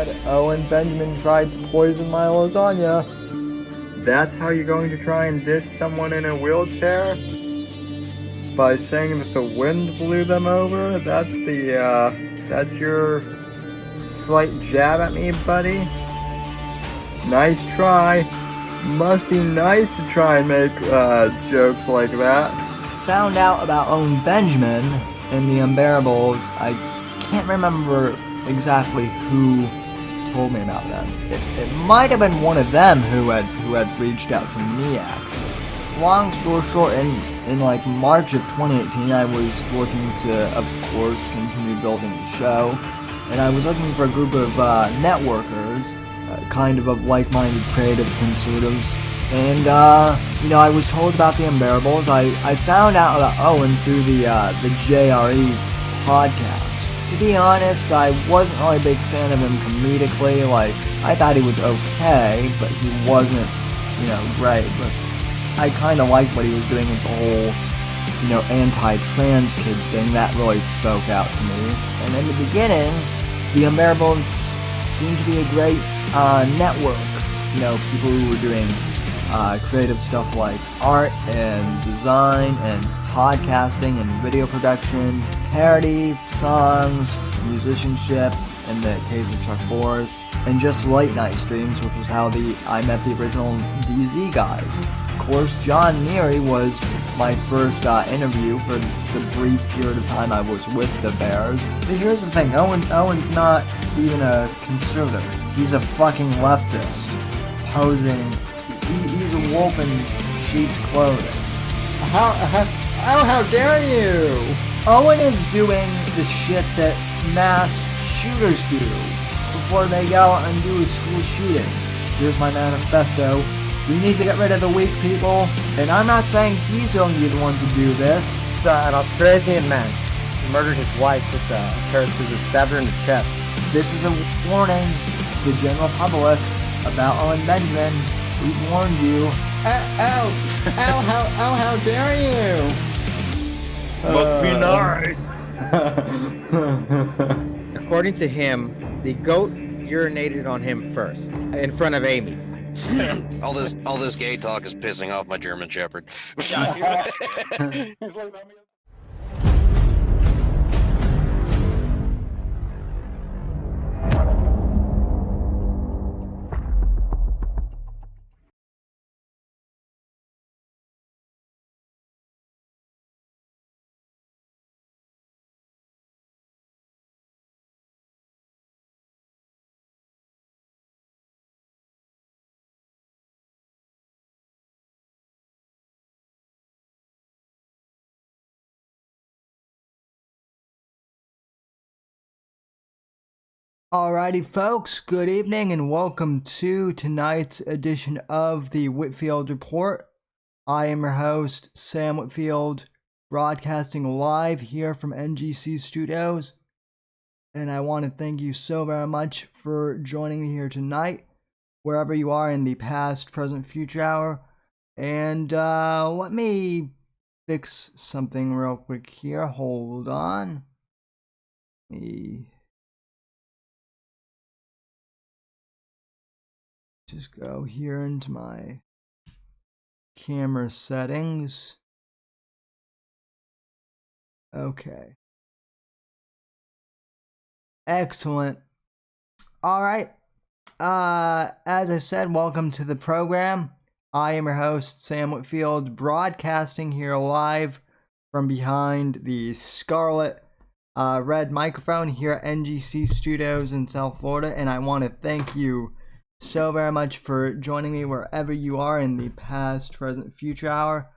said Owen Benjamin tried to poison my lasagna. That's how you're going to try and diss someone in a wheelchair? By saying that the wind blew them over? That's your slight jab at me, buddy? Nice try. Must be nice to try and make jokes like that. Found out about Owen Benjamin in The Unbearables. I can't remember exactly who told me about them. It might have been one of them who had reached out to me, actually. Long story short, in like March of 2018, I was looking to, of course, continue building the show, and I was looking for a group of networkers, kind of like-minded creative conservatives, and I was told about The Unbearables. I found out about Owen through the JRE podcast. To be honest, I wasn't really a big fan of him comedically. Like, I thought he was okay, but he wasn't, great. But I kind of liked what he was doing with the whole, anti-trans kids thing. That really spoke out to me. And in the beginning, The Unbearables seemed to be a great network. People who were doing creative stuff like art and design and podcasting and video production, parody, songs, musicianship, in the case of Chuck Boris, and just late night streams, which was how I met the original DZ guys. Of course, John Neary was my first interview for the brief period of time I was with the Bears. But here's the thing, Owen's not even a conservative. He's a fucking leftist, posing. He's a wolf in sheep's clothing. How dare you! Owen is doing the shit that mass shooters do before they go out and do a school shooting. Here's my manifesto. We need to get rid of the weak people, and I'm not saying he's going to be the one to do this. An Australian man murdered his wife with a pair of scissors, stabbed her in the chest. This is a warning to the general public about Owen Benjamin. We warned you. How dare you! Must be nice. According to him, the goat urinated on him first, in front of Amy. all this gay talk is pissing off my German Shepherd. Alrighty folks, good evening and welcome to tonight's edition of the Whitfield Report. I am your host, Sam Whitfield, broadcasting live here from NGC Studios. And I want to thank you so very much for joining me here tonight, wherever you are in the past, present, future hour. And let me fix something real quick here. Hold on. Let me just go here into my camera settings. Okay. Excellent. All right. As I said, welcome to the program. I am your host, Sam Whitfield, broadcasting here live from behind the scarlet red microphone here at NGC Studios in South Florida, and I want to thank you so very much for joining me wherever you are in the past, present, future hour.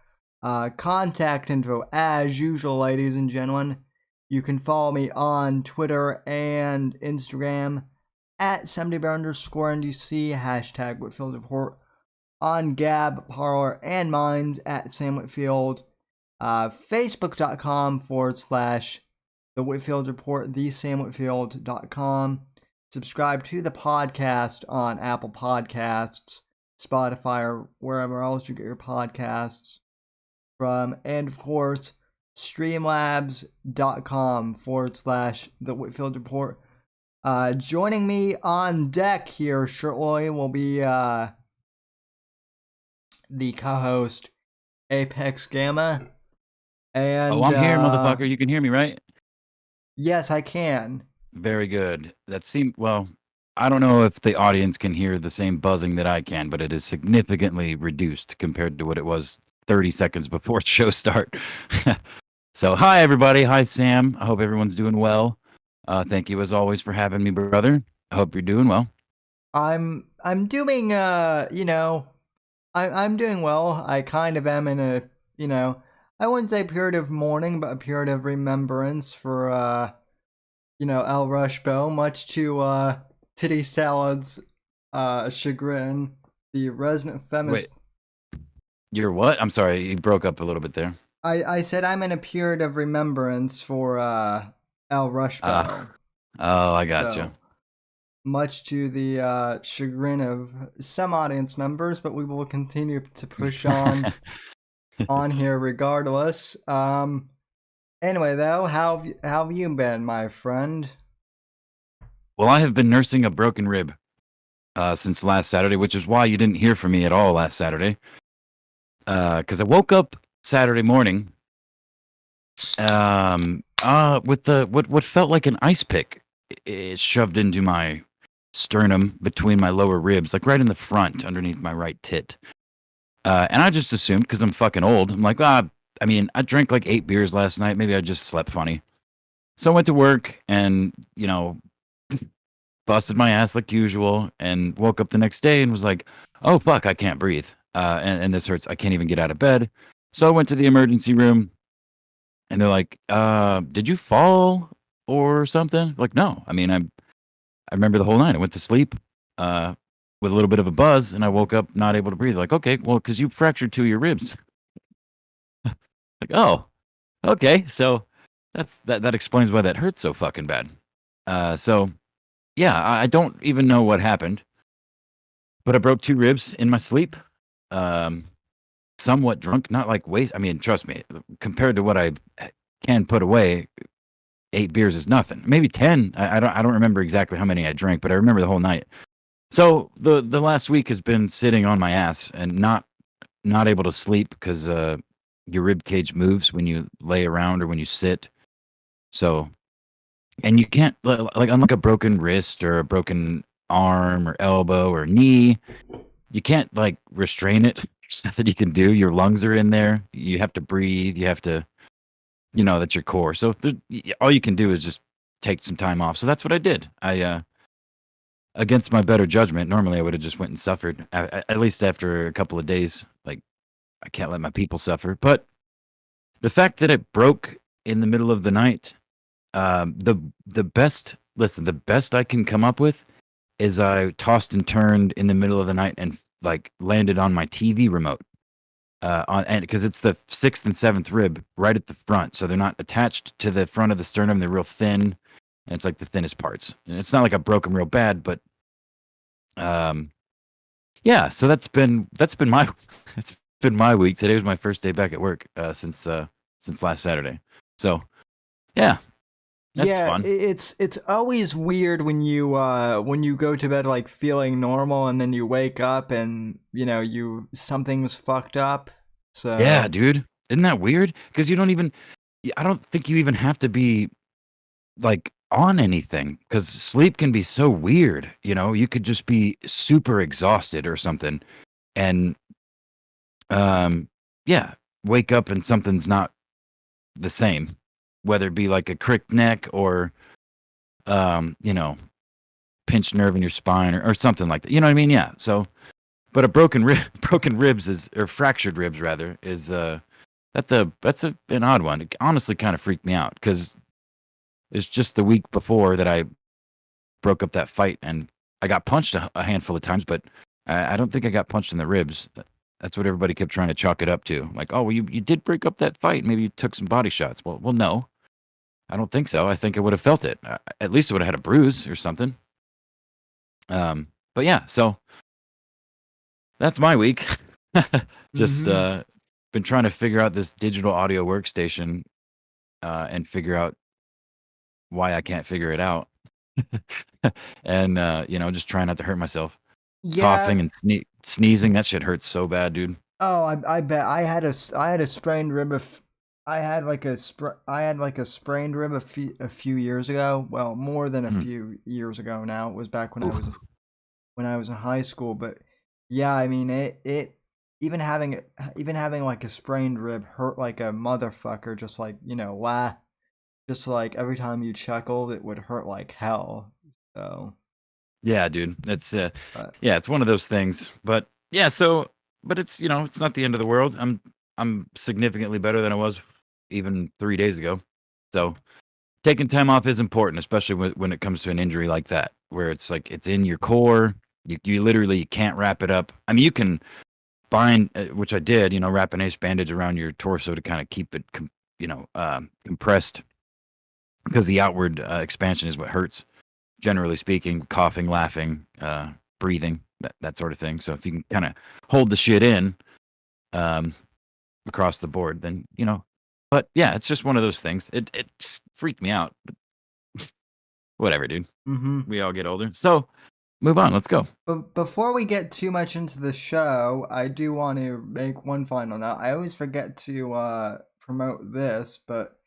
Contact info as usual, ladies and gentlemen. You can follow me on Twitter and Instagram at 70bear_NDC, hashtag Whitfield Report, on Gab, Parler, and Minds at Sam Whitfield, Facebook.com/The Whitfield Report, thesamwhitfield.com. Subscribe to the podcast on Apple Podcasts, Spotify, or wherever else you get your podcasts from. And of course, streamlabs.com/The Whitfield Report. Joining me on deck here shortly will be the co-host Apex Gamma. And I'm here, motherfucker. You can hear me, right? Yes, I can. Very good. Well, I don't know if the audience can hear the same buzzing that I can, but it is significantly reduced compared to what it was 30 seconds before show start. So, hi, everybody. Hi, Sam. I hope everyone's doing well. Thank you, as always, for having me, brother. I hope you're doing well. I'm doing I'm doing well. I kind of am in a I wouldn't say period of mourning, but a period of remembrance for El Rushbo, much to Titty Salad's chagrin. The resident feminist. Wait, you're what? I'm sorry, you broke up a little bit there. I said I'm in a period of remembrance for El Rushbo. Oh, I got you. Much to the chagrin of some audience members, but we will continue to push on here regardless. Anyway, though, how have you been, my friend? Well, I have been nursing a broken rib since last Saturday, which is why you didn't hear from me at all last Saturday. Because I woke up Saturday morning with what felt like an ice pick shoved into my sternum between my lower ribs, like right in the front underneath my right tit. And I just assumed, because I'm fucking old, I'm like, I drank like 8 beers last night. Maybe I just slept funny. So I went to work and, busted my ass like usual and woke up the next day and was like, oh, fuck, I can't breathe. And this hurts. I can't even get out of bed. So I went to the emergency room and they're like, did you fall or something? Like, no. I remember the whole night. I went to sleep with a little bit of a buzz, and I woke up not able to breathe. Like, okay, well, because you fractured 2 of your ribs. Like, oh, okay. So that explains why that hurts so fucking bad. So, yeah, I don't even know what happened, but I broke 2 ribs in my sleep. Somewhat drunk, not like waste. Trust me, compared to what I can put away, 8 beers is nothing. Maybe 10. I don't remember exactly how many I drank, but I remember the whole night. So the last week has been sitting on my ass and not able to sleep because your rib cage moves when you lay around or when you sit. So, and you can't, like, unlike a broken wrist or a broken arm or elbow or knee, you can't like restrain it. There's nothing you can do. Your lungs are in there. You have to breathe. You have to, that's your core. So all you can do is just take some time off. So that's what I did. I against my better judgment, normally I would have just went and suffered. At least after a couple of days, like, I can't let my people suffer. But the fact that it broke in the middle of the night, the best I can come up with is I tossed and turned in the middle of the night and like landed on my TV remote. And because it's the 6th and 7th rib right at the front, so they're not attached to the front of the sternum. They're real thin, and it's like the thinnest parts. And it's not like I broke them real bad, but yeah. So that's been my it's been my week. Today was my first day back at work since last Saturday. So yeah. That's fun. It's always weird when you go to bed like feeling normal and then you wake up and something's fucked up. So yeah, dude, isn't that weird? Because I don't think you even have to be like on anything, because sleep can be so weird. You could just be super exhausted or something, and yeah, wake up and something's not the same. Whether it be like a cricked neck or, pinched nerve in your spine or something like that. You know what I mean? Yeah. So, but a broken ribs or fractured ribs rather, is that's an odd one. It honestly kind of freaked me out because it's just the week before that I broke up that fight and I got punched a handful of times, but I don't think I got punched in the ribs. That's what everybody kept trying to chalk it up to. Like, oh, well, you did break up that fight. Maybe you took some body shots. Well, no. I don't think so. I think I would have felt it. At least I would have had a bruise or something. But yeah, so that's my week. Just been trying to figure out this digital audio workstation and figure out why I can't figure it out. And just trying not to hurt myself. Yeah. Coughing and sneezing, that shit hurts so bad, dude. Oh, I bet I had a sprained rib. I had like a sprained rib a few years ago. Well, more than a Mm. few years ago now. It was back Oof. when I was in high school. But yeah, I mean it even having like a sprained rib hurt like a motherfucker. Just like just like every time you chuckled, it would hurt like hell. So, Yeah, dude. It's but yeah, it's one of those things. But yeah, but it's it's not the end of the world. I'm significantly better than I was even 3 days ago. So taking time off is important, especially when it comes to an injury like that, where it's like it's in your core. You literally can't wrap it up. I mean, you can bind, which I did, wrap an ace bandage around your torso to kind of keep it, compressed, because the outward expansion is what hurts. Generally speaking, coughing, laughing, breathing, that sort of thing. So if you can kind of hold the shit in, um, across the board, then. But yeah, it's just one of those things. It freaked me out. But whatever, dude. mhm. We all get older. So move on. Let's go. But before we get too much into the show, I do want to make one final note. I always forget to promote this, but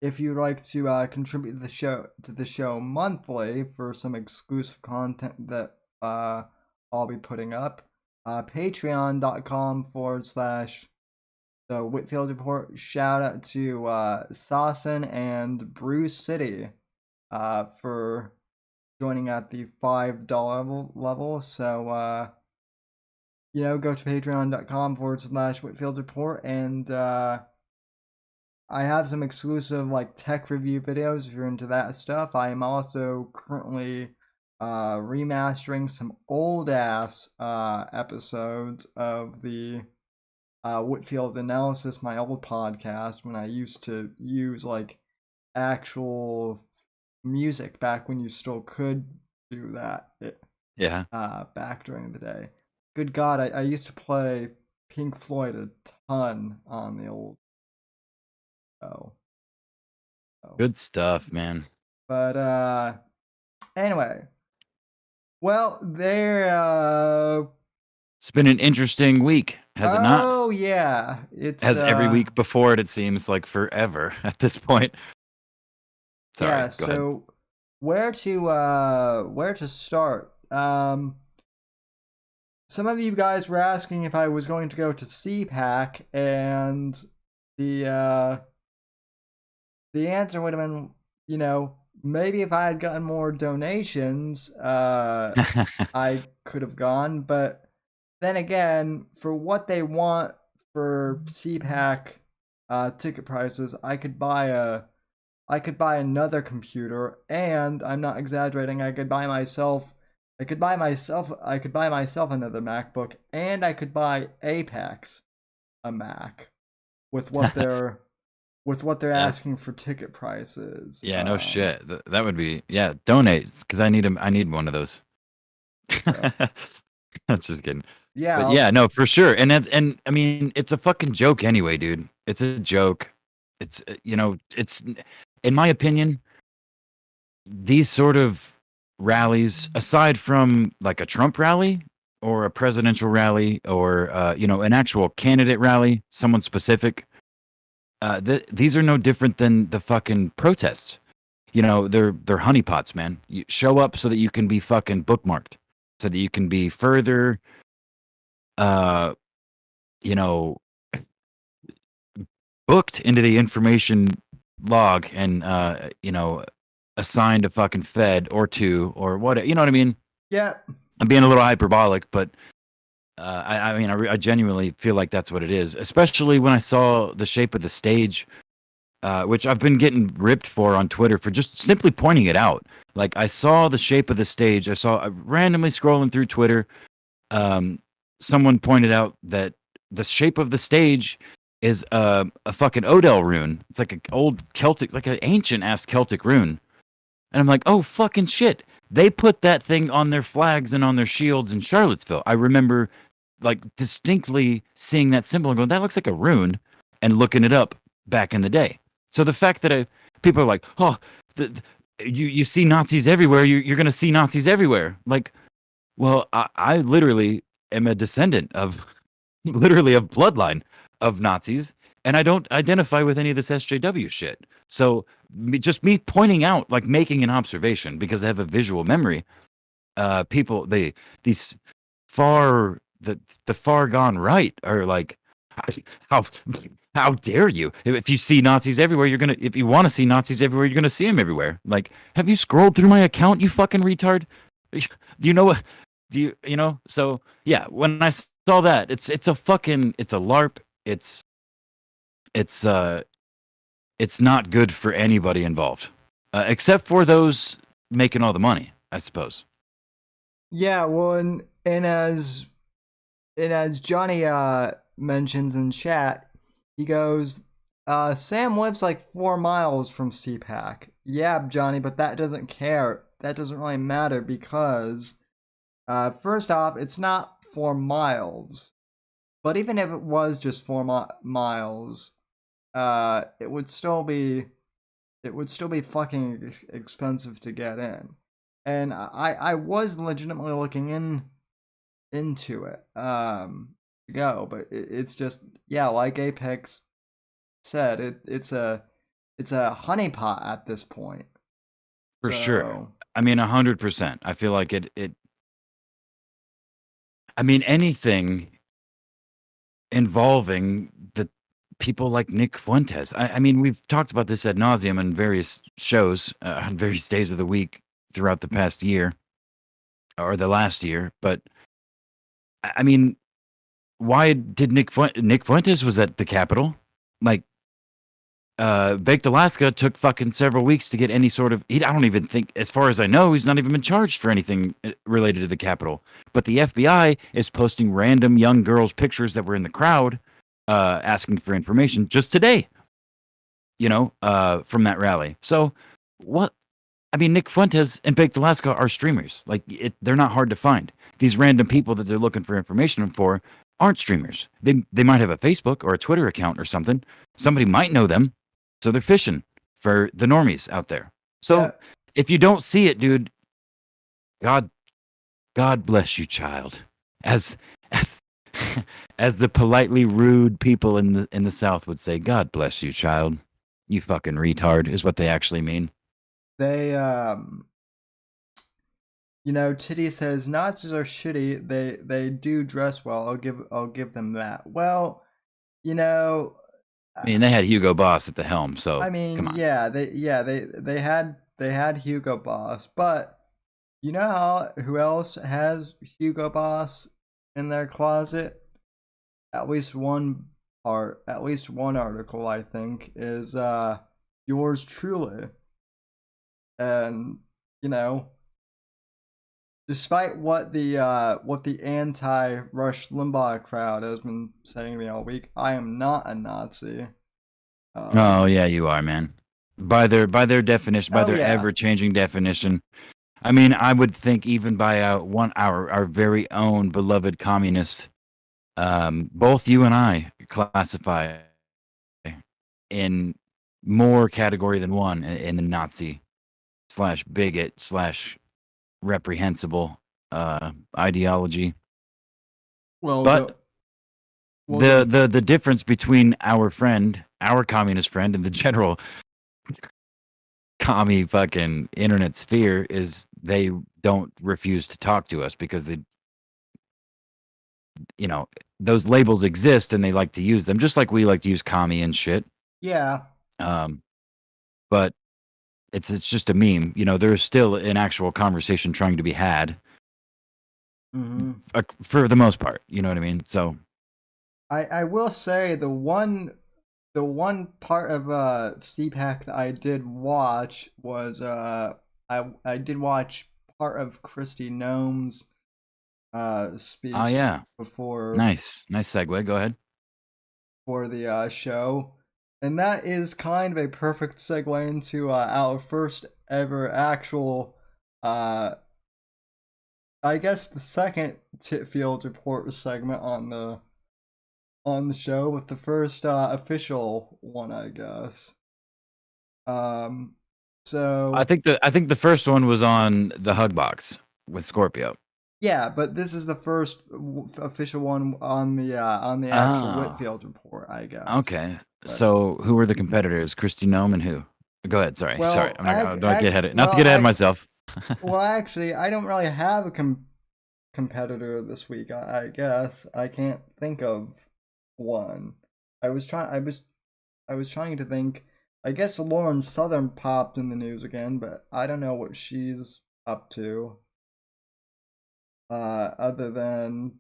if you'd like to contribute to the show monthly for some exclusive content that I'll be putting up, patreon.com/ the Whitfield Report. Shout out to Sawson and Bruce City for joining at the $5 level. So, go to patreon.com/ Whitfield Report. And I have some exclusive like tech review videos if you're into that stuff. I am also currently remastering some old ass episodes of the Whitfield Analysis, my old podcast, when I used to use like actual music back when you still could do that. Yeah. Back during the day. Good God, I used to play Pink Floyd a ton on the old show. Good stuff, man. But anyway. Well, It's been an interesting week, has it not? oh yeah. It's As every week before it seems like forever at this point. Sorry, yeah, go ahead. so where to start? Some of you guys were asking if I was going to go to CPAC, and the answer would have been, maybe if I had gotten more donations, I could have gone. But then again, for what they want for CPAC ticket prices, I could buy another computer, and I'm not exaggerating. I could buy myself another MacBook, and I could buy Apex a Mac with what they're asking for ticket prices. Yeah, no shit. That would be donate, because I need one of those. That's just kidding. Yeah, But yeah, no, for sure. And I mean, it's a fucking joke anyway, dude. It's a joke. It's it's, in my opinion, these sort of rallies, aside from like a Trump rally or a presidential rally or an actual candidate rally, someone specific, these are no different than the fucking protests. They're honeypots, man. You show up so that you can be fucking bookmarked, so that you can be further booked into the information log and assigned a fucking fed or two or what, you know what I mean? yeah. I'm being a little hyperbolic, but I genuinely feel like that's what it is, especially when I saw the shape of the stage, which I've been getting ripped for on Twitter for just simply pointing it out. Like, I saw the shape of the stage. I saw randomly scrolling through Twitter. Someone pointed out that the shape of the stage is a fucking Odell rune. It's like an old Celtic, like an ancient ass Celtic rune. And I'm like, oh fucking shit. They put that thing on their flags and on their shields in Charlottesville. I remember like distinctly seeing that symbol and going, that looks like a rune, and looking it up back in the day. So the fact that people are like, oh, you see Nazis everywhere. You're gonna see Nazis everywhere. Like, well, I literally am a descendant of literally of bloodline of Nazis, and I don't identify with any of this SJW shit. So just me pointing out, like making an observation, because I have a visual memory. People, these far the far gone right are like, how how dare you? If you see Nazis everywhere, if you want to see Nazis everywhere, you're gonna see them everywhere. Like, have you scrolled through my account, you fucking retard? Do you know what? You know? So yeah, when I saw that, it's a LARP. It's it's not good for anybody involved, except for those making all the money, I suppose. Yeah, well, and as Johnny mentions in chat, he goes, Sam lives like 4 miles from CPAC. Yeah, Johnny, but that doesn't care. That doesn't really matter because, first off, it's not 4 miles. But even if it was just 4 miles, it would still be fucking expensive to get in. And I was legitimately looking into it to go, but it's just, yeah, like Apex said, it's a honeypot at this point. For sure. I mean, 100%. I feel like it. I mean, anything involving the people like Nick Fuentes. I mean, we've talked about this ad nauseum in various shows, on various days of the week throughout the past year or the last year. But I mean, why did Nick Fuentes was at the Capitol? Like, Baked Alaska took fucking several weeks to get any sort of. I don't even think, as far as I know, he's not even been charged for anything related to the Capitol. But the FBI is posting random young girls' pictures that were in the crowd, asking for information just today. You know, from that rally. So, what? I mean, Nick Fuentes and Baked Alaska are streamers. Like, they're not hard to find. These random people that they're looking for information for aren't streamers. They might have a Facebook or a Twitter account or something. Somebody might know them. So they're fishing for the normies out there. So Yeah. if you don't see it, dude, God bless you, child. As as the politely rude people in the South would say, God bless you, child. You fucking retard is what they actually mean. They Titty says Nazis are shitty. They do dress well. I'll give them that. Well, I mean, they had Hugo Boss at the helm, so I mean, come on. yeah, they had Hugo Boss, but who else has Hugo Boss in their closet? At least one article, I think, is yours truly. And despite what the anti-Rush Limbaugh crowd has been saying to me all week, I am not a Nazi. Oh yeah, you are, man. By their definition, by their yeah. ever-changing definition. I mean, I would think even by our very own beloved communist, both you and I classify in more category than one in the Nazi / bigot / reprehensible ideology. Well, But the difference between our communist friend, and the general commie fucking internet sphere is they don't refuse to talk to us because those labels exist and they like to use them just like we like to use commie and shit. Yeah. But it's just a meme. There's still an actual conversation trying to be had. Mm-hmm. For the most part, you know what I mean? So I will say the one part of CPAC that I did watch was I did watch part of Kristi Noem's speech. Oh yeah. Before nice segue. Go ahead. For the show, and that is kind of a perfect segue into our first ever actual I guess the second Whitfield report segment on the show, with the first official one, I guess. So I think the first one was on the Hug Box with Scorpio. yeah, but this is the first official one on the actual Oh, Whitfield report, I guess. okay. But, So who were the competitors? Christy Nome and who? Go ahead. Sorry. well, I'm not get ahead. Not to get ahead of myself. well, actually, I don't really have a competitor this week. I guess I can't think of one. I was trying to think. I guess Lauren Southern popped in the news again, but I don't know what she's up to. Other than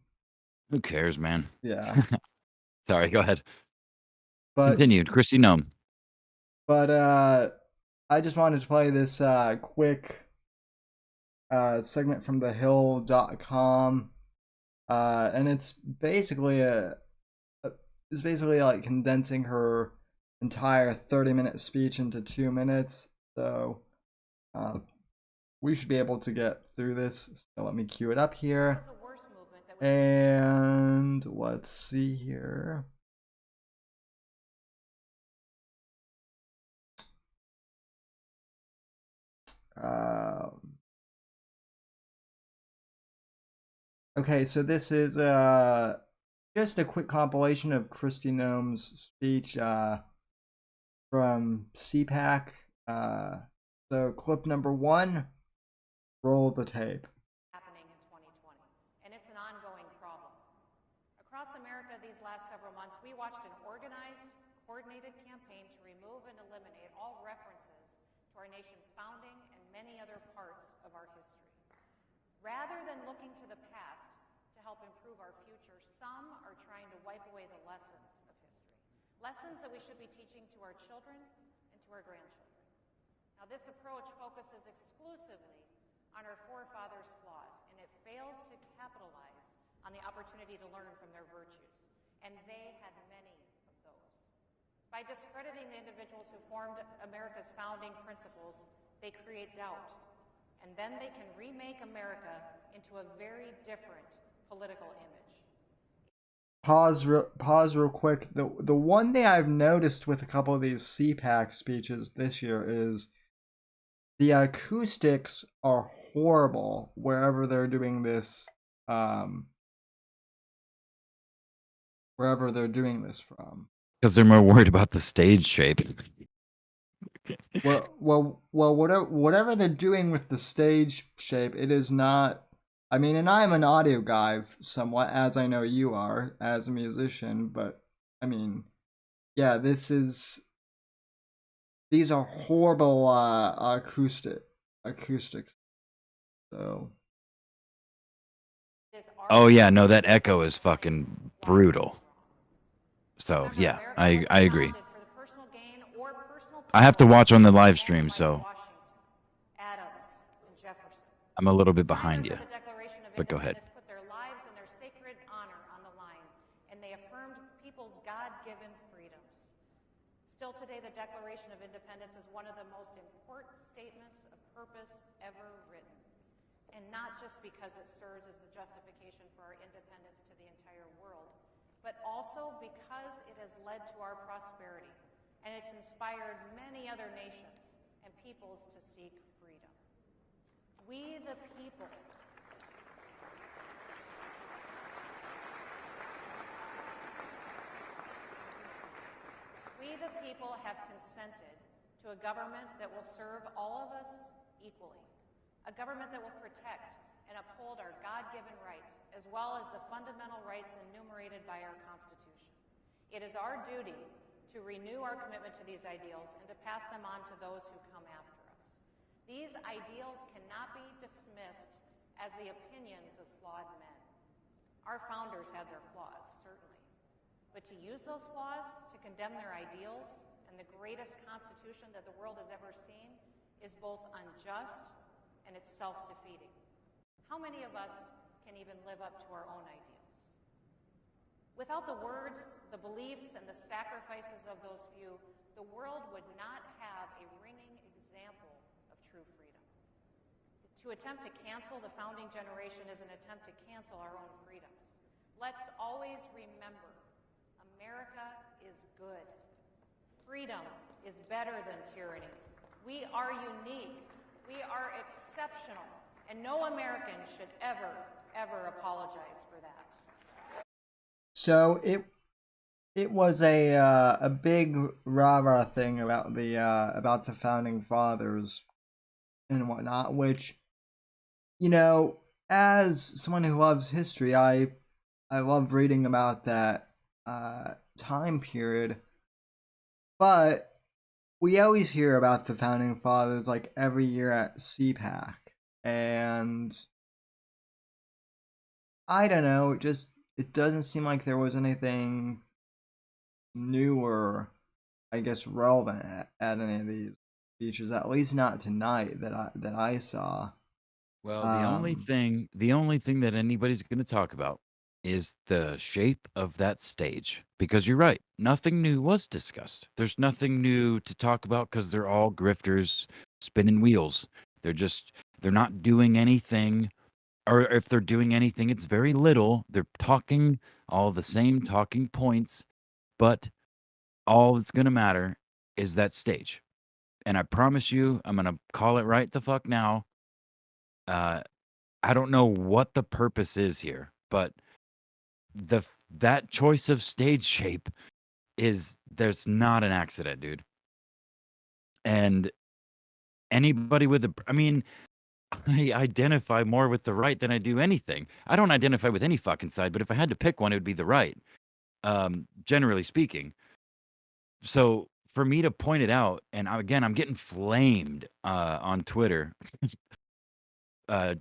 Who cares, man? yeah, Sorry. Go ahead. but Continued. Christy Nome. I just wanted to play this quick segment from thehill.com, and it's basically like condensing her entire 30-minute speech into 2 minutes. So we should be able to get through this. So let me cue it up here. And let's see here. Okay, so this is just a quick compilation of Christy Nome's speech from CPAC. So clip number 1, roll the tape. Happening in 2020, and it's an ongoing problem. Across America these last several months, we watched an organized, coordinated campaign to remove and eliminate all references to our nation's founding and many other parts of our history. Rather than looking to the past to help improve our future, some are trying to wipe away the lessons of history. Lessons that we should be teaching to our children and to our grandchildren. Now, this approach focuses exclusively on our forefathers' flaws, and it fails to capitalize on the opportunity to learn from their virtues. And they had many of those. By discrediting the individuals who formed America's founding principles, they create doubt. And then they can remake America into a very different political image. Pause real quick. The one thing I've noticed with a couple of these CPAC speeches this year is the acoustics are horrible wherever they're doing this. Wherever they're doing this from. Because they're more worried about the stage shape. Well, whatever they're doing with the stage shape, it is not. I mean, and I'm an audio guy somewhat, as I know you are as a musician. But I mean, yeah, these are horrible acoustics. So. Oh yeah, no, that echo is fucking brutal. So yeah, I agree. I have to watch on the live stream, so I'm a little bit behind you. But go ahead. Put their lives and their sacred honor on the line, and they affirmed people's God-given freedoms. Still today, the Declaration of Independence is one of the most important statements of purpose ever written. And not just because it serves as the justification for our independence to the entire world, but also because it has led to our prosperity, and it's inspired many other nations and peoples to seek freedom. We the people have consented to a government that will serve all of us equally. A government that will protect and uphold our God-given rights, as well as the fundamental rights enumerated by our Constitution. It is our duty to renew our commitment to these ideals and to pass them on to those who come after us. These ideals cannot be dismissed as the opinions of flawed men. Our founders had their flaws, certainly. But to use those flaws to condemn their ideals and the greatest Constitution that the world has ever seen is both unjust and it's self-defeating. How many of us can even live up to our own ideals? Without the words, the beliefs, and the sacrifices of those few, the world would not have a ringing example of true freedom. To attempt to cancel the founding generation is an attempt to cancel our own freedoms. Let's always remember, America is good. Freedom is better than tyranny. We are unique. We are exceptional. And no American should ever, ever apologize for that. So it was a big rah-rah thing about the founding fathers and whatnot, which, you know, as someone who loves history, I love reading about that time period. But we always hear about the founding fathers like every year at CPAC, and I don't know, it doesn't seem like there was anything new or, I guess, relevant at any of these speeches. At least not tonight that I saw. Well, Um, the only thing that anybody's going to talk about is the shape of that stage. Because you're right, nothing new was discussed. There's nothing new to talk about because they're all grifters spinning wheels. They're not doing anything, or if they're doing anything, it's very little. They're talking all the same talking points, but all that's going to matter is that stage. And I promise you, I'm going to call it right the fuck now. Uh, I don't know what the purpose is here, but that choice of stage shape there's not an accident, dude. And anybody with I mean, I identify more with the right than I do anything. I don't identify with any fucking side, but if I had to pick one, it would be the right. Generally speaking. So for me to point it out, and again, I'm getting flamed on Twitter, uh,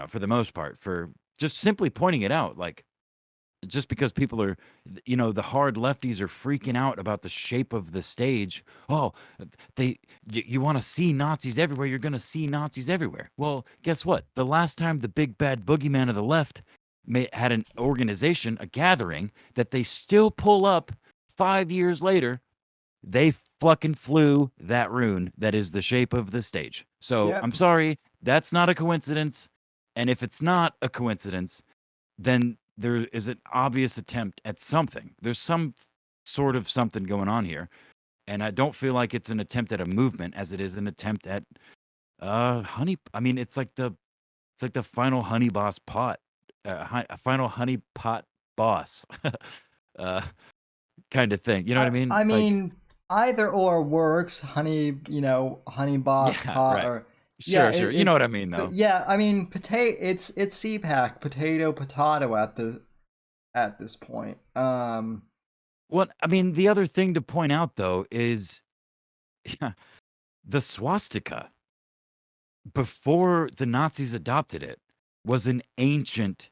for the most part, for just simply pointing it out, like, just because people are, the hard lefties are freaking out about the shape of the stage. Oh, you want to see Nazis everywhere, you're going to see Nazis everywhere. Well, guess what? The last time the big bad boogeyman of the left had an organization, a gathering, that they still pull up 5 years later, they fucking flew that rune that is the shape of the stage. So I'm yep. sorry, that's not a coincidence. And if it's not a coincidence, then there is an obvious attempt at something. There's some sort of something going on here. And I don't feel like it's an attempt at a movement as it is an attempt at honey. I mean, it's like the final honey boss pot, a final honey pot boss uh kind of thing. You know what I mean? I Like, mean, either or works. Honey, honey boss yeah, pot, right. or yeah, Sure. You know it's what I mean but though. yeah, I mean, potato. It's CPAC, potato at this point. What I mean, the other thing to point out though is the swastika before the Nazis adopted it was an ancient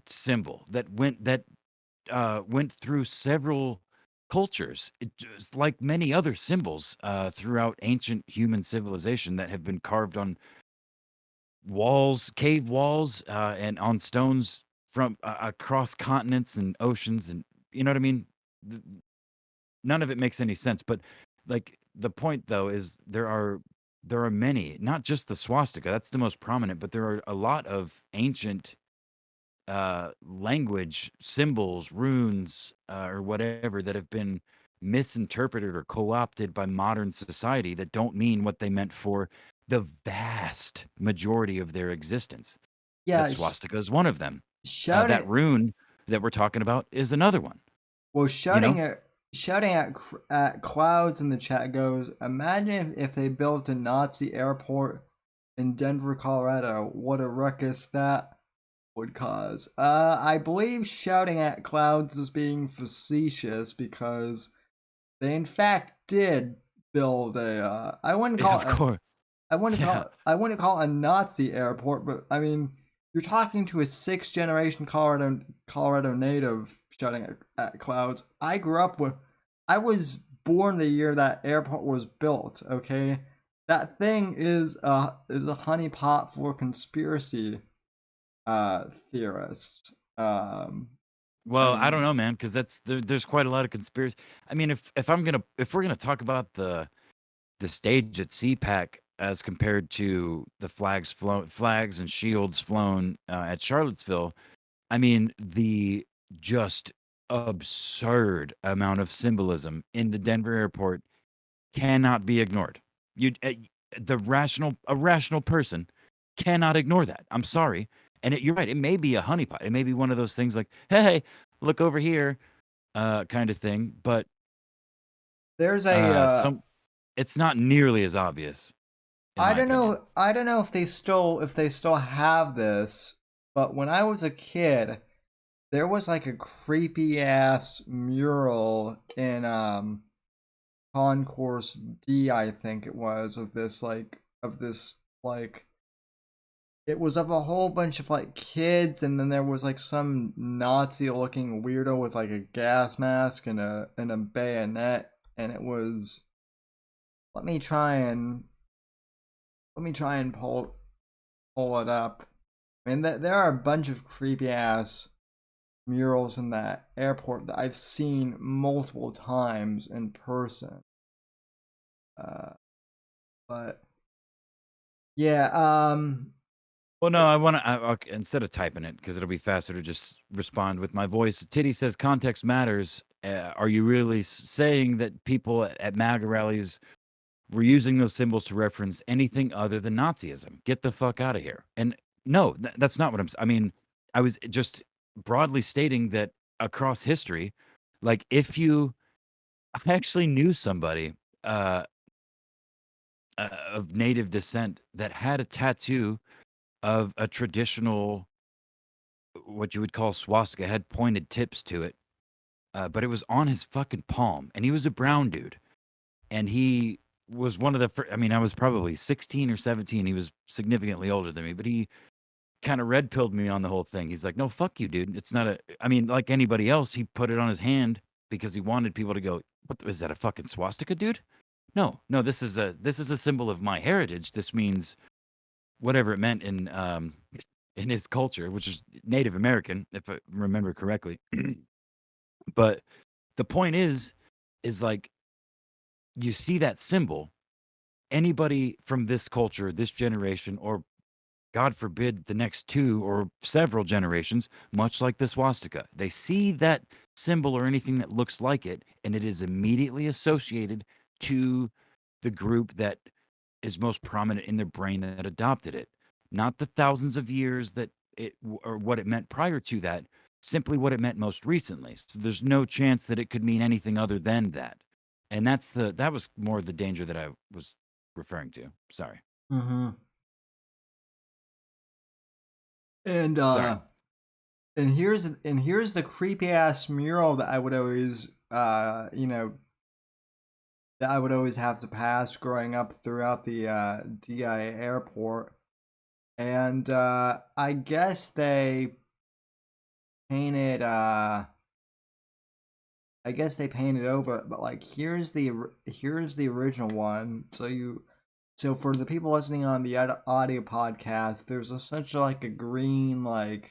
symbol that went through several cultures. It just like many other symbols throughout ancient human civilization that have been carved on walls, cave walls, and on stones from across continents and oceans, and you know what I mean. Th- None of it makes any sense, but like the point though is there are many, not just the swastika. That's the most prominent, but there are a lot of ancient language, symbols, runes, or whatever that have been misinterpreted or co-opted by modern society that don't mean what they meant for the vast majority of their existence. The Yeah, swastika is one of them. That shouting. rune that we're talking about is another one. Well, You know? shouting at clouds in the chat goes. Imagine if they built a Nazi airport in Denver, Colorado. What a ruckus that would cause. I believe shouting at clouds is being facetious because they in fact did build a. I wouldn't Yeah, call of it. course. Yeah. I wouldn't call it a Nazi airport, but I mean, you're talking to a sixth generation Colorado native shouting at clouds. I was born the year that airport was built. Okay, that thing is a honeypot for conspiracy theorists. I Well, I don't mean, know, man, because there's quite a lot of conspiracy. I mean, if we're gonna talk about the stage at CPAC as compared to the flags and shields flown at Charlottesville, I mean, the just absurd amount of symbolism in the Denver airport cannot be ignored. A rational person cannot ignore that. I'm sorry. And you're right. It may be a honeypot. It may be one of those things like, hey, look over here, kind of thing. But There's a it's not nearly as obvious. I don't know. I don't know if they still have this, but when I was a kid, there was like a creepy ass mural in Concourse D, I think it was, of this it was of a whole bunch of like kids, and then there was like some Nazi looking weirdo with like a gas mask and a bayonet, and it was, let me try and pull it up. I mean, there are a bunch of creepy ass murals in that airport that I've seen multiple times in person. But yeah, well, no, I want to, instead of typing it, because it'll be faster to just respond with my voice. Titty says context matters. Are you really saying that people at MAGA rallies were using those symbols to reference anything other than Nazism? Get the fuck out of here. And no, that's not what I mean, I was just broadly stating that across history, like I actually knew somebody of native descent that had a tattoo of a traditional, what you would call swastika, had pointed tips to it, but it was on his fucking palm, and he was a brown dude, and he was one of the first. I mean, I was probably 16 or 17. He was significantly older than me, but he kind of red pilled me on the whole thing. He's like, "No, fuck you, dude. It's not a." I mean, like anybody else, he put it on his hand because he wanted people to go, "What is that? A fucking swastika, dude?" No, no. This is a symbol of my heritage. This means whatever it meant in his culture, which is Native American, if I remember correctly. But the point is like, you see that symbol, anybody from this culture, this generation, or God forbid the next 2 or several generations, much like the swastika, they see that symbol or anything that looks like it, and it is immediately associated to the group that is most prominent in their brain that adopted it, not the thousands of years that or what it meant prior to that, simply what it meant most recently. So there's no chance that it could mean anything other than that. And that was more the danger that I was referring to. Sorry. mm-hmm. And Sorry. and here's the creepy ass mural that I would always that I would always have to pass growing up throughout the DI airport. And I guess they painted over it, but like here's the original one. So for the people listening on the audio podcast, there's essentially like a green like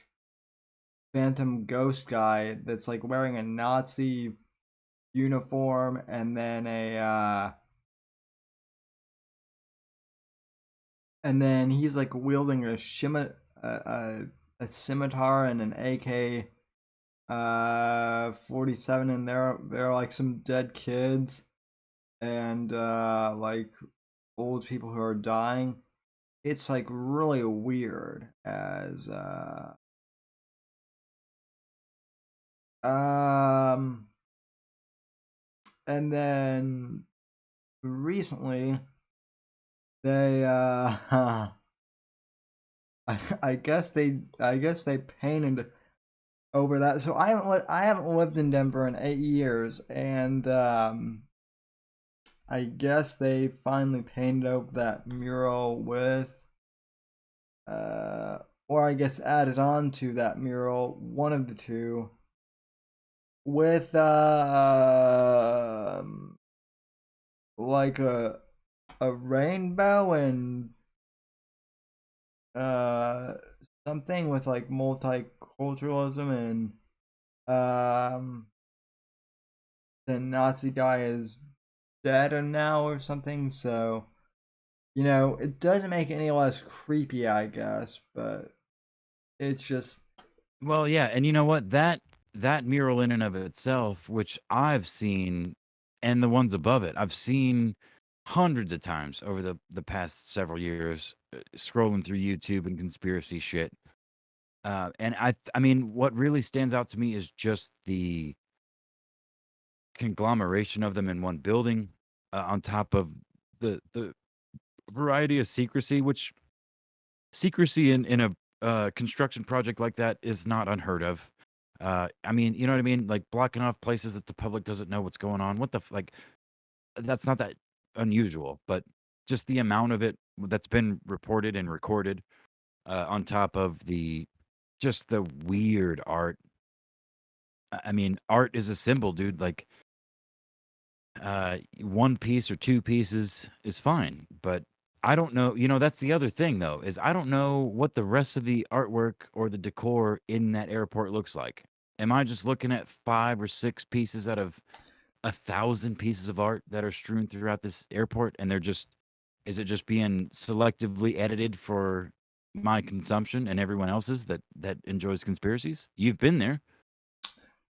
phantom ghost guy that's like wearing a Nazi uniform, and then he's like wielding a scimitar and an AK 47, and they're like some dead kids and like old people who are dying. It's like really weird as and then recently they I guess they painted over that. So I haven't lived in Denver in 8 years, and I guess they finally painted over that mural with or I guess added on to that mural, one of the two, with like a rainbow and something with like multiculturalism, and the Nazi guy is dead now or something. So it doesn't make it any less creepy, I guess, but it's just, well, yeah. And you know what, that mural in and of itself, which I've seen and the ones above it. I've seen hundreds of times over the past several years, scrolling through YouTube and conspiracy shit. And I mean, what really stands out to me is just the conglomeration of them in one building, on top of the variety of secrecy, which secrecy in a construction project like that is not unheard of. I mean, you know what I mean? Like blocking off places that the public doesn't know what's going on. What the like? That's not that unusual, but just the amount of it that's been reported and recorded, on top of just the weird art. I mean, art is a symbol, dude. Like, one piece or two pieces is fine, but I don't know. That's the other thing, though, is I don't know what the rest of the artwork or the decor in that airport looks like. Am I just looking at 5 or 6 pieces out of 1,000 pieces of art that are strewn throughout this airport, and is it just being selectively edited for my consumption and everyone else's that enjoys conspiracies? You've been there.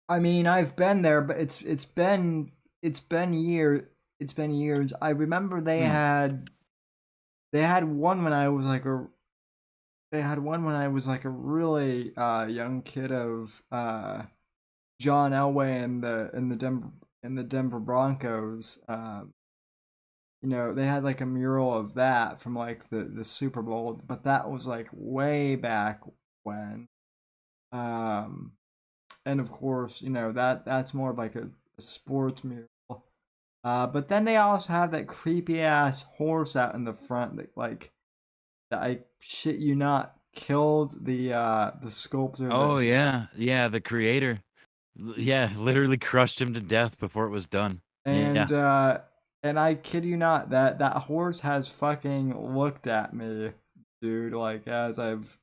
I mean, I've been there, but it's been years. I remember Hmm. they had one when I was like a really young kid of John Elway and the Denver Broncos. They had like a mural of that from like the Super Bowl, but that was like way back when. Um, and of course, that's more of like a sports mural. But then they also have that creepy ass horse out in the front that I shit you not killed the sculptor Oh that yeah, yeah, the creator. Yeah, literally crushed him to death before it was done. Yeah. and uh and I kid you not that horse has fucking looked at me, dude, like as I've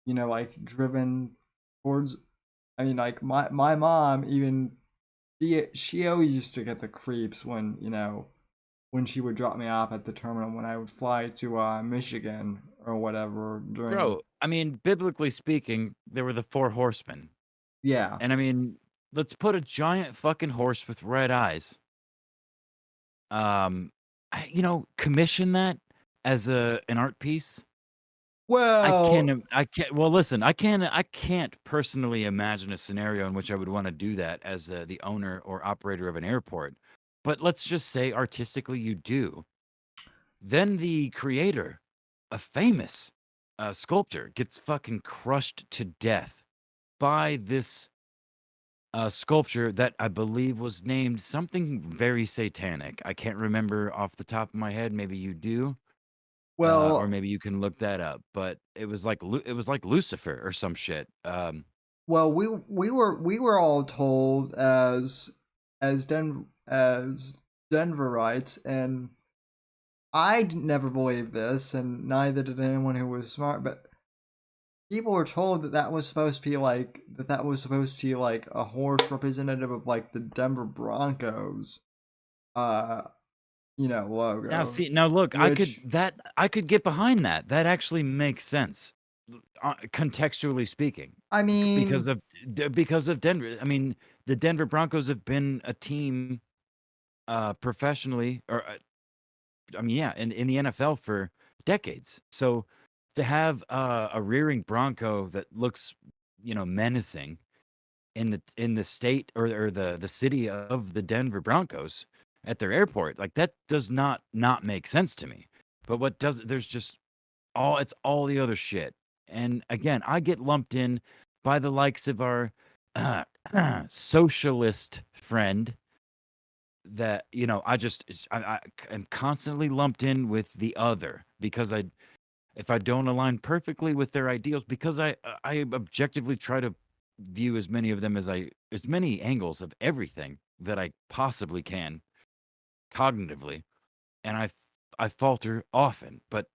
like driven towards. I mean, like my mom even she always used to get the creeps when she would drop me off at the terminal when I would fly to Michigan or whatever during. Bro, I mean, biblically speaking, there were the 4 horsemen. Yeah. And I mean, let's put a giant fucking horse with red eyes. Um, commission that as an art piece. Well, I can't. Well, listen, I can't personally imagine a scenario in which I would want to do that as the owner or operator of an airport. But let's just say artistically you do. Then the creator, a famous sculptor, gets fucking crushed to death by this sculpture that I believe was named something very satanic. I can't remember off the top of my head. Maybe you do, or well, maybe you can look that up. But it was like Lucifer or some shit. well. We were all told as Denverites, and never believed this, and neither did anyone who was smart. But people were told that was supposed to be like a horse representative of like the Denver Broncos, uh, Now logo, see, now look, which I could get behind that. That actually makes sense, contextually speaking, I because mean, of Denver. I mean, the Denver Broncos have been a team, professionally, or I mean, yeah, in the NFL for decades. So to have a rearing Bronco that looks, menacing in the state or the city of the Denver Broncos at their airport, like that does not make sense to me. But what does there's just it's all the other shit. And again, I get lumped in by the likes of our uh, socialist friend that I just I am constantly lumped in with the other because if I don't align perfectly with their ideals, because I objectively try to view as many angles of everything that I possibly can cognitively, and I falter often, but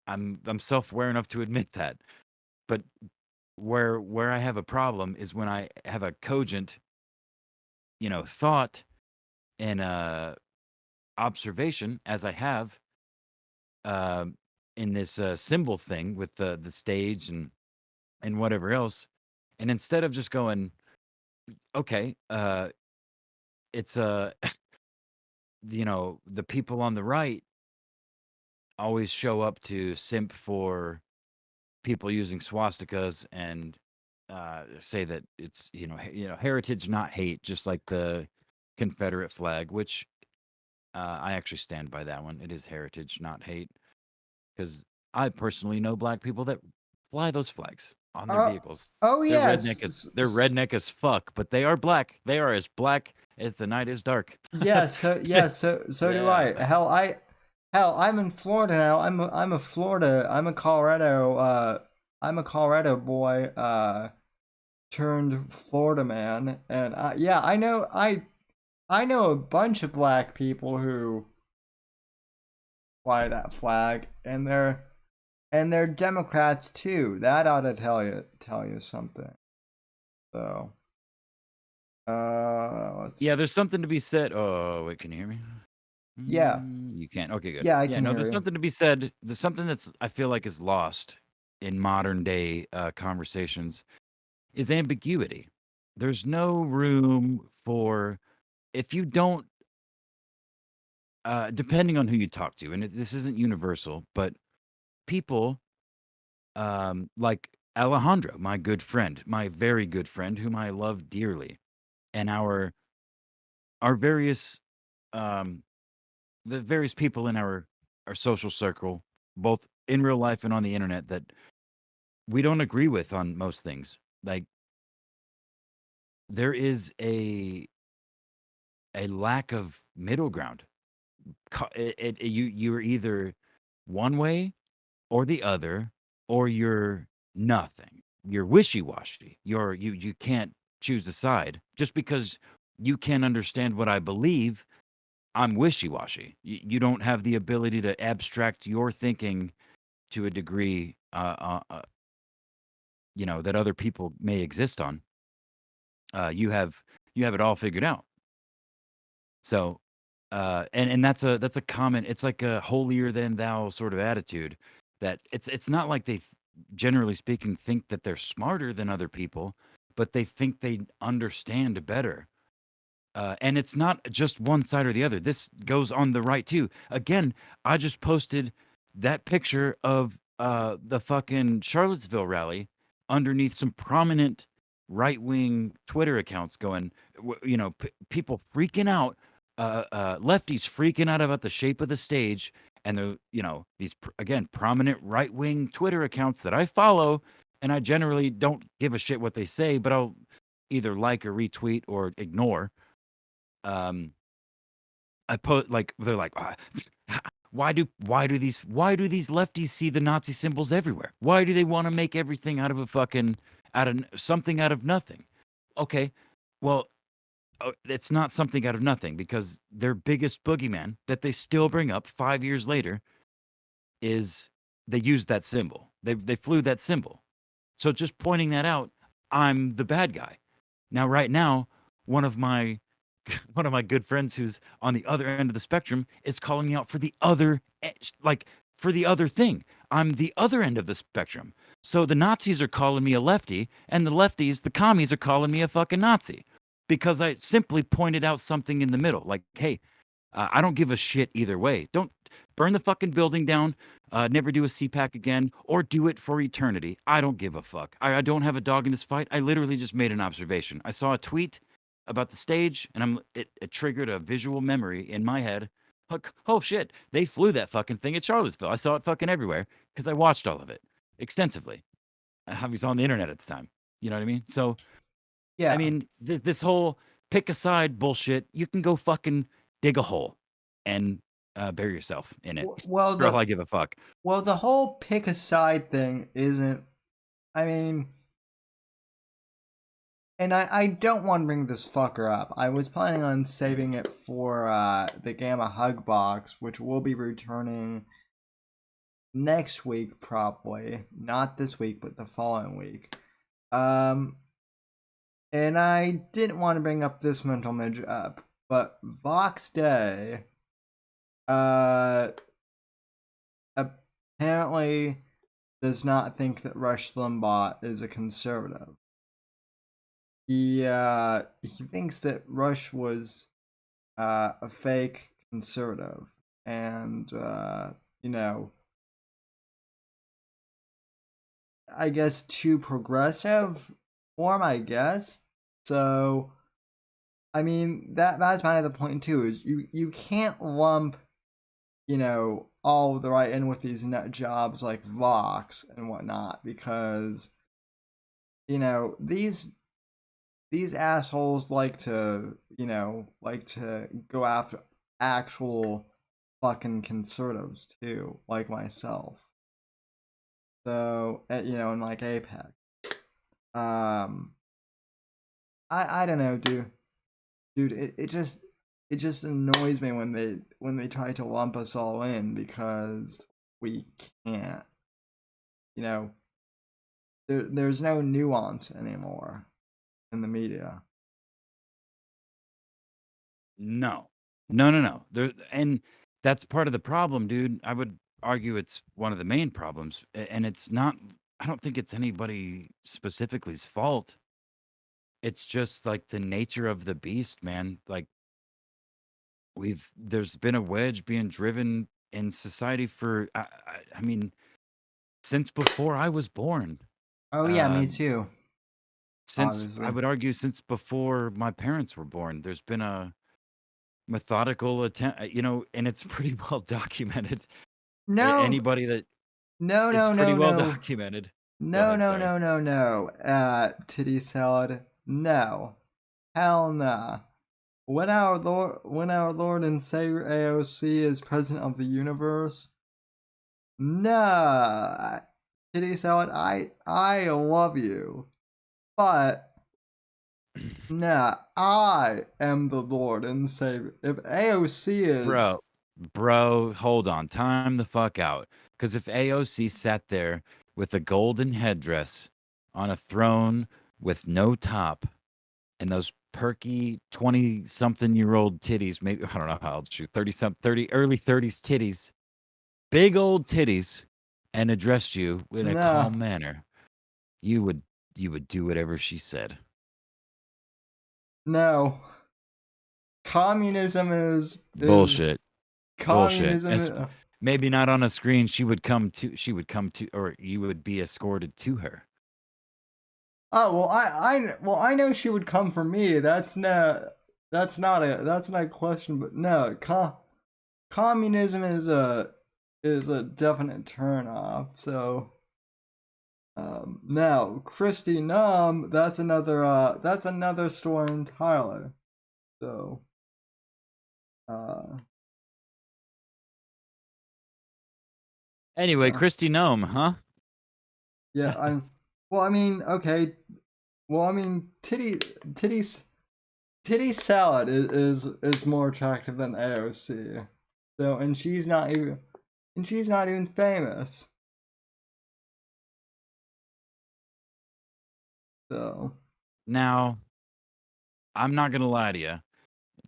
I'm self-aware enough to admit that. But where I have a problem is when I have a cogent, thought and observation as I have, um, in this symbol thing with the stage and whatever else. And instead of just going, okay, it's a you know, the people on the right always show up to simp for people using swastikas and say that it's heritage, not hate, just like the Confederate flag, which I actually stand by that one. It is heritage, not hate, because I personally know black people that fly those flags on their Oh, vehicles. oh They're yes. redneck as they're redneck as fuck, but they are black. They are as black as the night is dark. So do I. Yeah. Hell, I'm in Florida now. I'm a Colorado I'm a Colorado boy turned Florida man, and yeah, I know a bunch of black people who fly that flag, and they're Democrats too. That ought to tell you something. So, let's Yeah, there's something to be said. Oh, wait, can you hear me? yeah, You can. Okay, good. yeah, I Yeah, can no, hear there's you. something to be said. There's something that's I feel like is lost in modern day conversations is ambiguity. There's no room for if you don't depending on who you talk to, and this isn't universal, but people like Alejandro, my good friend, my very good friend, whom I love dearly, and our various um, the various people in our social circle, both in real life and on the internet, that we don't agree with on most things. Like there is a lack of middle ground. You're either one way or the other, or you're nothing. You're wishy-washy. You can't choose a side. Just because you can't understand what I believe, I'm wishy-washy. You don't have the ability to abstract your thinking to a degree, that other people may exist on. You have it all figured out. So, and that's a common. It's like a holier than thou sort of attitude. That it's not like they, generally speaking, think that they're smarter than other people, but they think they understand better. And it's not just one side or the other. This goes on the right too. Again, I just posted that picture of the fucking Charlottesville rally underneath some prominent right wing Twitter accounts going, people freaking out, lefties freaking out about the shape of the stage. And these, again, prominent right wing Twitter accounts that I follow. And I generally don't give a shit what they say, but I'll either like or retweet or ignore. um I put like they're like, why do these lefties see the Nazi symbols everywhere? Why do they want to make everything out of a fucking out of something out of nothing? Okay, well, it's not something out of nothing, because their biggest boogeyman that they still bring up 5 years later is they used that symbol. They flew that symbol. So just pointing that out, I'm the bad guy. Now, right now, one of my one of my good friends who's on the other end of the spectrum is calling me out for the other like for the other thing. I'm the other end of the spectrum. So the Nazis are calling me a lefty, and the lefties, the commies, are calling me a fucking Nazi because I simply pointed out something in the middle. Like, hey, I don't give a shit either way. Don't burn the fucking building down. Never do a CPAC again, or do it for eternity. I don't give a fuck. I don't have a dog in this fight. I literally just made an observation. I saw a tweet about the stage, and it triggered a visual memory in my head. Like, oh shit, they flew that fucking thing at Charlottesville. I saw it fucking everywhere because I watched all of it extensively. I was on the internet at the time. You know what I mean? So, I Yeah. mean, this whole pick a side bullshit, you can go fucking dig a hole and bury yourself in it Well, for all I give a fuck. the whole pick a side thing isn't. I mean, and I don't want to bring this fucker up. I was planning on saving it for the Gamma Hug box, which will be returning next week, probably not this week, but the following week. And I didn't want to bring up this mental image up, but Vox Day, apparently does not think that Rush Limbaugh is a conservative. He thinks that Rush was a fake conservative, and you know, I guess too progressive form, I guess. So I mean that's my other point too, is you can't lump, you know, all of the right in with these nut jobs like Vox and whatnot, because you know these assholes like to, you know, like to go after actual fucking conservatives too, like myself. So you know, and like APAC. Um, I don't know, dude. It just annoys me when they try to lump us all in, because we can't. You know, there's no nuance anymore in the media. No, no. There, and that's part of the problem, dude. I would argue it's one of the main problems, and it's not. I don't think it's anybody specifically's fault. It's just like the nature of the beast, man. Like there's been a wedge being driven in society for, I mean, since before I was born. Oh yeah, me Um, too. since I Obviously. would argue since before my parents were born, there's been a methodical attempt, you know, and it's pretty well documented. No, Anybody that no, it's no, pretty no, well no. documented. Go No, ahead, no, sorry. no, no, no. Titty salad. No. Hell nah. When our Lord and Savior AOC is president of the universe, nah. Titty salad, I love you. But nah, I am the Lord and Savior. If AOC is Bro, hold on. Time the fuck out. Because if AOC sat there with a golden headdress on a throne with no top and those perky 20-something-year-old titties, maybe, I don't know how old she's, 30, early 30s titties, big old titties, and addressed you in a nah, calm manner, you would do whatever she said. no. Communism is Bullshit. Bullshit. communism is, Maybe not on a screen. She would come to, or you would be escorted to her. oh well, I know she would come for me. That's not a question. But no, communism is a definite turn off. So now Christy Num, that's another story entirely. So uh Anyway, yeah, Christy Gnome, huh? yeah, I'm well, I mean, okay, well, I mean, titty salad is more attractive than AOC. So and she's not even famous. So Now, I'm not gonna lie to you.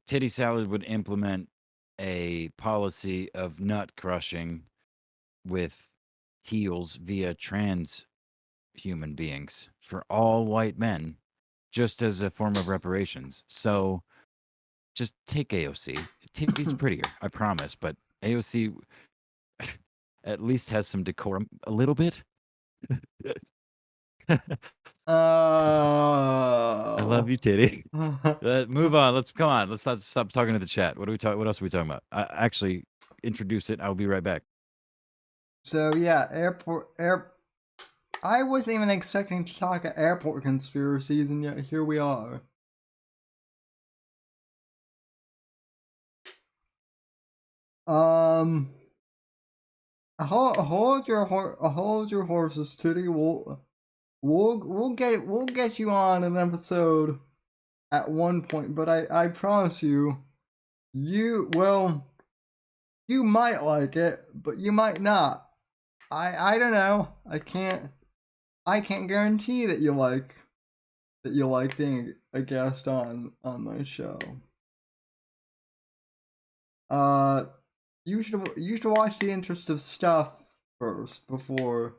Titty Salad would implement a policy of nut crushing with heels via trans human beings for all white men, just as a form of reparations. So just take AOC. Titty's prettier, I promise, but AOC at least has some decorum a little bit. I love oh. you, Titty. Move on. Come on. Let's not stop talking to the chat. What else are we talking about? Actually, introduce it. I'll be right back. So yeah, I wasn't even expecting to talk at airport conspiracies, and yet here we are. Um, hold your horses, Titty. We'll get you on an episode at one point, but I promise you, you might like it, but you might not. I don't know. I can't guarantee that you like being a guest on my show. Uh, you should watch The Interest of Stuff first before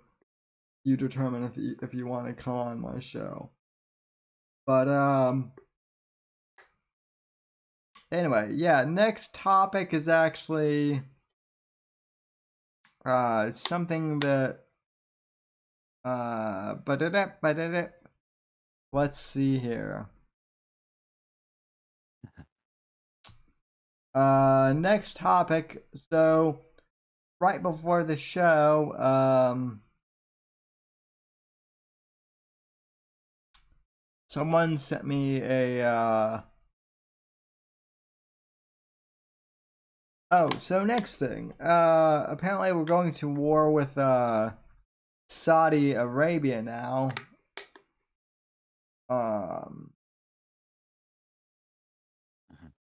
you determine if you want to come on my show. But Anyway, yeah, next topic is actually something that let's see here. Next topic. So right before the show, someone sent me a so next thing. Apparently we're going to war with Saudi Arabia now.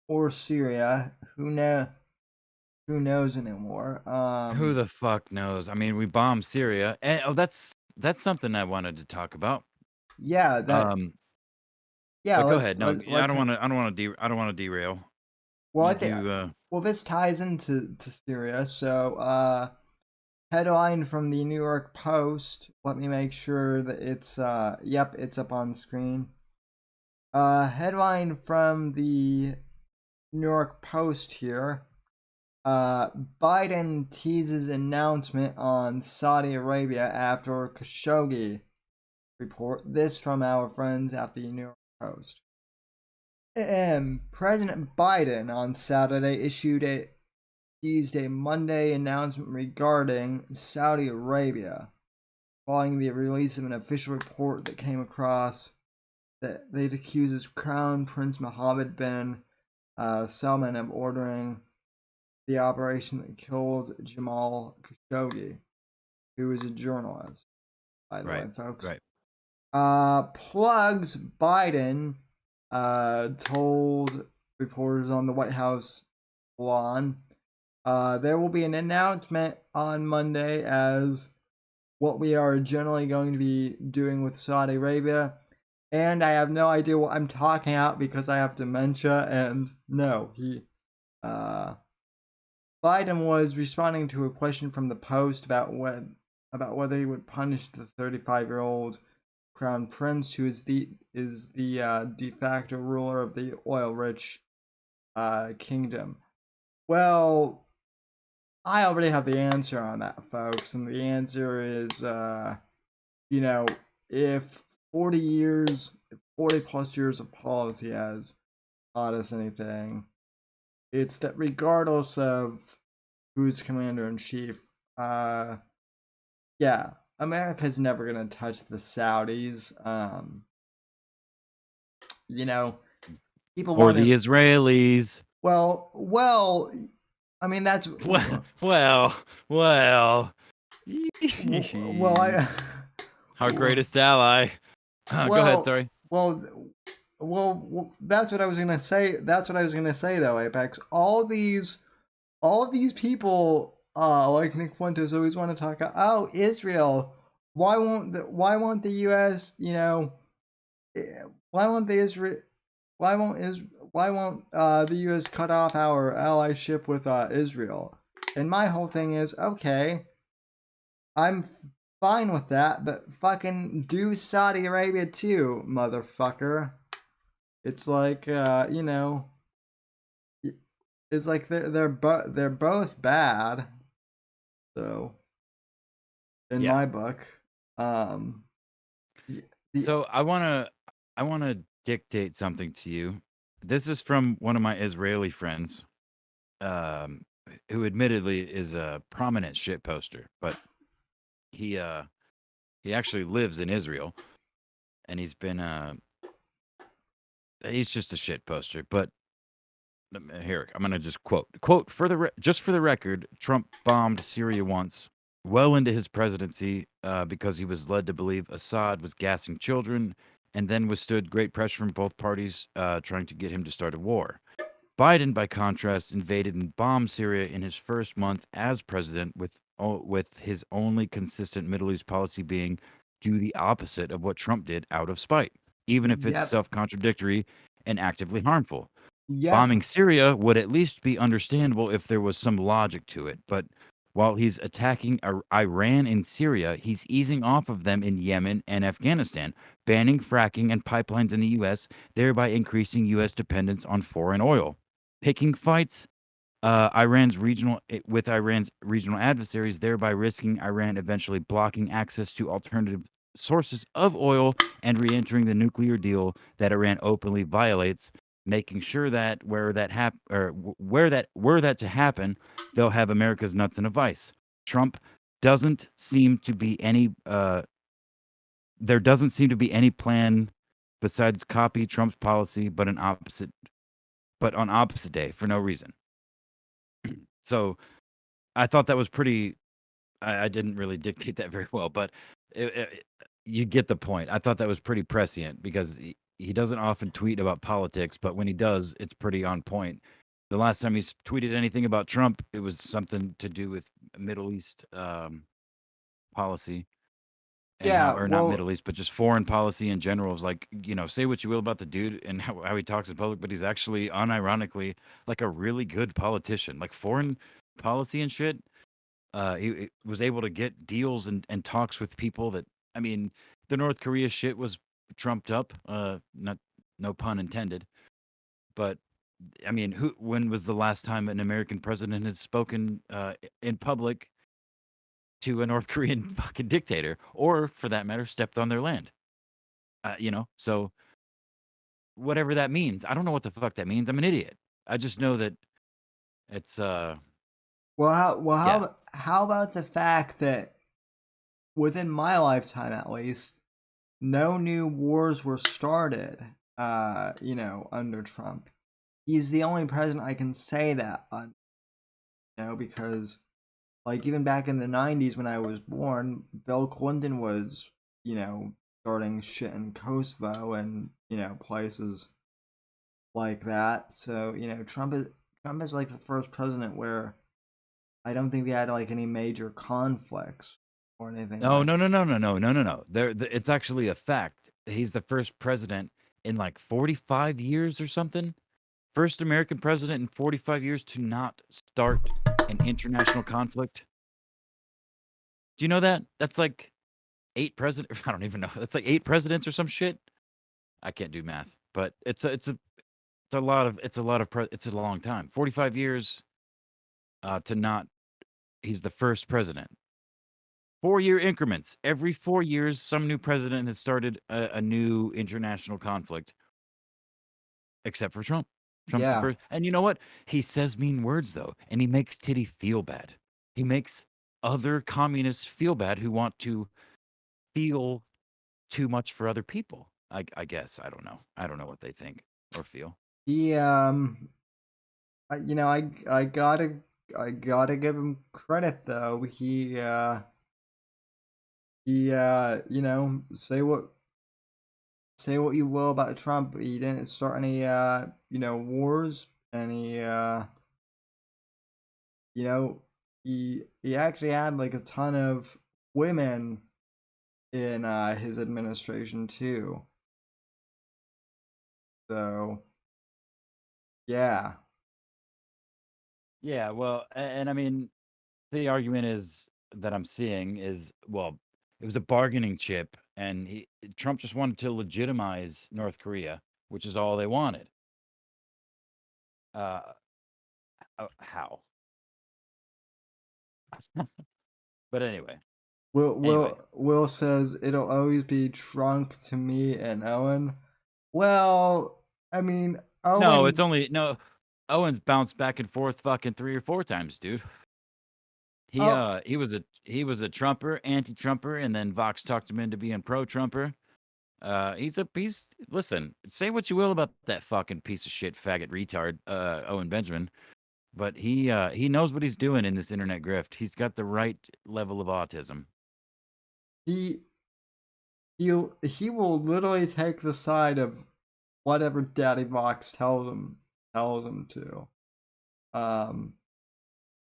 Or Syria. Who knows anymore? Who the fuck knows? I mean, we bombed Syria, and that's something I wanted to talk about. Yeah, that. Yeah, but go ahead. No, I let's. don't want to. I don't want to derail. Well, You I think. do, Well, this ties into Syria. So, headline from the New York Post. Let me make sure that it's. Yep, it's up on screen. Headline from the New York Post here. Biden teases announcement on Saudi Arabia after Khashoggi report. This from our friends at the New York Post. President Biden on Saturday issued a Monday announcement regarding Saudi Arabia, following the release of an official report that came across that it accuses Crown Prince Mohammed bin Salman of ordering the operation that killed Jamal Khashoggi, who was a journalist, by the way, folks. Right. Plugs Biden told reporters on the White House lawn there will be an announcement on Monday as what we are generally going to be doing with Saudi Arabia. And I have no idea what I'm talking about because I have dementia. And no, Biden was responding to a question from the Post about whether he would punish the 35-year-old crown prince, who is the de facto ruler of the oil-rich kingdom. Well, I already have the answer on that, folks, and the answer is, if 40 plus years of policy has taught us anything, it's that regardless of who's commander-in-chief, America's never gonna touch the Saudis. People or the Israelis. Well, I mean that's well. Our greatest ally. Go ahead, sorry. Well, that's what I was gonna say. That's what I was gonna say, though, Apex. All of these people, like Nick Fuentes, always want to talk about. Oh, Israel. Why won't the U.S. Why won't the U.S. cut off our allyship with Israel? And my whole thing is, okay, I'm fine with that, but fucking do Saudi Arabia too, motherfucker. It's like, it's like they're both bad. So, in my book, so I wanna dictate something to you. This is from one of my Israeli friends, who admittedly is a prominent shit poster, but he actually lives in Israel, and he's just a shit poster. But here, I'm gonna just quote for the record, Trump bombed Syria once, well into his presidency, because he was led to believe Assad was gassing children, and then withstood great pressure from both parties trying to get him to start a war. Biden, by contrast, invaded and bombed Syria in his first month as president, with his only consistent Middle East policy being do the opposite of what Trump did out of spite, even if it's self-contradictory and actively harmful. Bombing Syria would at least be understandable if there was some logic to it, but while he's attacking Iran and Syria, he's easing off of them in Yemen and Afghanistan, banning fracking and pipelines in the U.S., thereby increasing U.S. dependence on foreign oil. picking fights with Iran's regional adversaries, thereby risking Iran eventually blocking access to alternative sources of oil and re-entering the nuclear deal that Iran openly violates, making sure that were that to happen, they'll have America's nuts in a vice. Trump doesn't seem to be any there doesn't seem to be any plan besides copy Trump's policy, but on opposite day for no reason. So I thought that was pretty. I didn't really dictate that very well, but you get the point. I thought that was pretty prescient because he doesn't often tweet about politics, but when he does, it's pretty on point. The last time he's tweeted anything about Trump, it was something to do with Middle East policy. And Yeah, not well, Middle East, but just foreign policy in general. Is like, say what you will about the dude and how he talks in public, but he's actually unironically like a really good politician. Like foreign policy and shit. He was able to get deals and talks with people that, I mean, the North Korea shit was trumped up. Not no pun intended. But I mean, when was the last time an American president has spoken in public to a North Korean fucking dictator, or for that matter, stepped on their land? So whatever that means, I don't know what the fuck that means. I'm an idiot. I just know that it's well, yeah. how about the fact that within my lifetime, at least, no new wars were started, under Trump. He's the only president I can say that on, because, like, even back in the 90s when I was born, Bill Clinton was, starting shit in Kosovo and, places like that. So, Trump is like the first president where I don't think we had like any major conflicts or anything No, like. no. It's actually a fact. He's the first president in like 45 years or something. First American president in 45 years to not start an international conflict. Do you know that? That's like 8 presidents. I don't even know. That's like 8 presidents or some shit. I can't do math, but it's a long time. 45 years to not. He's the first president. 4-year increments. Every 4 years, some new president has started a new international conflict, except for Trump. Trump's the Yeah. first. And you know what? He says mean words, though, and he makes Titty feel bad. He makes other communists feel bad who want to feel too much for other people. I guess. I don't know. I don't know what they think or feel. He I gotta give him credit though. Say what you will about Trump, he didn't start any wars, and he actually had like a ton of women in his administration too. So yeah. Yeah, well, and I mean, the argument is that I'm seeing is, well, it was a bargaining chip, and Trump just wanted to legitimize North Korea, which is all they wanted. Uh, how? But anyway, Will says it'll always be Trump to me and Owen. Well, I mean, no, it's Owen. only no. Owens bounced back and forth fucking 3 or 4 times, dude. Oh, He was a Trumper, anti-Trumper, and then Vox talked him into being pro-Trumper. He's listen, say what you will about that fucking piece of shit faggot retard, Owen Benjamin, but he knows what he's doing in this internet grift. He's got the right level of autism. he he will literally take the side of whatever Daddy Vox tells him to.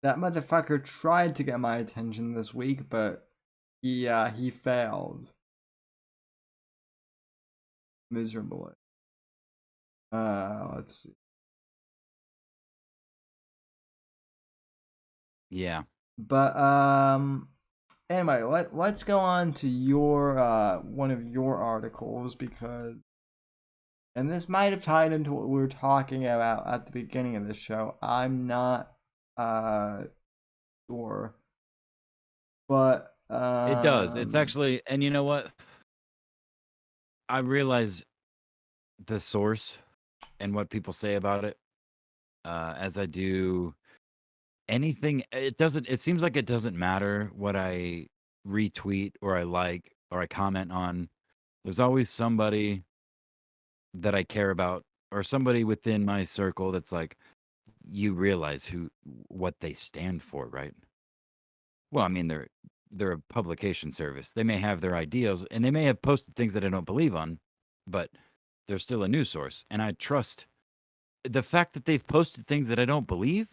That motherfucker tried to get my attention this week, but he failed miserably. Let's see. Yeah. But anyway, let's go on to your one of your articles, because and this might have tied into what we were talking about at the beginning of the show. I'm not sure, but It does. It's actually, and you know what? I realize the source and what people say about it, as I do anything. It seems like it doesn't matter what I retweet or I like or I comment on. There's always somebody that I care about or somebody within my circle that's like, you realize what they stand for, right? Well, I mean, they're a publication service. They may have their ideals and they may have posted things that I don't believe on, but they're still a news source. And I trust the fact that they've posted things that I don't believe,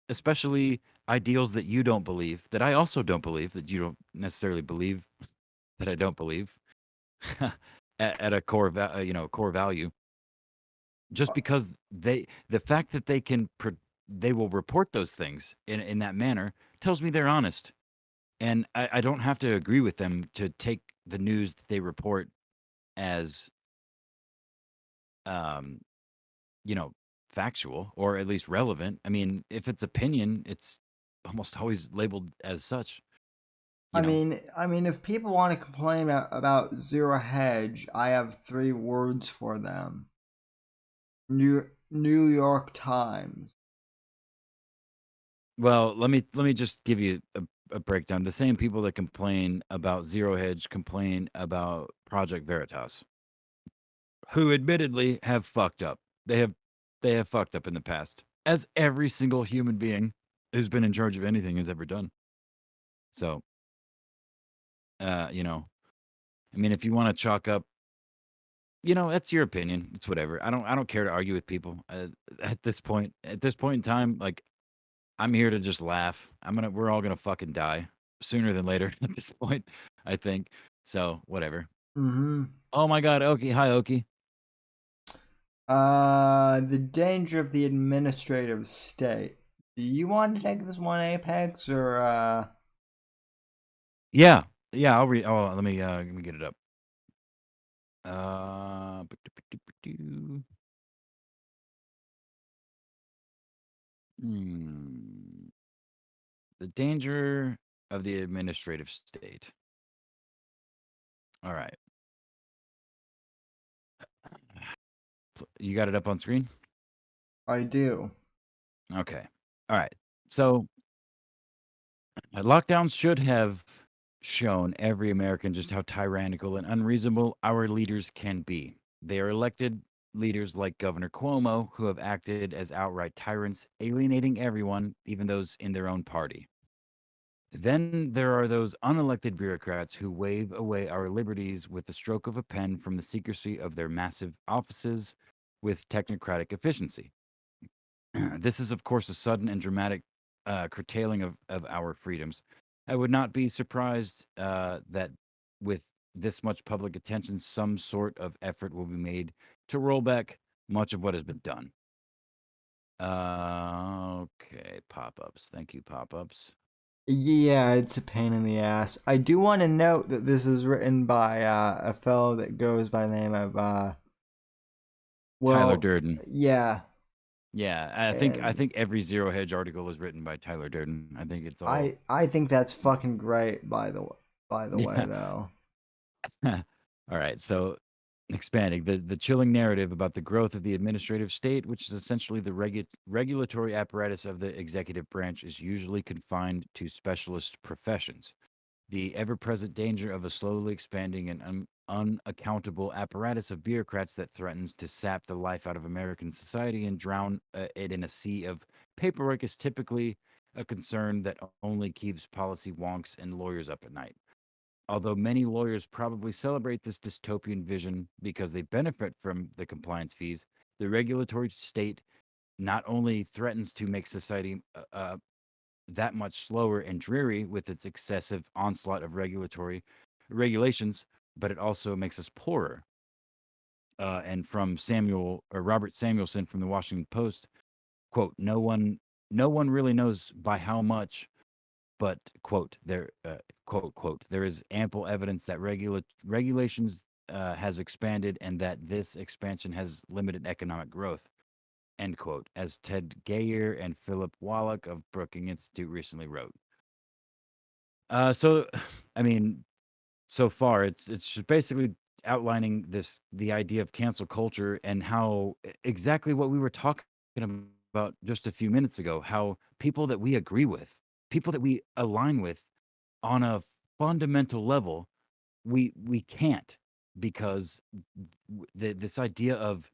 especially ideals that you don't believe, that I also don't believe, that you don't necessarily believe, that I don't believe, at a core, core value. Just because the fact that they will report those things in that manner tells me they're honest. And I don't have to agree with them to take the news that they report as, um, factual or at least relevant. I mean, if it's opinion, it's almost always labeled as such. You know, I mean, if people want to complain about Zero Hedge, I have 3 words for them. New York Times. well, let me just give you a breakdown. The same people that complain about Zero Hedge complain about Project Veritas, who admittedly have fucked up. They have fucked up in the past, as every single human being who's been in charge of anything has ever done. So, I mean, if you want to chalk up, that's your opinion. It's whatever. I don't care to argue with people at this point. At this point in time, like I'm here to just laugh. We're all gonna fucking die sooner than later at this point, I think. So whatever. Mm-hmm. Oh my God, Oki. Hi, Oki. The danger of the administrative state. Do you want to take this one, Apex, or Yeah, I'll read. Oh, let me get it up. Hmm. The danger of the administrative state. All right. You got it up on screen? I do. Okay. All right. So lockdowns should have shown every American just how tyrannical and unreasonable our leaders can be. They are elected leaders like Governor Cuomo who have acted as outright tyrants, alienating everyone, even those in their own party. Then there are those unelected bureaucrats who wave away our liberties with the stroke of a pen from the secrecy of their massive offices with technocratic efficiency. This is, of course, a sudden and dramatic curtailing of our freedoms. I would not be surprised that with this much public attention, some sort of effort will be made to roll back much of what has been done. Okay, pop ups. Thank you, pop ups. Yeah, it's a pain in the ass. I do want to note that this is written by a fellow that goes by the name of Tyler Durden. Yeah. Yeah, I think every Zero Hedge article is written by Tyler Durden. I think it's all. I think that's fucking great. By the way, though. All right, so expanding the chilling narrative about the growth of the administrative state, which is essentially the regulatory apparatus of the executive branch, is usually confined to specialist professions. The ever-present danger of a slowly expanding and unaccountable apparatus of bureaucrats that threatens to sap the life out of American society and drown it in a sea of paperwork is typically a concern that only keeps policy wonks and lawyers up at night. Although many lawyers probably celebrate this dystopian vision because they benefit from the compliance fees, the regulatory state not only threatens to make society that much slower and dreary with its excessive onslaught of regulations, but it also makes us poorer. And from Robert Samuelson from the Washington Post, quote, no one really knows by how much, but quote, there is ample evidence that regulations has expanded and that this expansion has limited economic growth, end quote, as Ted Gayer and Philip Wallach of Brookings Institute recently wrote. So, I mean, so far it's just basically outlining the idea of cancel culture and how exactly what we were talking about just a few minutes ago, how people that we agree with, people that we align with on a fundamental level, we can't, because this idea of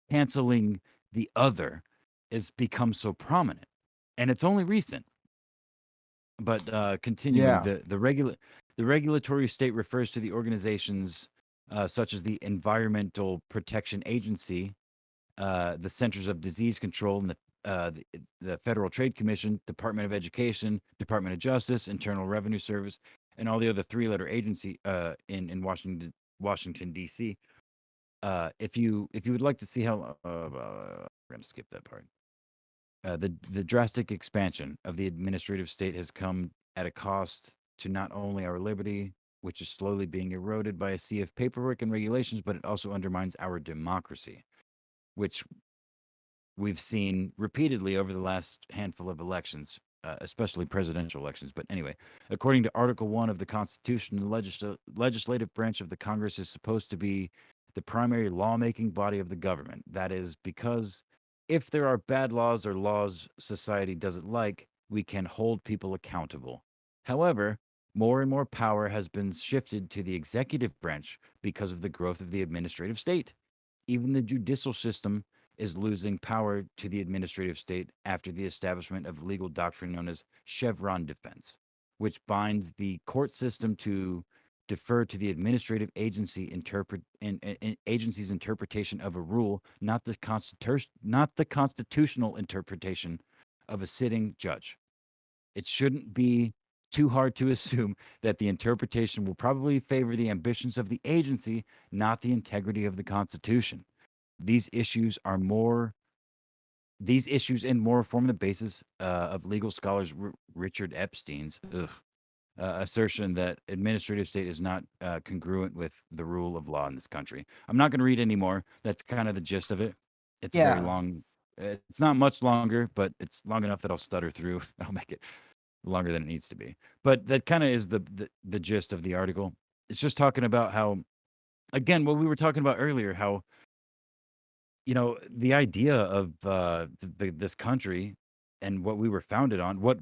canceling the other has become so prominent, and it's only recent. But continuing, Yeah. the regulatory state refers to the organizations such as the Environmental Protection Agency, the Centers of Disease Control, and the Federal Trade Commission, Department of Education, Department of Justice, Internal Revenue Service, and all the other three-letter agency in Washington D.C. If you would like to see how, we're going to skip that part. The drastic expansion of the administrative state has come at a cost to not only our liberty, which is slowly being eroded by a sea of paperwork and regulations, but it also undermines our democracy, which we've seen repeatedly over the last handful of elections, especially presidential elections. But anyway, according to Article 1 of the Constitution, the legislative branch of the Congress is supposed to be the primary lawmaking body of the government. That is because if there are bad laws or laws society doesn't like, we can hold people accountable. However, more and more power has been shifted to the executive branch because of the growth of the administrative state. Even the judicial system is losing power to the administrative state after the establishment of legal doctrine known as Chevron defense, which binds the court system to defer to the administrative agency's interpretation of a rule, not the constitutional interpretation of a sitting judge. It shouldn't be too hard to assume that the interpretation will probably favor the ambitions of the agency, not the integrity of the Constitution. These issues and more form the basis of legal scholars Richard Epstein's assertion that administrative state is not congruent with the rule of law in this country. I'm not going to read anymore. That's kind of the gist of it. It's very Yeah. long. It's not much longer, but it's long enough that I'll stutter through. I'll make it longer than it needs to be. But that kind of is the gist of the article. It's just talking about how, again, what we were talking about earlier, how the idea of this country and what we were founded on, what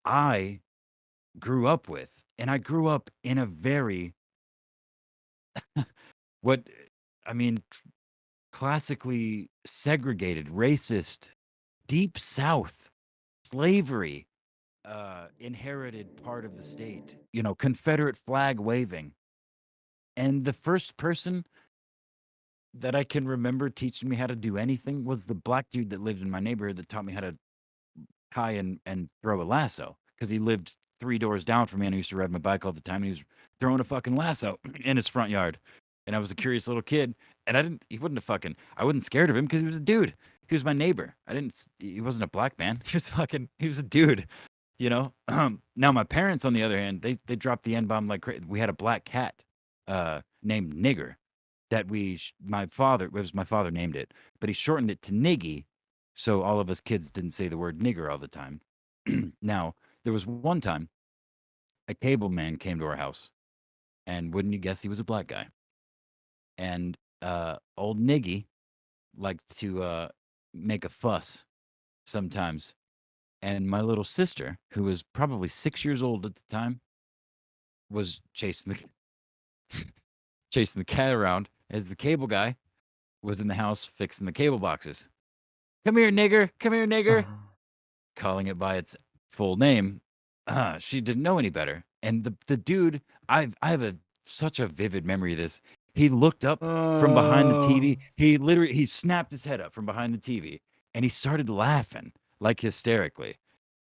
I grew up with, and I grew up in a very what I mean, classically segregated, racist, deep South, slavery, inherited part of the state. Confederate flag waving, and the first person that I can remember teaching me how to do anything was the black dude that lived in my neighborhood that taught me how to tie and throw a lasso, because he lived 3 doors down from me and I used to ride my bike all the time, and he was throwing a fucking lasso in his front yard. And I was a curious little kid, and I wasn't scared of him because he was a dude. He was my neighbor. He wasn't a black man. He was a dude, you know? Now my parents, on the other hand, they dropped the N-bomb like crazy. We had a black cat named Nigger that my father named it, but he shortened it to Niggy, so all of us kids didn't say the word nigger all the time. Now, there was one time a cable man came to our house, and wouldn't you guess he was a black guy? And old Niggy liked to make a fuss sometimes. And my little sister, who was probably 6 years old at the time, was chasing the cat around as the cable guy was in the house fixing the cable boxes. Come here, nigger. Come here, nigger. Calling it by its full name. She didn't know any better. And the dude, I have such a vivid memory of this. He looked up from behind the TV. He snapped his head up from behind the TV, and he started laughing, like hysterically.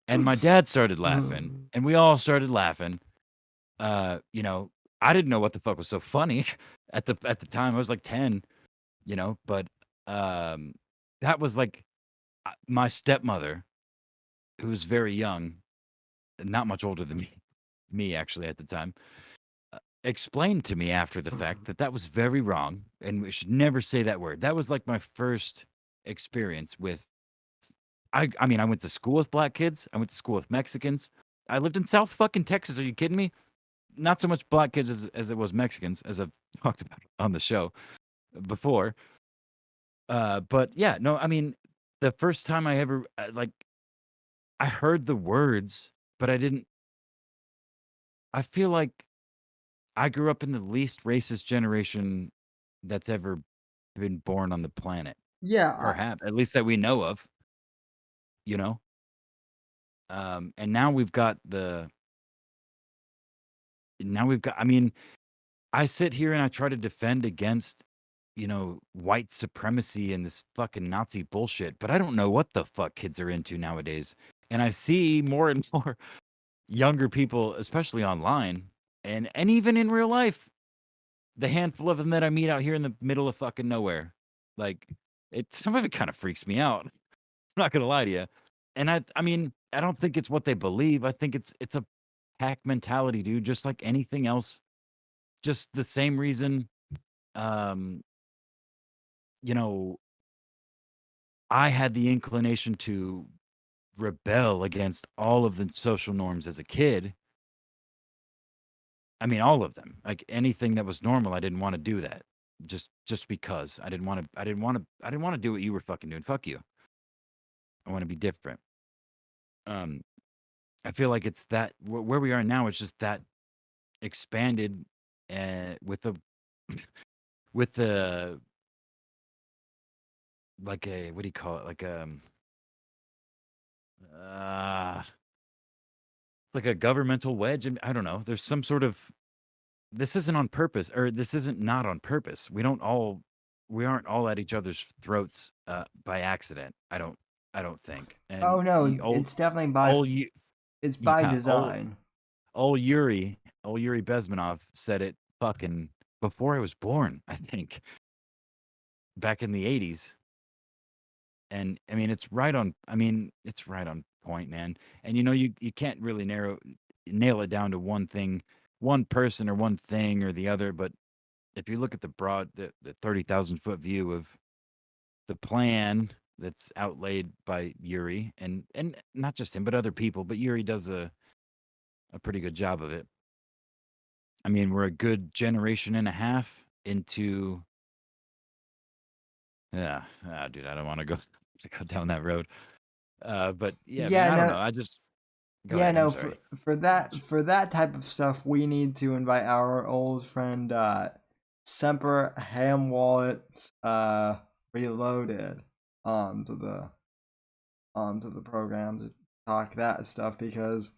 And my dad started laughing, and we all started laughing. I didn't know what the fuck was so funny at the time. I was like 10, but that was like my stepmother, who was very young, not much older than me actually at the time. explained to me after the fact that that was very wrong and we should never say that word. That was like my first experience with. I mean, I went to school with black kids. I went to school with Mexicans. I lived in South fucking Texas. Are you kidding me? Not so much black kids as it was Mexicans, as I've talked about on the show before. But yeah, no, I mean, the first time I ever like I heard the words, but I didn't. I feel like I grew up in the least racist generation that's ever been born on the planet. Yeah, Perhaps, at least that we know of. You know, and now we've got the. Now we've got. I mean, I sit here and I try to defend against, white supremacy and this fucking Nazi bullshit, but I don't know what the fuck kids are into nowadays. And I see more and more younger people, especially online and even in real life, the handful of them that I meet out here in the middle of fucking nowhere. Like some of it kind of freaks me out. I'm not gonna lie to you. And I mean, I don't think it's what they believe. I think it's a pack mentality, dude, just like anything else. Just the same reason um you know, I had the inclination to rebel against all of the social norms as a kid. I mean, all of them. Like anything that was normal, I didn't want to do that. Just because I didn't want to do what you were fucking doing. Fuck you. I want to be different. Um I feel like it's that where we are now, it's just that expanded with the with the like a what do you call it? Uh like a governmental wedge, and I don't know. There's some sort of this isn't on purpose, or this isn't not on purpose. We aren't all at each other's throats by accident. I don't think. oh And no, you old it's definitely by old you it's by yeah, design. old Yuri Bezmenov said it fucking before I was born, I think, back in the 80s. And it's right on point, man. And you can't really nail it down to one thing, one person or one thing or the other, but if you look at the 30,000-foot view of the plan that's outlaid by Yuri and not just him but other people, but Yuri does a pretty good job of it. I mean, we're a good generation and a half into yeah, dude, I don't want to go go down that road. But yeah, man, Yeah, I don't know. no, I just go yeah, ahead. I'm no. sorry. For that type of stuff, we need to invite our old friend Semper Ham Wallet Reloaded onto the program to talk that stuff because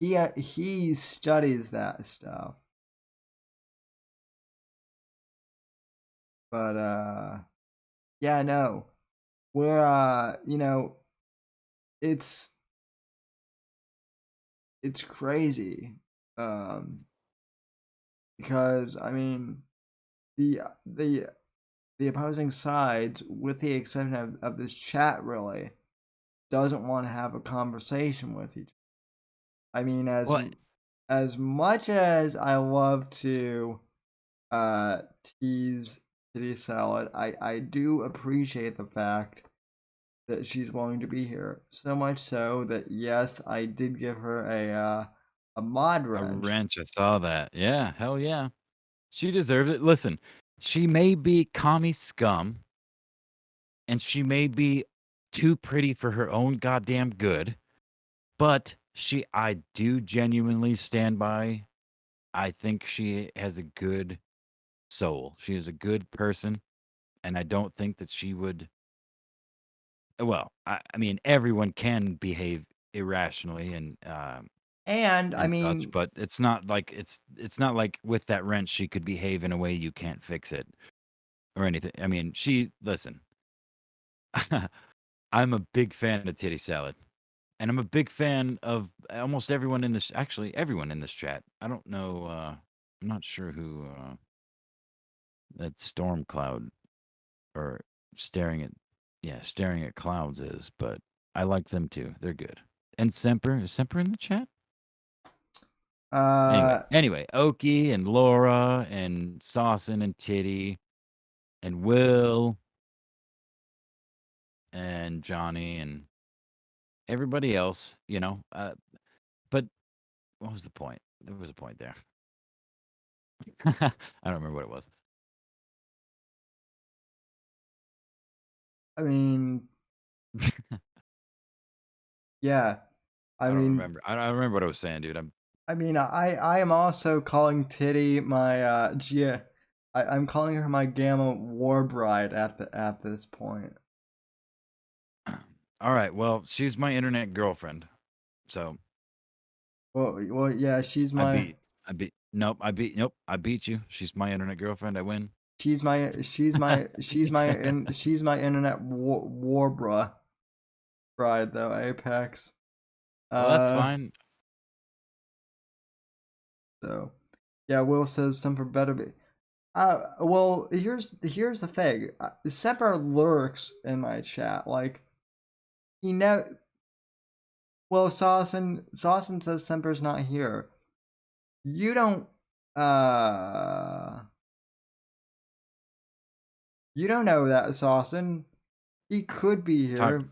he studies that stuff. But yeah, no, we're it's crazy, um, because I mean the the the opposing sides, with the exception of this chat, really doesn't want to have a conversation with each. I mean, Well, as much as I love to uh tease Titty Salad, I do appreciate the fact that she's willing to be here. So much so that yes, I did give her a mod a wrench. wrench. I saw that. Yeah, hell yeah. She deserves it. Listen, she may be commie scum, and she may be too pretty for her own goddamn good, but I do genuinely stand by. I think she has a good soul. She is a good person, and I don't think that she would. Well, I mean, everyone can behave irrationally And I and such, mean, but it's not like with that wrench she could behave in a way you can't fix it or anything. I mean, listen. I'm a big fan of Titty Salad, and I'm a big fan of almost everyone in this. Actually, everyone in this chat. I don't know. I'm not sure who that storm cloud or staring at staring at clouds is, but I like them too. They're good. And Semper, is Semper in the chat? Anyway, Okie and Laura and Saucin and Titty and Will and Johnny and everybody else, but what was the point? There was a point there. I don't remember what it was. I mean, yeah. I don't mean, remember. I don't remember what I was saying, dude. I am also calling Titty my I'm calling her my Gamma War Bride at this point. All right. Well, she's my internet girlfriend. So Well, yeah, she's my nope, I beat you. She's my internet girlfriend. I win. she's my internet war bride though, Apex. Well, that's fine. So, yeah, Will says Semper better be. Well, here's the thing. Semper lurks in my chat. Like, he never. Well, Saucin says Semper's not here. You don't. You don't know that, Saucin. He could be here.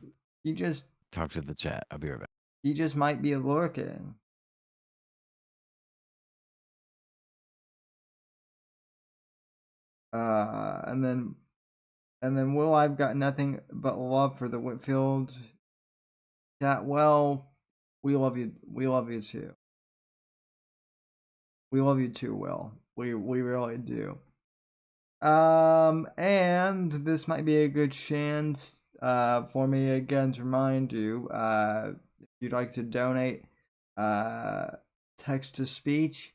He just talk to the chat. I'll be right back. He just might be lurking. And then Will, I've got nothing but love for the Whitfield chat. Well, we love you. We love you too. We love you too, Will. We really do. And this might be a good chance for me again to remind you, if you'd like to donate, text to speech,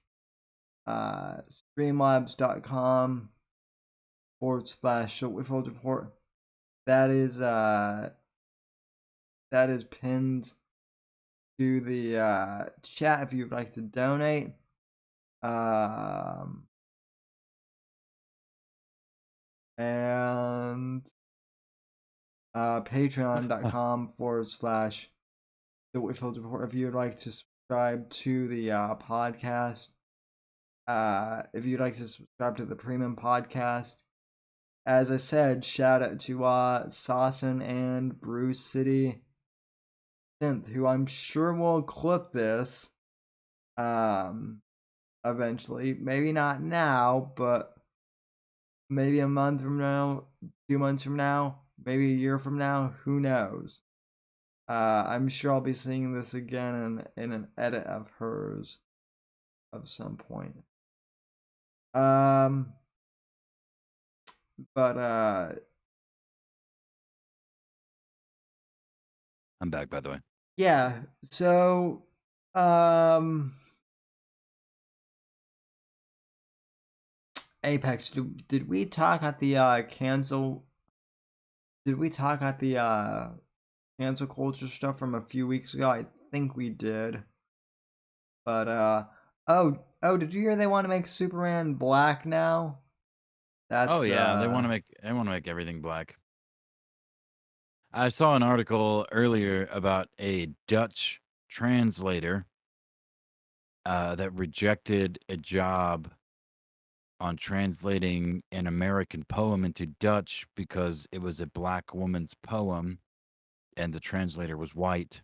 streamlabs.com/Whitfield report. That is pinned to the chat if you'd like to donate. And patreon.com/the Whitfield report if you'd like to subscribe to the podcast. If you'd like to subscribe to the premium podcast. As I said, shout out to Saucin and Bruce City Synth, who I'm sure will clip this eventually. Maybe not now, but maybe a month from now, 2 months from now, maybe a year from now, who knows? I'm sure I'll be seeing this again in an edit of hers of some point. But I'm back, by the way. Yeah, so Apex, did we talk at the cancel? Did we talk at the cancel culture stuff from a few weeks ago? I think we did. But oh, did you hear they want to make Superman black now? That's they want to make everything black. I saw an article earlier about a Dutch translator that rejected a job on translating an American poem into Dutch because it was a black woman's poem and the translator was white,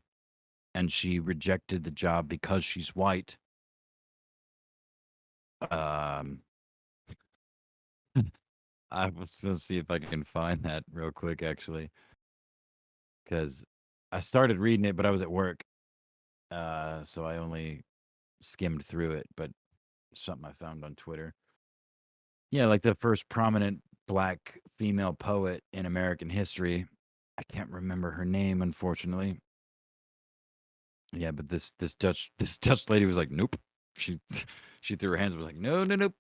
and she rejected the job because she's white. I was gonna see if I can find that real quick, actually, because I started reading it, but I was at work, so I only skimmed through it. But something I found on Twitter. Yeah, like the first prominent black female poet in American history. I can't remember her name, unfortunately. Yeah, but this Dutch lady was like, nope. She threw her hands and was like, no, nope.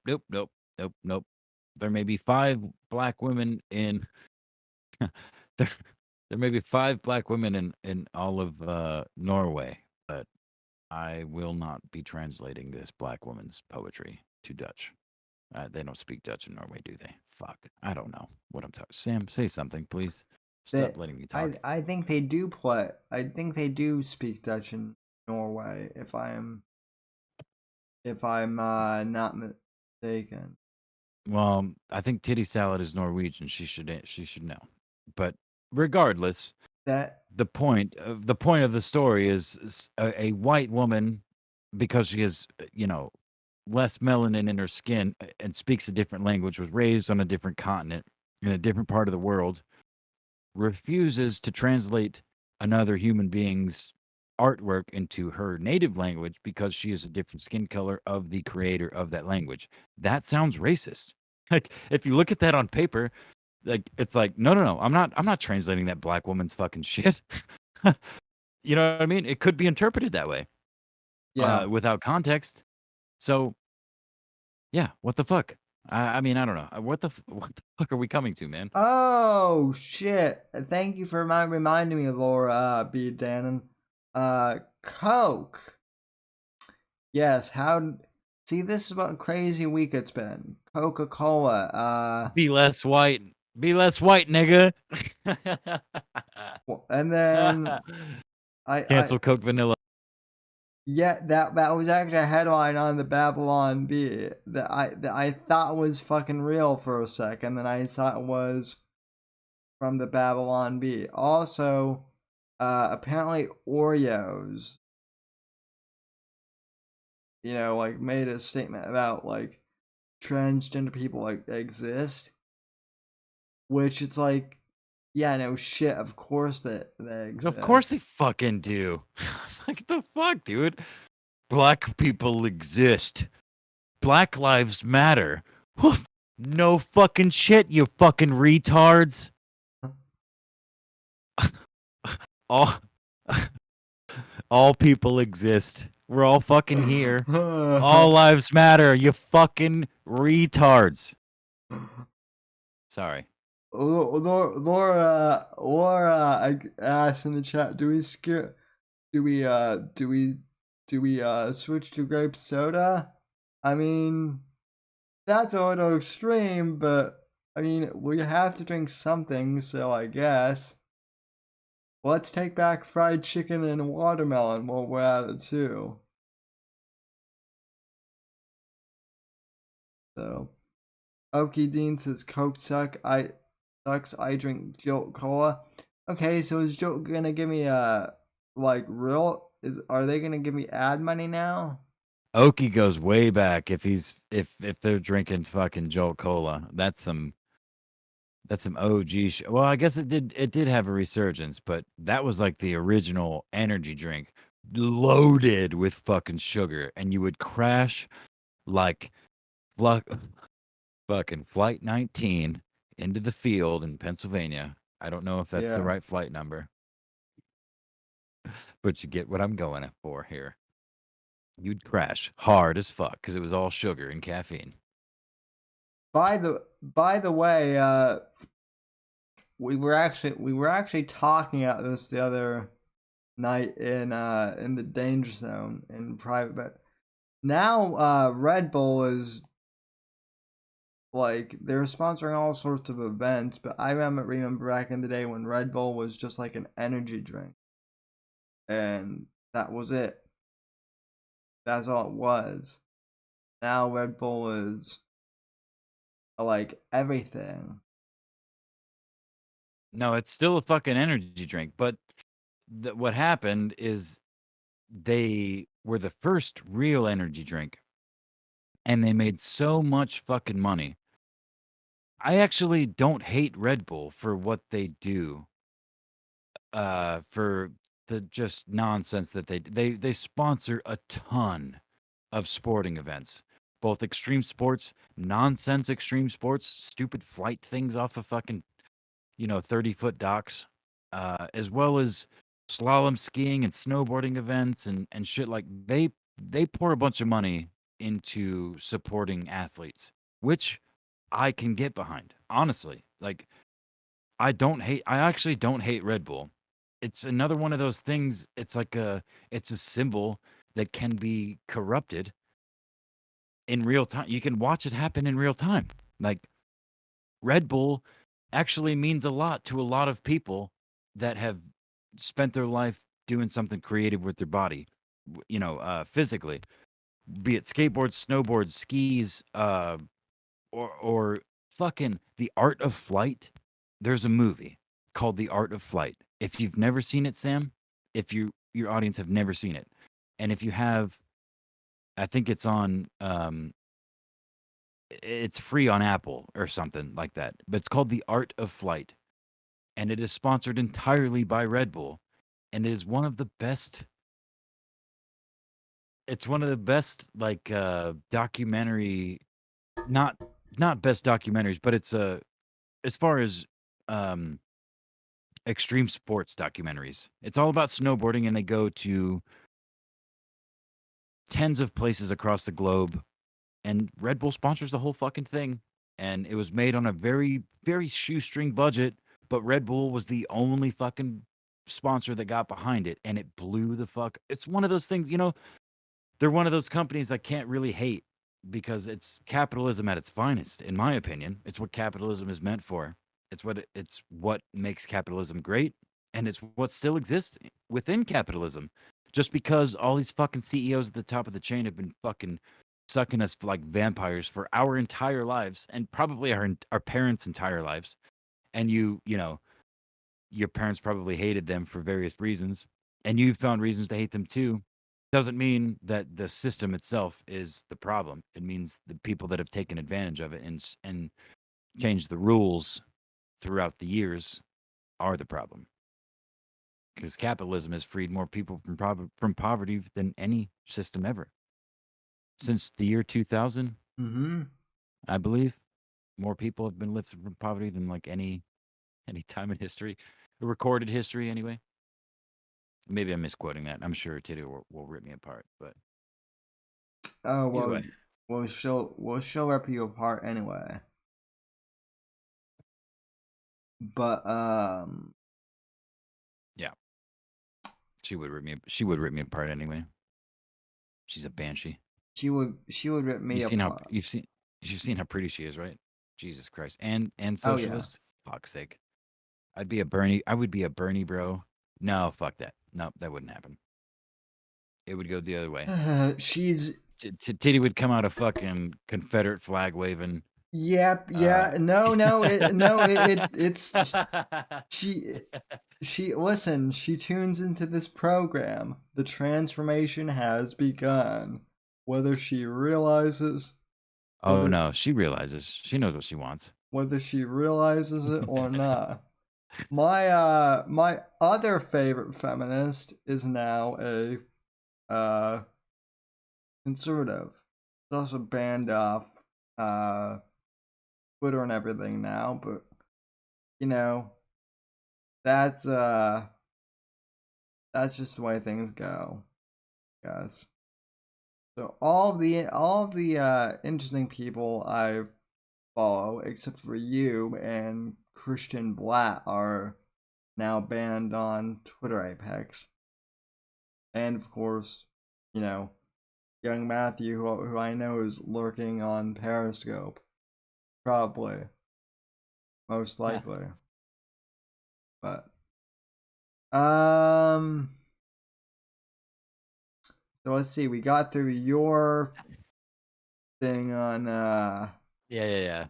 There may be 5 black women in there may be 5 black women in all of Norway, but I will not be translating this black woman's poetry to Dutch. They don't speak Dutch in Norway, do they? Fuck. I don't know what I'm talking. Sam, say something, please. Stop letting me talk. I think they do I think they do speak Dutch in Norway, if I am if I'm not mistaken. Well, I think titty salad is Norwegian. She should know. But regardless, That the point of the story is a white woman, because she has less melanin in her skin and speaks a different language, was raised on a different continent in a different part of the world, refuses to translate another human being's artwork into her native language because she is a different skin color of the creator of that language. That sounds racist. Like, if you look at that on paper, like, it's like, no, I'm not translating that black woman's fucking shit. You know what I mean? It could be interpreted that way yeah. without context. So yeah, what the fuck? I mean, I don't know. What the fuck are we coming to, man? Oh shit! Thank you for reminding me, Laura B. Dannon. Coke. Yes. How? See, this is what a crazy week it's been. Coca-Cola. Be less white. Be less white, nigga. And then I Cancel Coke Vanilla. yeah, that was actually a headline on the Babylon Bee that I thought was fucking real for a second, then I thought it was from the Babylon Bee. Also, apparently Oreos, like made a statement about like transgender people like exist, which it's like, yeah, no shit, of course that they exist. Of course they fucking do. Like, the fuck, dude? Black people exist. Black lives matter. No fucking shit, you fucking retards. all all people exist. We're all fucking here. All lives matter, you fucking retards. Sorry. Laura asked in the chat, do we switch to grape soda? I mean, that's a little extreme, but I mean, we have to drink something, so I guess. Let's take back fried chicken and watermelon while we're at it too. So, Okie Dean says Coke sucks. I drink Jolt Cola. Okay, so is Jolt gonna give me are they gonna give me ad money now? Okie goes way back if they're drinking fucking Jolt Cola. That's some OG well, I guess it did have a resurgence, but that was like the original energy drink loaded with fucking sugar, and you would crash like fucking flight 19 into the field in Pennsylvania. I don't know if that's the right flight number, but you get what I'm going for here. You'd crash hard as fuck because it was all sugar and caffeine. By the way, we were actually talking about this the other night in the danger zone in private, but now Red Bull is like they're sponsoring all sorts of events, but I remember back in the day when Red Bull was just like an energy drink, and that was it. That's all it was. Now Red Bull is like everything. No, it's still a fucking energy drink, but what happened is they were the first real energy drink, and they made so much fucking money. I actually don't hate Red Bull for what they do, for the just nonsense that they sponsor a ton of sporting events, both extreme sports, nonsense extreme sports, stupid flight things off of fucking 30-foot docks, as well as slalom skiing and snowboarding events and shit. Like, they pour a bunch of money into supporting athletes, which I can get behind, honestly. Like, I actually don't hate Red Bull. It's another one of those things. It's a symbol that can be corrupted in real time. You can watch it happen in real time. Like, Red Bull actually means a lot to a lot of people that have spent their life doing something creative with their body, physically. be it skateboards, snowboards, skis, or fucking The Art of Flight. There's a movie called The Art of Flight. If you've never seen it, Sam, if your audience have never seen it, and if you have, I think it's on it's free on Apple or something like that. But it's called The Art of Flight, and it is sponsored entirely by Red Bull, and it is one of the best. It's one of the best like documentary, not not best documentaries, but it's as far as um extreme sports documentaries. It's all about snowboarding, and they go to tens of places across the globe, and Red Bull sponsors the whole fucking thing. And it was made on a very, very shoestring budget, but Red Bull was the only fucking sponsor that got behind it, and it blew the fuck. It's one of those things, they're one of those companies I can't really hate because it's capitalism at its finest, in my opinion. It's what capitalism is meant for. It's what makes capitalism great, and it's what still exists within capitalism. Just because all these fucking CEOs at the top of the chain have been fucking sucking us like vampires for our entire lives, and probably our parents' entire lives, and your parents probably hated them for various reasons, and you found reasons to hate them too, doesn't mean that the system itself is the problem. It means the people that have taken advantage of it and changed the rules throughout the years are the problem. Because capitalism has freed more people from poverty than any system ever. Since the year 2000, Mm-hmm. I believe, more people have been lifted from poverty than like any time in history, recorded history anyway. Maybe I'm misquoting that. I'm sure Tito will rip me apart, but Oh either well, way. we'll rip you apart anyway. But Yeah, she would rip me. She would rip me apart anyway. She's a banshee. she would rip me apart. You've seen how pretty she is, right? Jesus Christ. And Oh yeah. socialist. Fuck's sake. I'd be a Bernie. I would be a Bernie bro. No, fuck that. No, that wouldn't happen. It would go the other way. She's Titty would come out a fucking Confederate flag waving. Yep, yeah. It's she listen, she tunes into this program. The transformation has begun. Whether she realizes Oh whether no, she realizes. She knows what she wants. whether she realizes it or not. My other favorite feminist is now a conservative. It's also banned off Twitter and everything now, but you know, that's just the way things go, guys. So all of the interesting people I follow, except for you and Christian Blatt, are now banned on Twitter Apex. And of course, young Matthew, who I know is lurking on Periscope, probably, most likely. But so let's see. We got through your thing on Yeah.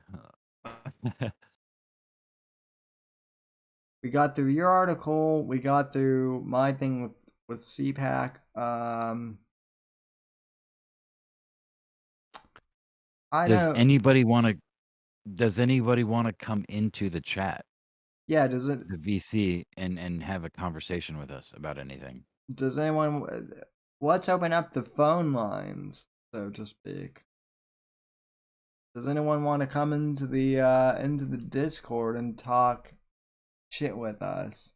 we got through your article. We got through my thing with CPAC. I Does don't. anybody want to? Does anybody want to come into the chat, Yeah. Does it? the VC, and have a conversation with us about anything? Does anyone? Let's open up the phone lines, so to speak. Does anyone want to come into the Discord and talk shit with us?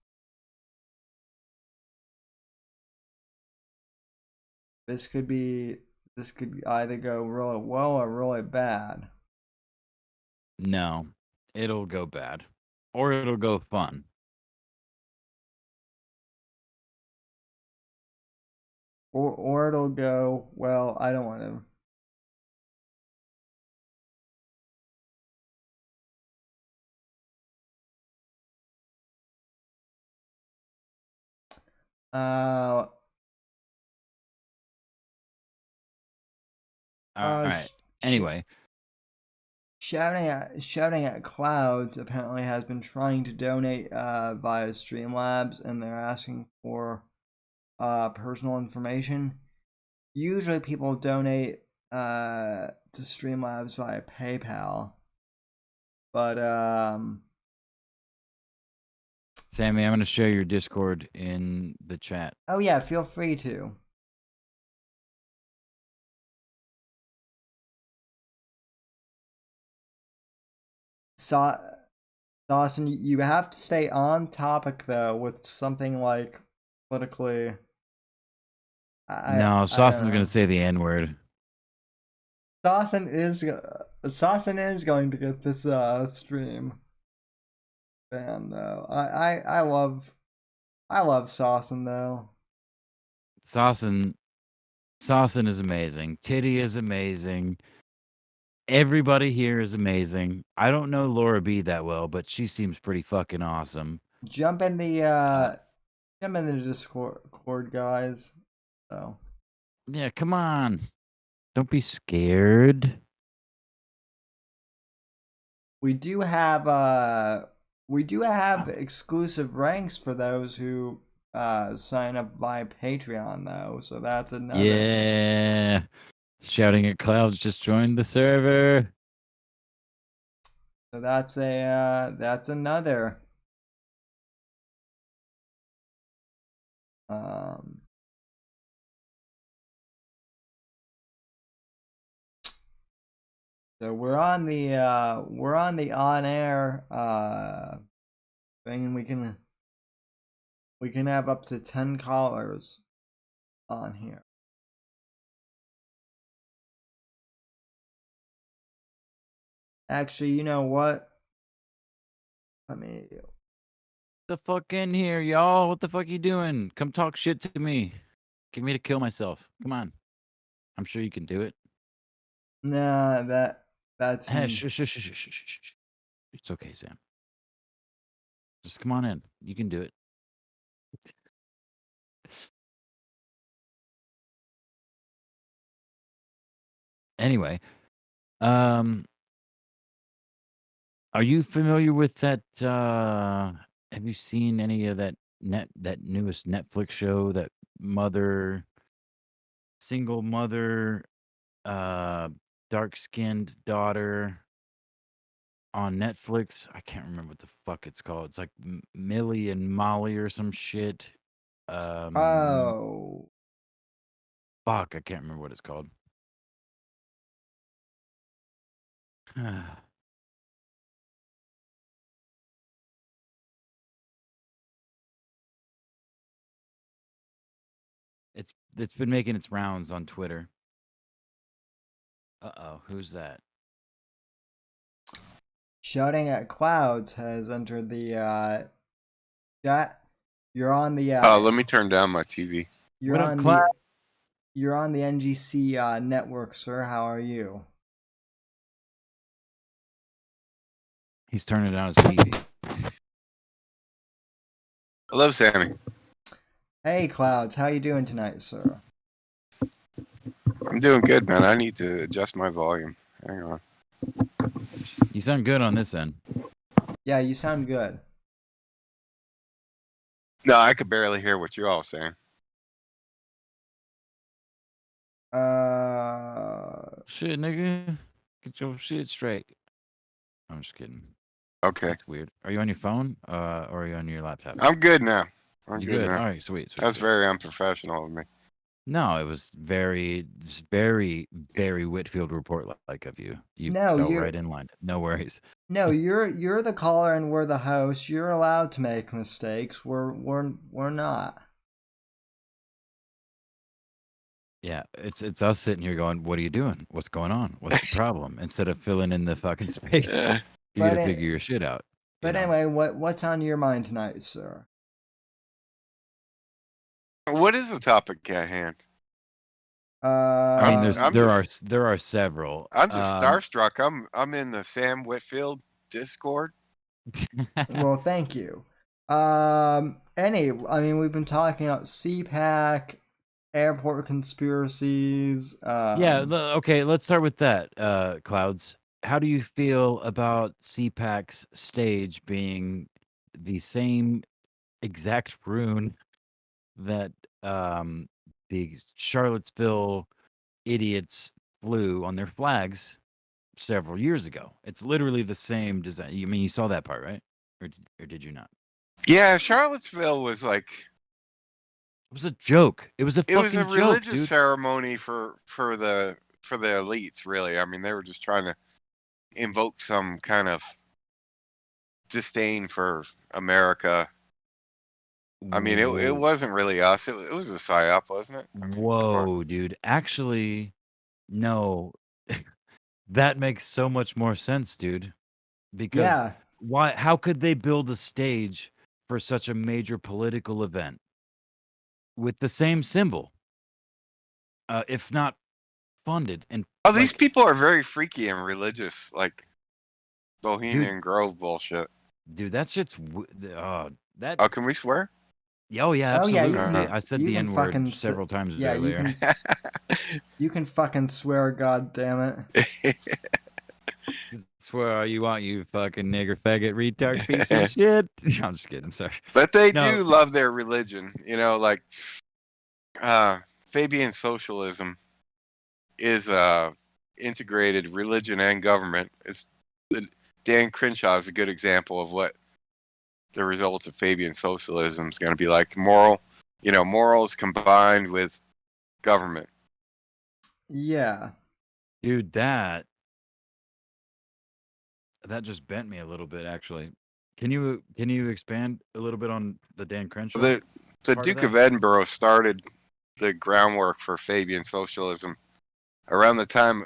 This could either go really well or really bad. No, it'll go bad, or it'll go fun. Or it'll go, well, I don't want to. All right. Anyway, Shouting at Clouds apparently has been trying to donate via Streamlabs, and they're asking for personal information. Usually, people donate to Streamlabs via PayPal, but Sammy, I'm going to share your Discord in the chat. oh yeah, feel free to. Dawson, you have to stay on topic though with something like politically. No, Sawson's going to say the N-word. Dawson is going to get this stream banned though. I love Sawson though. Sawson is amazing. Titty is amazing. Everybody here is amazing. I don't know Laura B that well, but she seems pretty fucking awesome. Jump in the Discord, guys. So yeah, come on. Don't be scared. we do have exclusive ranks for those who sign up via Patreon though, so that's another. Yeah. Shouting at Clouds just joined the server. So that's another. So we're on the on air thing, and we can have up to 10 callers on here. Actually, you know what? Let me. The fuck in here, y'all. What the fuck you doing? Come talk shit to me. Get me to kill myself. Come on. I'm sure you can do it. Nah, that's. Hey, shh. It's okay, Sam. Just come on in. You can do it. Anyway, are you familiar with that? Have you seen any of that newest Netflix show, that single mother, dark-skinned daughter on Netflix? I can't remember what the fuck it's called. It's like Millie and Molly or some shit. Oh. Fuck, I can't remember what it's called. It's been making its rounds on Twitter. Uh-oh, who's that? Shouting at Clouds has entered the chat. You're on the let me turn down my TV. You're on the NGC network, sir. How are you? He's turning down his TV. Hello, Sammy. Hey, Clouds. How you doing tonight, sir? I'm doing good, man. I need to adjust my volume. Hang on. You sound good on this end. Yeah, you sound good. No, I could barely hear what you're all saying. Shit, nigga. Get your shit straight. I'm just kidding. Okay. That's weird. Are you on your phone, or are you on your laptop? I'm good now. You good? All right, sweet. That's very unprofessional of me. No, it was very, very, very Whitfield report like of you. You No, fell you're right in line. No worries. No, you're the caller and we're the host. You're allowed to make mistakes. We're not. Yeah, it's us sitting here going, "What are you doing? What's going on? What's the problem?" Instead of filling in the fucking space, you gotta figure your shit out. But anyway, what's on your mind tonight, sir? What is the topic at hand? I mean, there are several. I'm just starstruck. I'm in the Sam Whitfield Discord. Well, thank you. I mean, we've been talking about CPAC, airport conspiracies. Yeah. Okay. Let's start with that. Clouds. How do you feel about CPAC's stage being the same exact rune that the Charlottesville idiots flew on their flags several years ago? It's literally the same design. You mean you saw that part, right? Or did you not? Yeah, Charlottesville was like It was a joke. It was a it was a fucking joke, religious dude. ceremony for the elites, really. I mean, they were just trying to invoke some kind of disdain for America. I mean, it wasn't really us. It was a psyop, wasn't it? I mean, come on. Whoa, dude. Actually, no. That makes so much more sense, dude. Because Yeah, why? How could they build a stage for such a major political event with the same symbol, if not funded? And Oh, these like, people are very freaky and religious, like dude, Bohemian Grove bullshit. that shit's that. Oh, can we swear? Oh yeah, oh yeah, absolutely. I said you the can N word fucking several times yeah, earlier. you can fucking swear, god damn it. Swear all you want, you fucking nigger faggot retard piece of shit. I'm just kidding. Sorry. But they No. do love their religion, like Fabian socialism is integrated religion and government. Dan Crenshaw is a good example of what the results of Fabian socialism is going to be like. Morals combined with government. Yeah. Dude, that just bent me a little bit, actually. Can you expand a little bit on the Dan Crenshaw? The Duke of Edinburgh started the groundwork for Fabian socialism around the time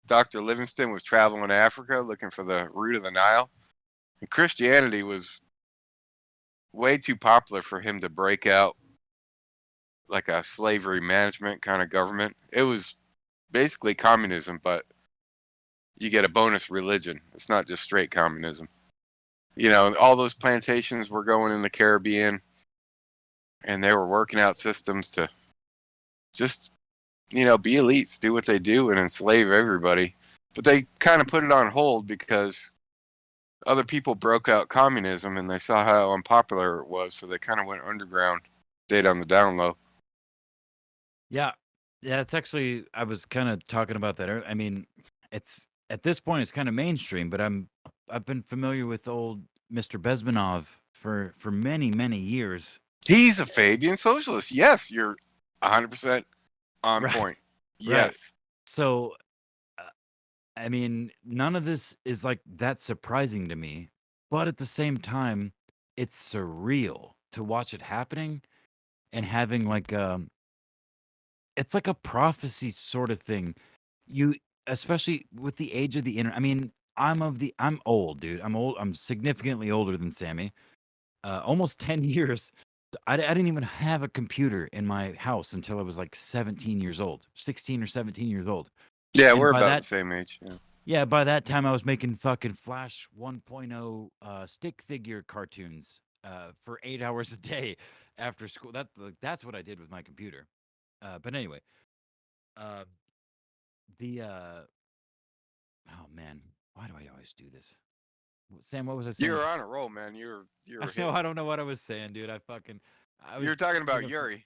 Dr. Livingston was traveling to Africa looking for the root of the Nile. And Christianity was way too popular for him to break out like a slavery management kind of government. It was basically communism, but you get a bonus religion. It's not just straight communism. All those plantations were going in the Caribbean, and they were working out systems to just, be elites, do what they do, and enslave everybody. But they kind of put it on hold because other people broke out communism, and they saw how unpopular it was, so they kind of went underground, stayed on the down low. Yeah. Yeah, it's actually, I was kind of talking about that. I mean, it's at this point it's kind of mainstream, but I've been familiar with old Mr. Bezmenov for many, many years. He's a Fabian socialist. Yes, you're 100% on Right. point. Right. Yes. So, I mean, none of this is like that surprising to me, but at the same time, it's surreal to watch it happening and having like it's like a prophecy sort of thing. You especially with the age of the internet. I mean, I'm old, dude. I'm old. I'm significantly older than Sammy. Almost 10 years. I didn't even have a computer in my house until I was like 17 years old, 16 or 17 years old. Yeah, And we're by about that the same age. Yeah. Yeah, by that time I was making fucking Flash 1.0 stick figure cartoons for 8 hours a day after school. That's what I did with my computer. But anyway, uh, the oh man, why do I always do this? Sam, what was I saying? You're on a roll, man. You're I don't know what I was saying, dude. You're talking about Yuri.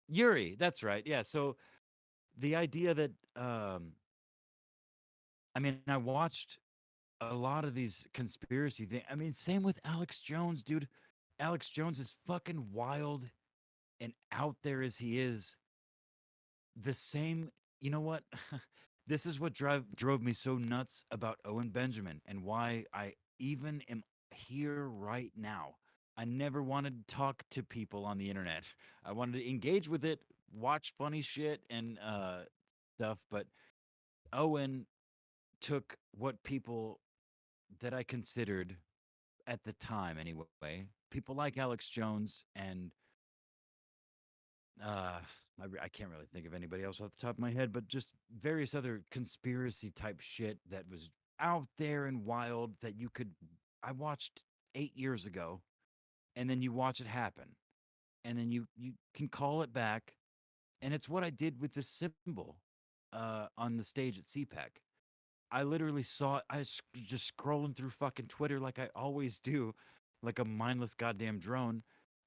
Yuri, that's right. Yeah, so the idea that I mean, I watched a lot of these conspiracy things. I mean, same with Alex Jones, dude. Alex Jones is fucking wild and out there as he is. The same, you know what? This is what drove me so nuts about Owen Benjamin and why I even am here right now. I never wanted to talk to people on the internet. I wanted to engage with it, watch funny shit and stuff, but Owen took what people that I considered at the time anyway, people like Alex Jones and uh I can't really think of anybody else off the top of my head, but just various other conspiracy type shit that was out there and wild that I watched 8 years ago, and then you watch it happen, and then you can call it back And it's what I did with the symbol on the stage at CPAC. I literally saw it. I was just scrolling through fucking Twitter like I always do, like a mindless goddamn drone.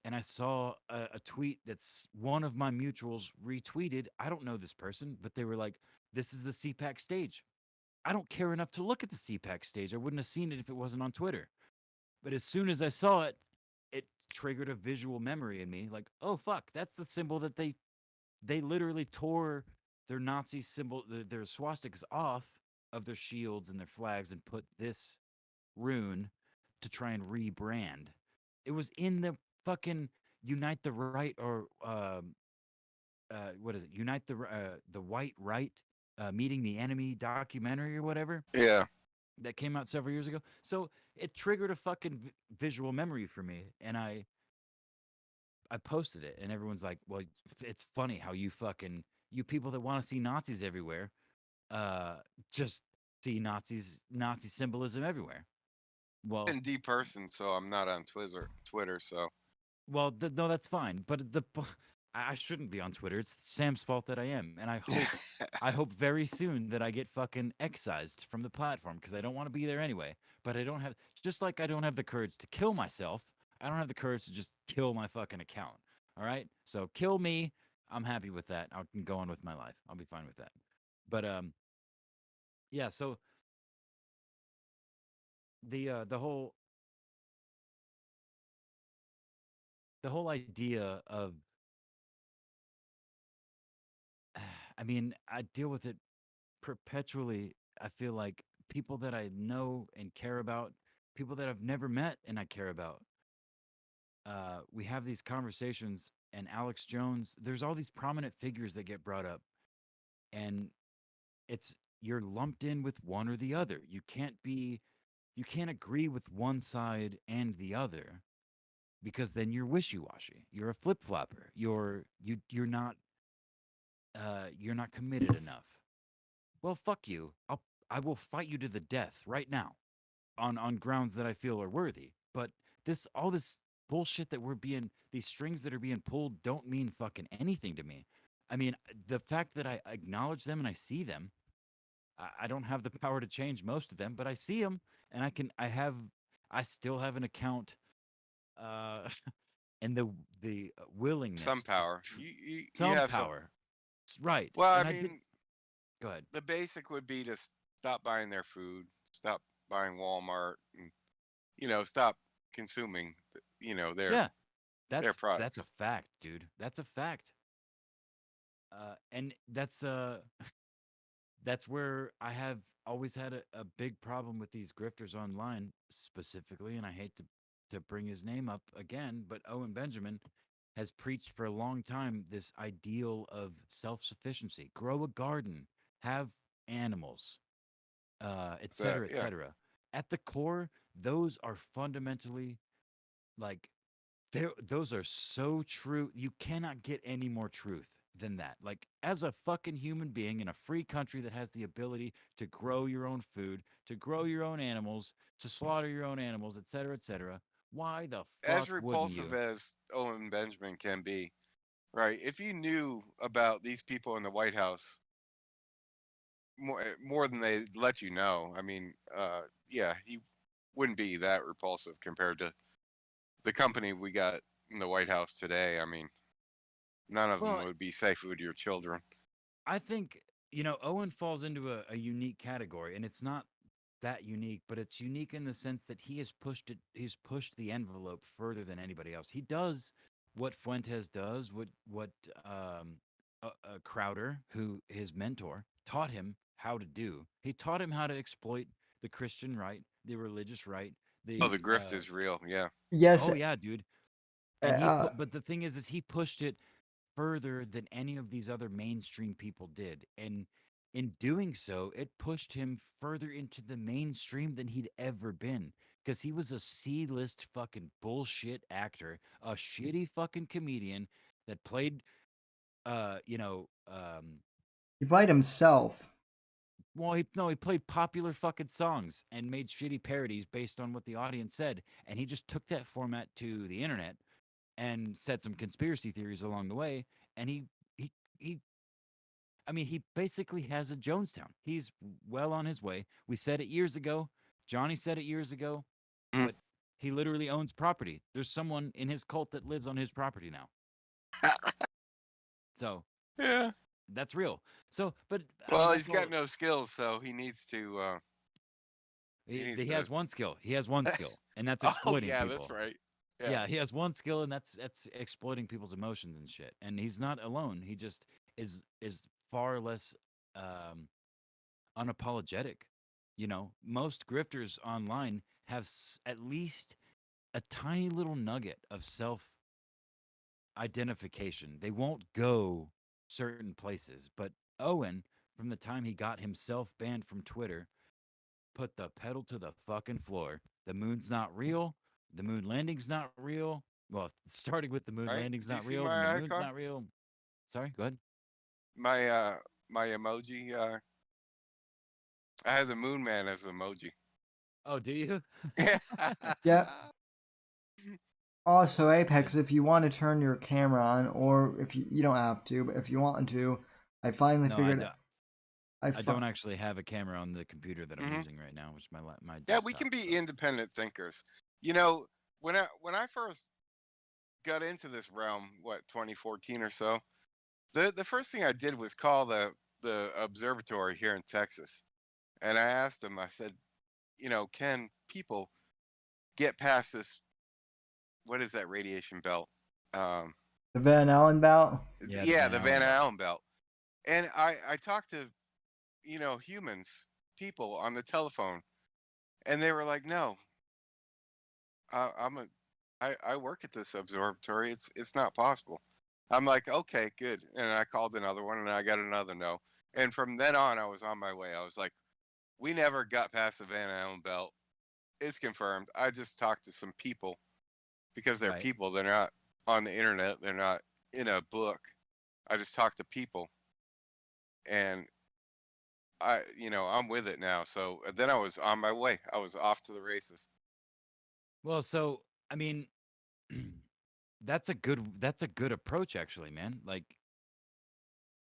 And I saw a tweet that's one of my mutuals retweeted. I don't know this person, but they were like, this is the CPAC stage. I don't care enough to look at the CPAC stage. I wouldn't have seen it if it wasn't on Twitter. But as soon as I saw it, it triggered a visual memory in me. Like, oh fuck, that's the symbol that they literally tore their Nazi symbol, their swastikas off of their shields and their flags and put this rune to try and rebrand. It was in the fucking Unite the Right or what is it? Unite the White Right meeting the enemy documentary or whatever Yeah. that came out several years ago. So it triggered a fucking visual memory for me, and I posted it, and everyone's like, "Well, it's funny how you people that want to see Nazis everywhere, uh, just see Nazi symbolism everywhere." Well, I'm D person, so I'm not on Twitter, so well, no, that's fine, but I shouldn't be on Twitter. It's Sam's fault that I am, and I hope very soon that I get fucking excised from the platform because I don't want to be there anyway. But I don't have, just like I don't have the courage to kill myself, I don't have the courage to just kill my fucking account. All right, so kill me. I'm happy with that. I can go on with my life. I'll be fine with that. But yeah. So the whole idea of, I mean, I deal with it perpetually. I feel like people that I know and care about, people that I've never met and I care about. We have these conversations, and Alex Jones. There's all these prominent figures that get brought up, and it's you're lumped in with one or the other. You can't agree with one side and the other because then you're wishy-washy. You're a flip-flopper. You're not committed enough. Well, fuck you. I will fight you to the death right now on grounds that I feel are worthy. But all this bullshit that these strings that are being pulled don't mean fucking anything to me. I mean, the fact that I acknowledge them and I see them, I don't have the power to change most of them, but I see them, and I still have an account, uh, and the some willingness to power. You some have some. power. Right. Well, I And I did. mean, Go ahead. the basic would be to stop buying their food, stop buying Walmart, and stop consuming, Yeah, their that's a products. fact, dude. That's a fact. And that's where I have always had a big problem with these grifters online specifically, and I hate to bring his name up again, but Owen Benjamin has preached for a long time this ideal of self-sufficiency. Grow a garden, have animals, et That cetera, et yeah. cetera. At the core, those are fundamentally like those are so true. You cannot get any more truth than that. Like, as a fucking human being in a free country that has the ability to grow your own food, to grow your own animals, to slaughter your own animals, et cetera, why the As fuck wouldn't repulsive you? as Owen Benjamin can be, right? If you knew about these people in the White House more than they let you know, I mean, yeah, he wouldn't be that repulsive compared to the company we got in the White House today. I mean, none of them Well, would be safe with your children. I think, Owen falls into a unique category, and it's not that unique, but it's unique in the sense that he's pushed the envelope further than anybody else. He does what Fuentes does, what Crowder, who his mentor, taught him how to do. He taught him how to exploit the Christian right, the religious right, Oh, the the grift is real. Yeah. Yes. oh yeah, dude. And Uh, but the thing is he pushed it further than any of these other mainstream people did. And in doing so, it pushed him further into the mainstream than he'd ever been. Because he was a C-list fucking bullshit actor, a shitty fucking comedian that played, uh, you know, um, he played himself. well, he played popular fucking songs and made shitty parodies based on what the audience said. And he just took that format to the internet and said some conspiracy theories along the way. And he I mean, he basically has a Jonestown. He's well on his way. We said it years ago. Johnny said it years ago, Mm. but he literally owns property. There's someone in his cult that lives on his property now. So Yeah. that's real. So, but I Well, mean, he's got no skills, so he needs to. he needs has to. one skill. He has one skill, and that's Oh exploiting yeah, people. that's right. Yeah. Yeah, he has one skill, and that's exploiting people's emotions and shit. And he's not alone. He just is far less unapologetic. You know, most grifters online have at least a tiny little nugget of self identification. They won't go certain places, but Owen, from the time he got himself banned from Twitter, put the pedal to the fucking floor. The moon's not real. The moon landing's not real. Well, starting with the moon Right. landing's Do you not see real, then the my moon's icon? not real. Sorry, go ahead. My emoji. I have the Moon Man as the emoji. Oh, do you? Yeah. Also, Apex, if you want to turn your camera on, or if you don't have to, but if you want to, I finally No, figured. I don't actually have a camera on the computer that I'm Mhm. using right now, which is my Yeah, desktop. we can be so. independent thinkers. You know, when I first got into this realm, what 2014 or so, the first thing I did was call the observatory here in Texas, and I asked them. I said, can people get past this? What is that radiation belt? Um, The Van Allen bout. Yeah, the yeah, Van the Allen Van belt. Allen belt. And I talked to humans, people on the telephone, and they were like, no, I'm a I work at this observatory. It's not possible. I'm like, okay, good. And I called another one and I got another no. And from then on I was on my way. I was like, we never got past the Van Allen belt. It's confirmed. I just talked to some people because they're Right. people. They're not on the internet. They're not in a book. I just talked to people and I'm with it now. So then I was on my way. I was off to the races. Well, so I mean, that's a good approach, actually, man. Like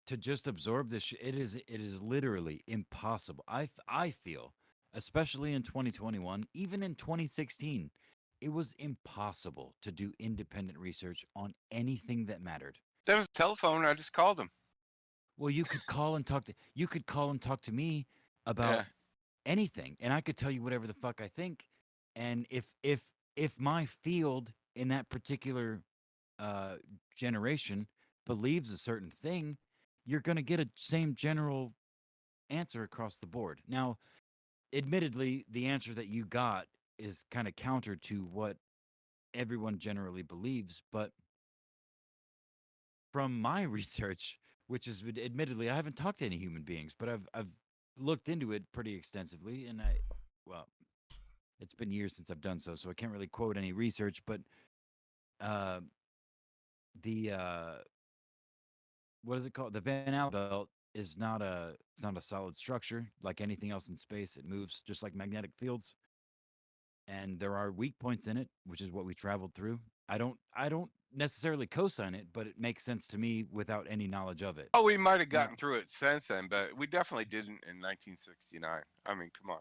to just absorb this. It is literally impossible. I feel, especially in 2021, even in 2016, it was impossible to do independent research on anything that mattered. There was a telephone. I just called them. Well, you could call and talk to me Yeah. about anything, and I could tell you whatever the fuck I think. And if my field in that particular uh, generation believes a certain thing, you're going to get a same general answer across the board. Now, admittedly, the answer that you got is kind of counter to what everyone generally believes, but from my research, which is admittedly I haven't talked to any human beings, but I've looked into it pretty extensively, and well, it's been years since I've done so, so I can't really quote any research, but uh, the what is it called? The Van Allen belt is not a solid structure like anything else in space. It moves just like magnetic fields, and there are weak points in it, which is what we traveled through. I don't necessarily co-sign it, but it makes sense to me without any knowledge of it. Oh, we might have Now, gotten through it since then, but we definitely didn't in 1969. I mean, come on.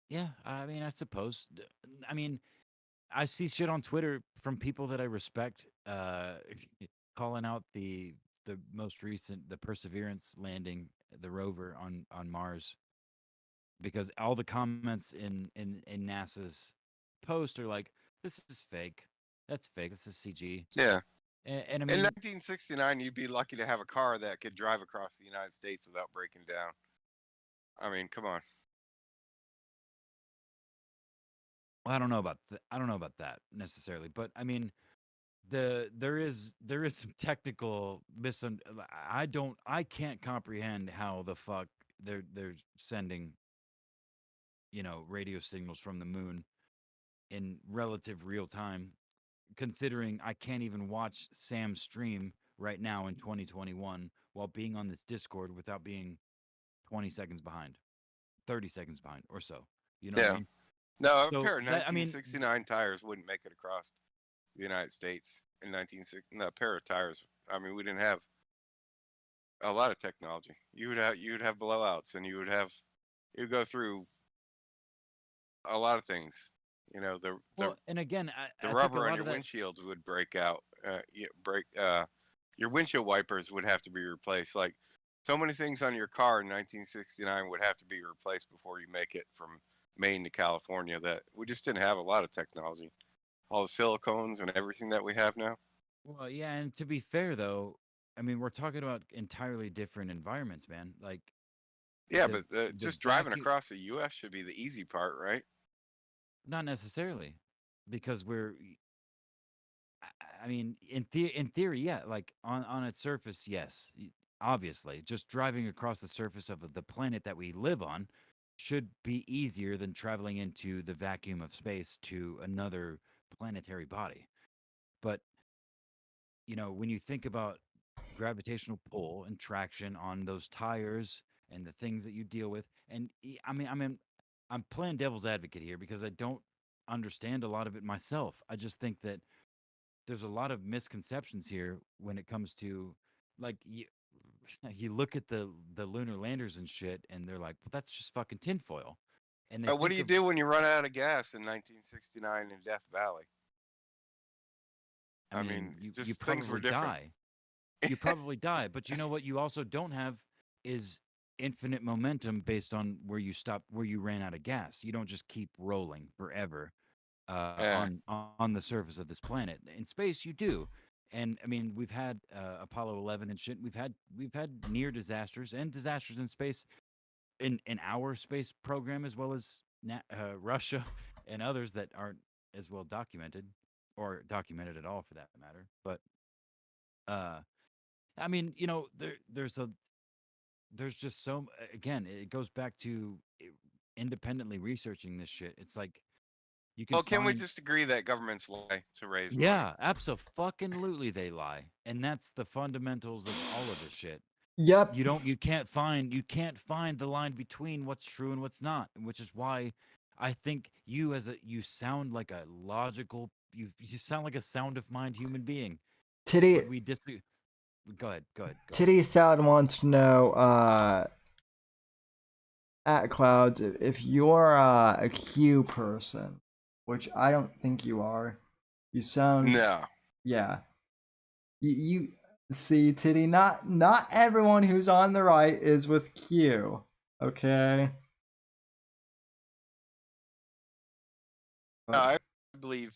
yeah, I mean, I suppose. I mean, I see shit on Twitter from people that I respect, calling out the most recent the Perseverance landing, the rover on Mars, because all the comments in NASA's post are like, "This is fake. That's fake. This is CG." Yeah. And I In mean, 1969, you'd be lucky to have a car that could drive across the United States without breaking down. I mean, come on. I don't know about I don't know about that necessarily, but I mean, there is some technical I can't comprehend how the fuck they're sending radio signals from the moon in relative real time, considering I can't even watch Sam's stream right now in 2021 while being on this Discord without being 20 seconds behind, 30 seconds behind or so. You know what I Yeah. mean? No, a So pair of that I mean, 1969 tires wouldn't make it across the United States in 1960. No, a pair of tires. I mean, we didn't have a lot of technology. You would have blowouts, and you'd go through a lot of things. You know, Well, and again, the I think a rubber on lot your of that. windshield would break out. Your windshield wipers would have to be replaced. Like so many things on your car in 1969 would have to be replaced before you make it from Maine to California. That we just didn't have a lot of technology. All the silicones and everything that we have now. Well, yeah, and to be fair though, I mean, we're talking about entirely different environments, man. Like Yeah, the but the just driving vacuum, across the U.S. should be the easy part, right? not necessarily, because I mean, in theory, yeah, like on its surface, yes, obviously, just driving across the surface of the planet that we live on should be easier than traveling into the vacuum of space to another planetary body. But when you think about gravitational pull and traction on those tires and the things that you deal with, and I'm playing devil's advocate here because I don't understand a lot of it myself. I just think that there's a lot of misconceptions here when it comes to like you look at the lunar landers and shit, and they're like, well, that's just fucking tinfoil, and they What do think you of. do when you run out of gas in 1969 in Death Valley? I I mean, mean, you just things were probably different. die. You probably die, but you know what you also don't have is infinite momentum based on where you ran out of gas. You don't just keep rolling forever Yeah. on the surface of this planet. In space, you do. And I mean, we've had Apollo 11 and shit. We've had near disasters and disasters in space in our space program, as well as Russia and others that aren't as well documented or documented at all for that matter. But uh I mean, there's just again, it goes back to independently researching this shit. It's like you can Well, can we find. just agree that governments lie to raise money? Yeah, absolutely they lie. And that's the fundamentals of all of this shit. Yep. You can't find the line between what's true and what's not, which is why I think you sound like a logical you sound like a sound of mind human being. Titty But we disagree. Go ahead. Titty Sound wants to know, at Clouds, if you're a Q person, which I don't think you are. You sound, No. yeah. You see, Titty, not everyone who's on the right is with Q. Okay? No, I believe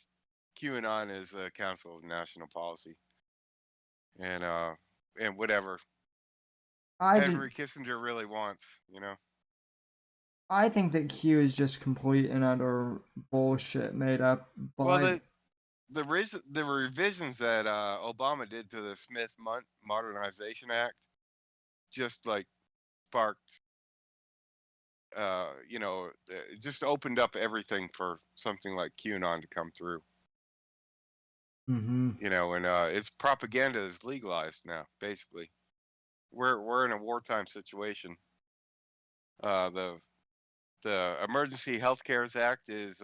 QAnon is a Council of National Policy, and whatever I Henry think Kissinger really wants, I think that Q is just complete and utter bullshit made up Well, by. the revisions that Obama did to the Smith Modernization Act just like sparked, it just opened up everything for something like QAnon to come through. Mm-hmm. And its propaganda is legalized now. Basically, we're in a wartime situation. The Emergency Health Cares Act is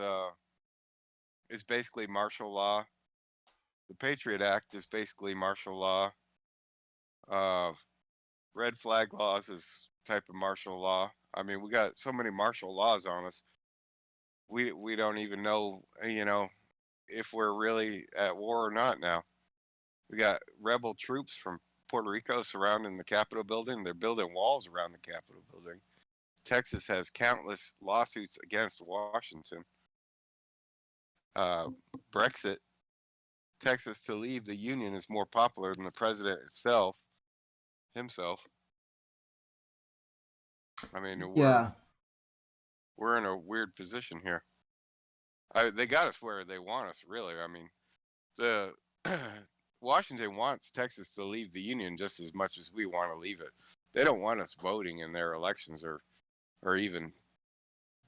basically martial law. The Patriot Act is basically martial law. Uh, red flag laws is type of martial law. I mean, we got so many martial laws on us. We don't even know, if we're really at war or not now. We got rebel troops from Puerto Rico surrounding the Capitol building. They're building walls around the Capitol building. Texas has countless lawsuits against Washington. Brexit, Texas to leave the Union is more popular than the president himself. I mean, Yeah. we're in a weird position here. They got us where they want us, really. I mean, the Washington wants Texas to leave the Union just as much as we want to leave it. They don't want us voting in their elections or even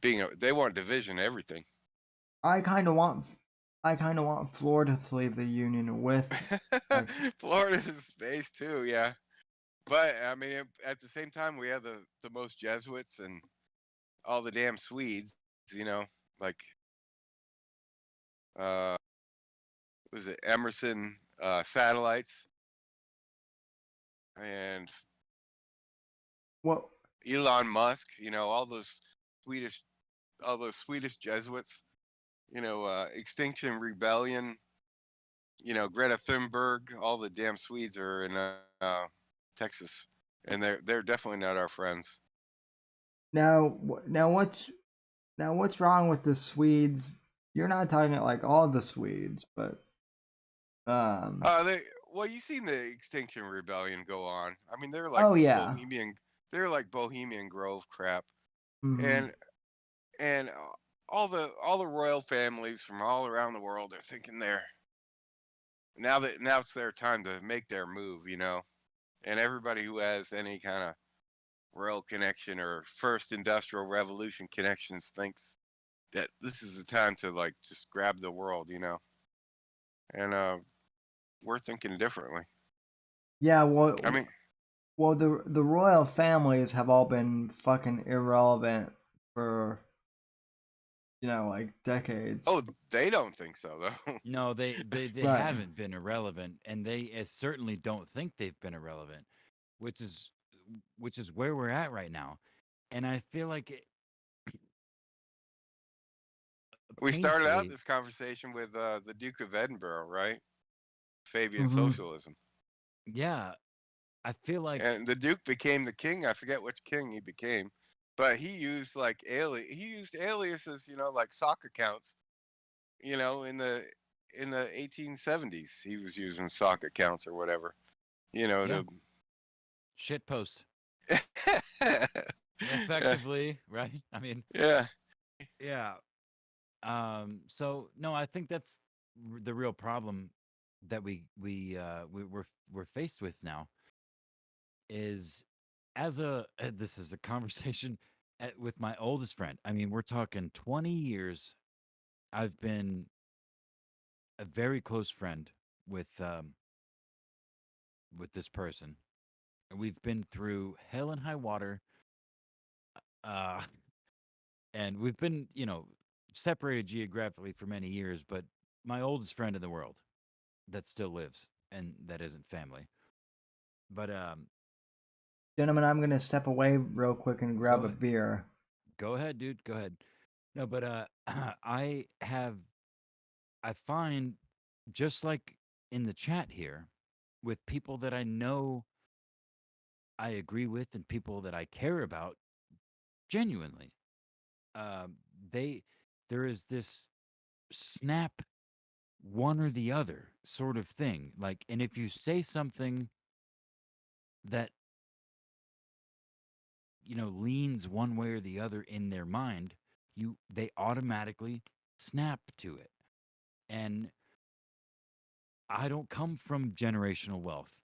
they want division everything. I kind of want Florida to leave the union with. Florida is space too, yeah. But I mean, at the same time, we have the most Jesuits and all the damn Swedes, like was it Emerson satellites, and Well, Elon Musk, you know, Swedish, all those Swedish Jesuits, you know, Extinction Rebellion, you know, Greta Thunberg, all the damn Swedes are in Texas, and they're definitely not our friends. now what's wrong with the Swedes? You're not talking about like all the Swedes, but They well, you seen the Extinction Rebellion go on. I mean, oh yeah. They're like Bohemian Grove crap, Mhm. and all the royal families from all around the world are thinking now it's their time to make their move, you know. And everybody who has any kind of royal connection or first industrial revolution connections thinks that this is the time to like just grab the world, you know. And we're thinking differently. Yeah, I mean, well the royal families have all been fucking irrelevant for like decades. oh, they don't think so though. No, they Right. haven't been irrelevant, and they certainly don't think they've been irrelevant, which is where we're at right now. And I feel like We started out painfully, this conversation with the Duke of Edinburgh, right? Fabian Mhm. socialism. yeah, I feel like And the Duke became the king. I forget which king he became, but he used like he used aliases, you know, like sock accounts, you know, in the 1870s. He was using sock accounts or whatever, you know, yeah, to shit post yeah, effectively, right? I mean, yeah. yeah. So no, I think that's the real problem that we're faced with now is this is a conversation with my oldest friend. I mean, we're talking 20 years. I've been a very close friend with this person. And we've been through hell and high water. Uh and we've been, separated geographically for many years, but my oldest friend in the world that still lives and that isn't family. But Gentlemen, I'm gonna step away real quick and grab a go beer. go ahead, dude. Go ahead. No, but I find just like in the chat here with people that I know I agree with and people that I care about genuinely. Um, they there is this snap one or the other sort of thing. Like, and if you say something that leans one way or the other in their mind, they automatically snap to it. And I don't come from generational wealth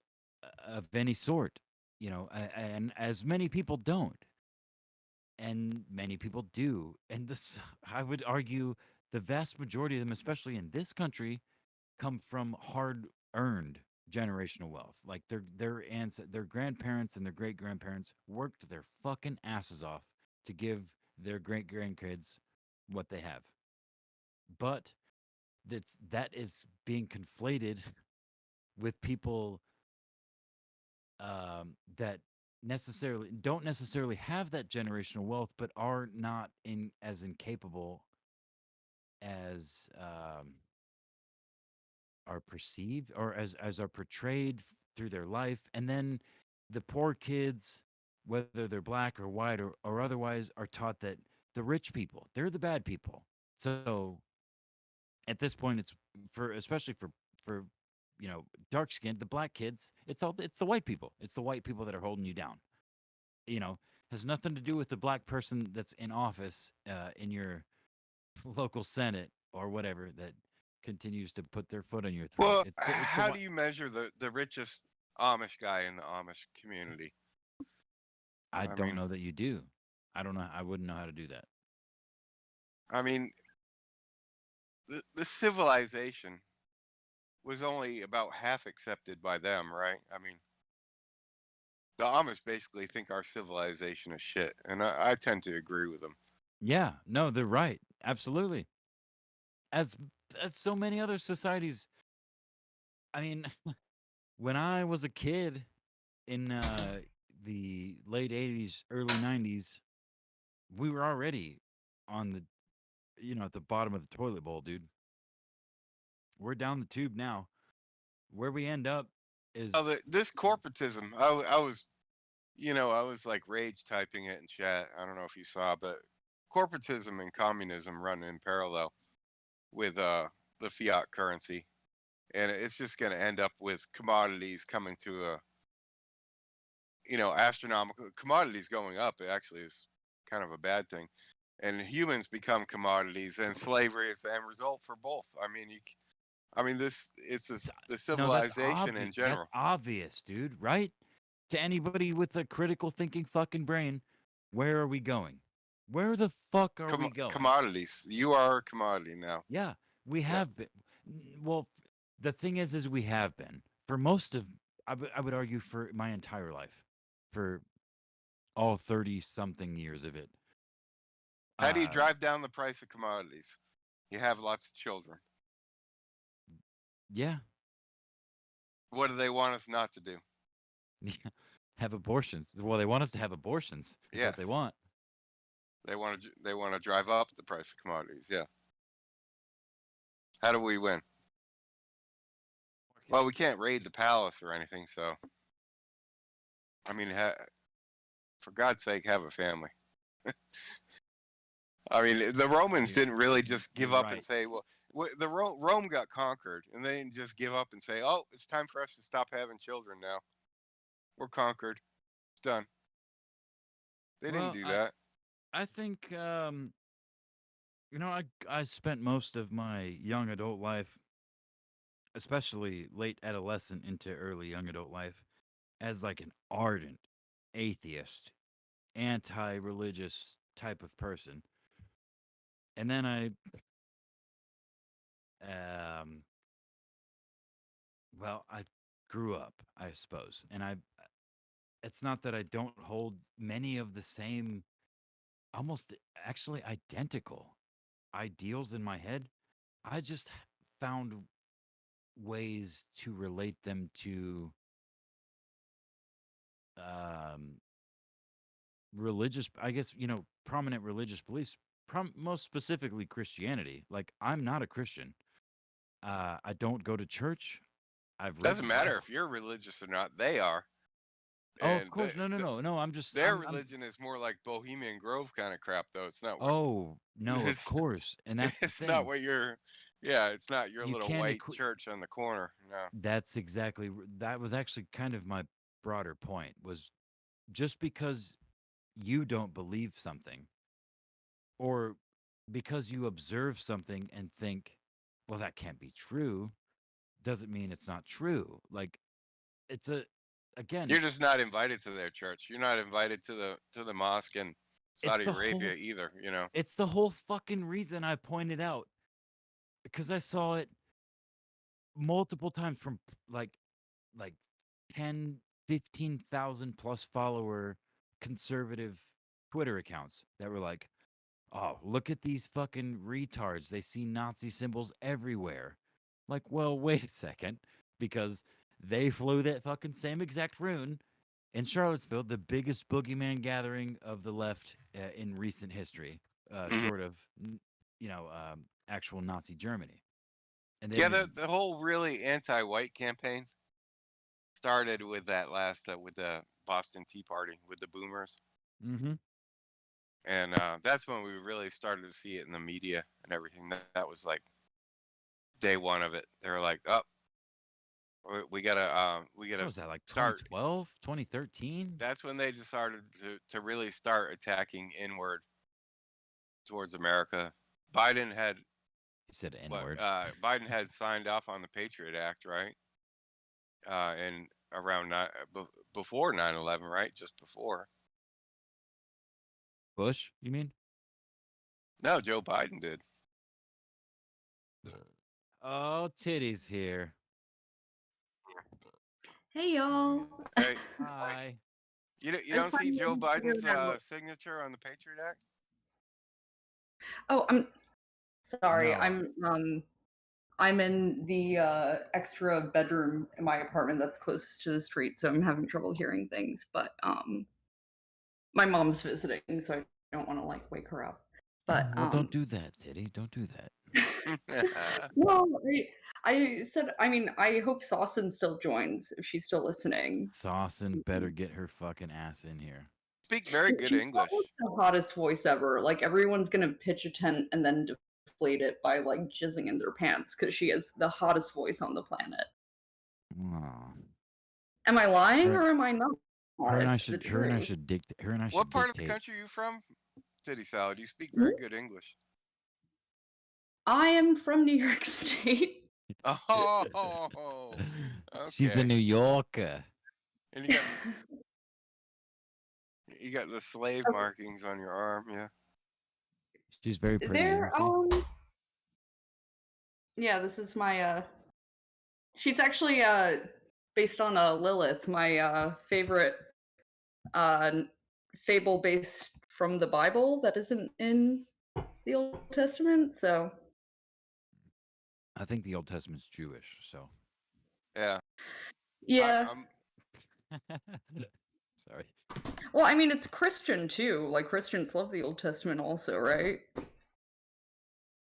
of any sort, and as many people don't, and many people do. And this, I would argue, the vast majority of them, especially in this country, come from hard earned generational wealth. Like their grandparents and their great grandparents worked their fucking asses off to give their great grandkids what they have. But that is being conflated with people that don't necessarily have that generational wealth, but are not as incapable as are perceived or as are portrayed through their life. And then the poor kids, whether they're black or white or otherwise, are taught that the rich people, they're the bad people. So at this point, it's especially for dark skinned, the black kids, it's the white people. It's the white people that are holding you down. You know, has nothing to do with the black person that's in office in your local senate or whatever that continues to put their foot on your throat. Well, It's the how white. do you measure the richest Amish guy in the Amish community? I I don't mean, know that you do. I don't know. I wouldn't know how to do that. I mean, the civilization was only about half accepted by them, right? I mean, the Amish basically think our civilization is shit, and I tend to agree with them. Yeah, no, they're right. Absolutely. As as so many other societies. I mean, when I was a kid in the late 80s, early 90s, we were already on the, at the bottom of the toilet bowl, dude. We're down the tube now. Where we end up is This corporatism, I was, I was like rage typing it in chat. I don't know if you saw, but corporatism and communism run in parallel with the fiat currency, and it's just going to end up with commodities coming to a, astronomical commodities going up. It actually is kind of a bad thing, and humans become commodities, and slavery is the end result for both. I mean, the civilization in general. That's obvious, dude, right? To anybody with a critical thinking fucking brain, where are we going? Where the fuck are we going? Commodities. You are a commodity now. Yeah, we have been. Well, the thing is we have been for most of. I would argue for my entire life, for all 30-something years of it. How do you drive down the price of commodities? You have lots of children. Yeah. What do they want us not to do? Have abortions. Well, they want us to have abortions. Yes. What they want. They want to drive up the price of commodities. Yeah. How do we win? Well, we can't raid the palace or anything, so. I mean, for God's sake, have a family. I mean, the Romans didn't really just give up and say, well, Rome got conquered, and they didn't just give up and say, oh, it's time for us to stop having children now. We're conquered. It's done. They didn't do that. I think, I spent most of my young adult life, especially late adolescent into early young adult life, as like an ardent atheist, anti-religious type of person. And then I grew up, I suppose. And it's not that I don't hold many of the same, almost actually identical ideals in my head. I just found ways to relate them to religious, I guess, prominent religious beliefs, most specifically Christianity. Like, I'm not a Christian. I don't go to church. Doesn't matter if you're religious or not. They are. Oh, of course. No. I'm just. Their religion is more like Bohemian Grove kind of crap, though. It's not. Oh no, of course, and that's. It's not what you're. Yeah, it's not your little white church on the corner. No. That was actually kind of my broader point. Was just because you don't believe something, or because you observe something and think, well, that can't be true, doesn't mean it's not true. Like, again, you're just not invited to their church. You're not invited to the mosque in Saudi Arabia either. It's the whole fucking reason I pointed out, because I saw it multiple times from like 10, 15,000 plus follower conservative Twitter accounts that were like, oh, look at these fucking retards. They see Nazi symbols everywhere. Like, well, wait a second, because they flew that fucking same exact rune in Charlottesville, the biggest boogeyman gathering of the left in recent history, short of, actual Nazi Germany. And the whole really anti-white campaign started with that with the Boston Tea Party, with the boomers. Mm-hmm. And that's when we really started to see it in the media and everything. That was like day one of it. They were like, oh, we gotta what was that, like 2012, 2013? That's when they decided to really start attacking inward towards America. Biden had Biden had signed off on the Patriot Act, right? And around before 9/11, right? Just before. Bush, you mean? No, Joe Biden did. Oh, titties here. Hey, y'all. Hey. Hi. You don't see Joe Biden's signature on the Patriot Act? Oh, I'm sorry. I'm I'm in the extra bedroom in my apartment that's closest to the street, so I'm having trouble hearing things. But my mom's visiting, so I don't want to like wake her up. But Well, don't do that, Titty. Don't do that. no, I said. I mean, I hope Sawson still joins if she's still listening. Sawson better get her fucking ass in here. Speak very good She's English. got, like, the hottest voice ever. Like everyone's gonna pitch a tent and then deflate it by like jizzing in their pants because she has the hottest voice on the planet. Aw. Am I lying Her- or am I not? Her and I It's the should. Her and I truth. should dictate. Her and I should. What part of the dictate. country are you from? Titty Salad, you speak very good English. I am from New York State. Oh, She's a okay. New Yorker. And you got the slave markings on your arm, yeah. She's very pretty. There, isn't she? yeah, this is my she's actually based on Lilith, my favorite fable based from the Bible that isn't in the Old Testament, so I think the Old Testament's Jewish, so. Yeah. yeah. Sorry. Well, I mean, it's Christian too. Like Christians love the Old Testament also, right?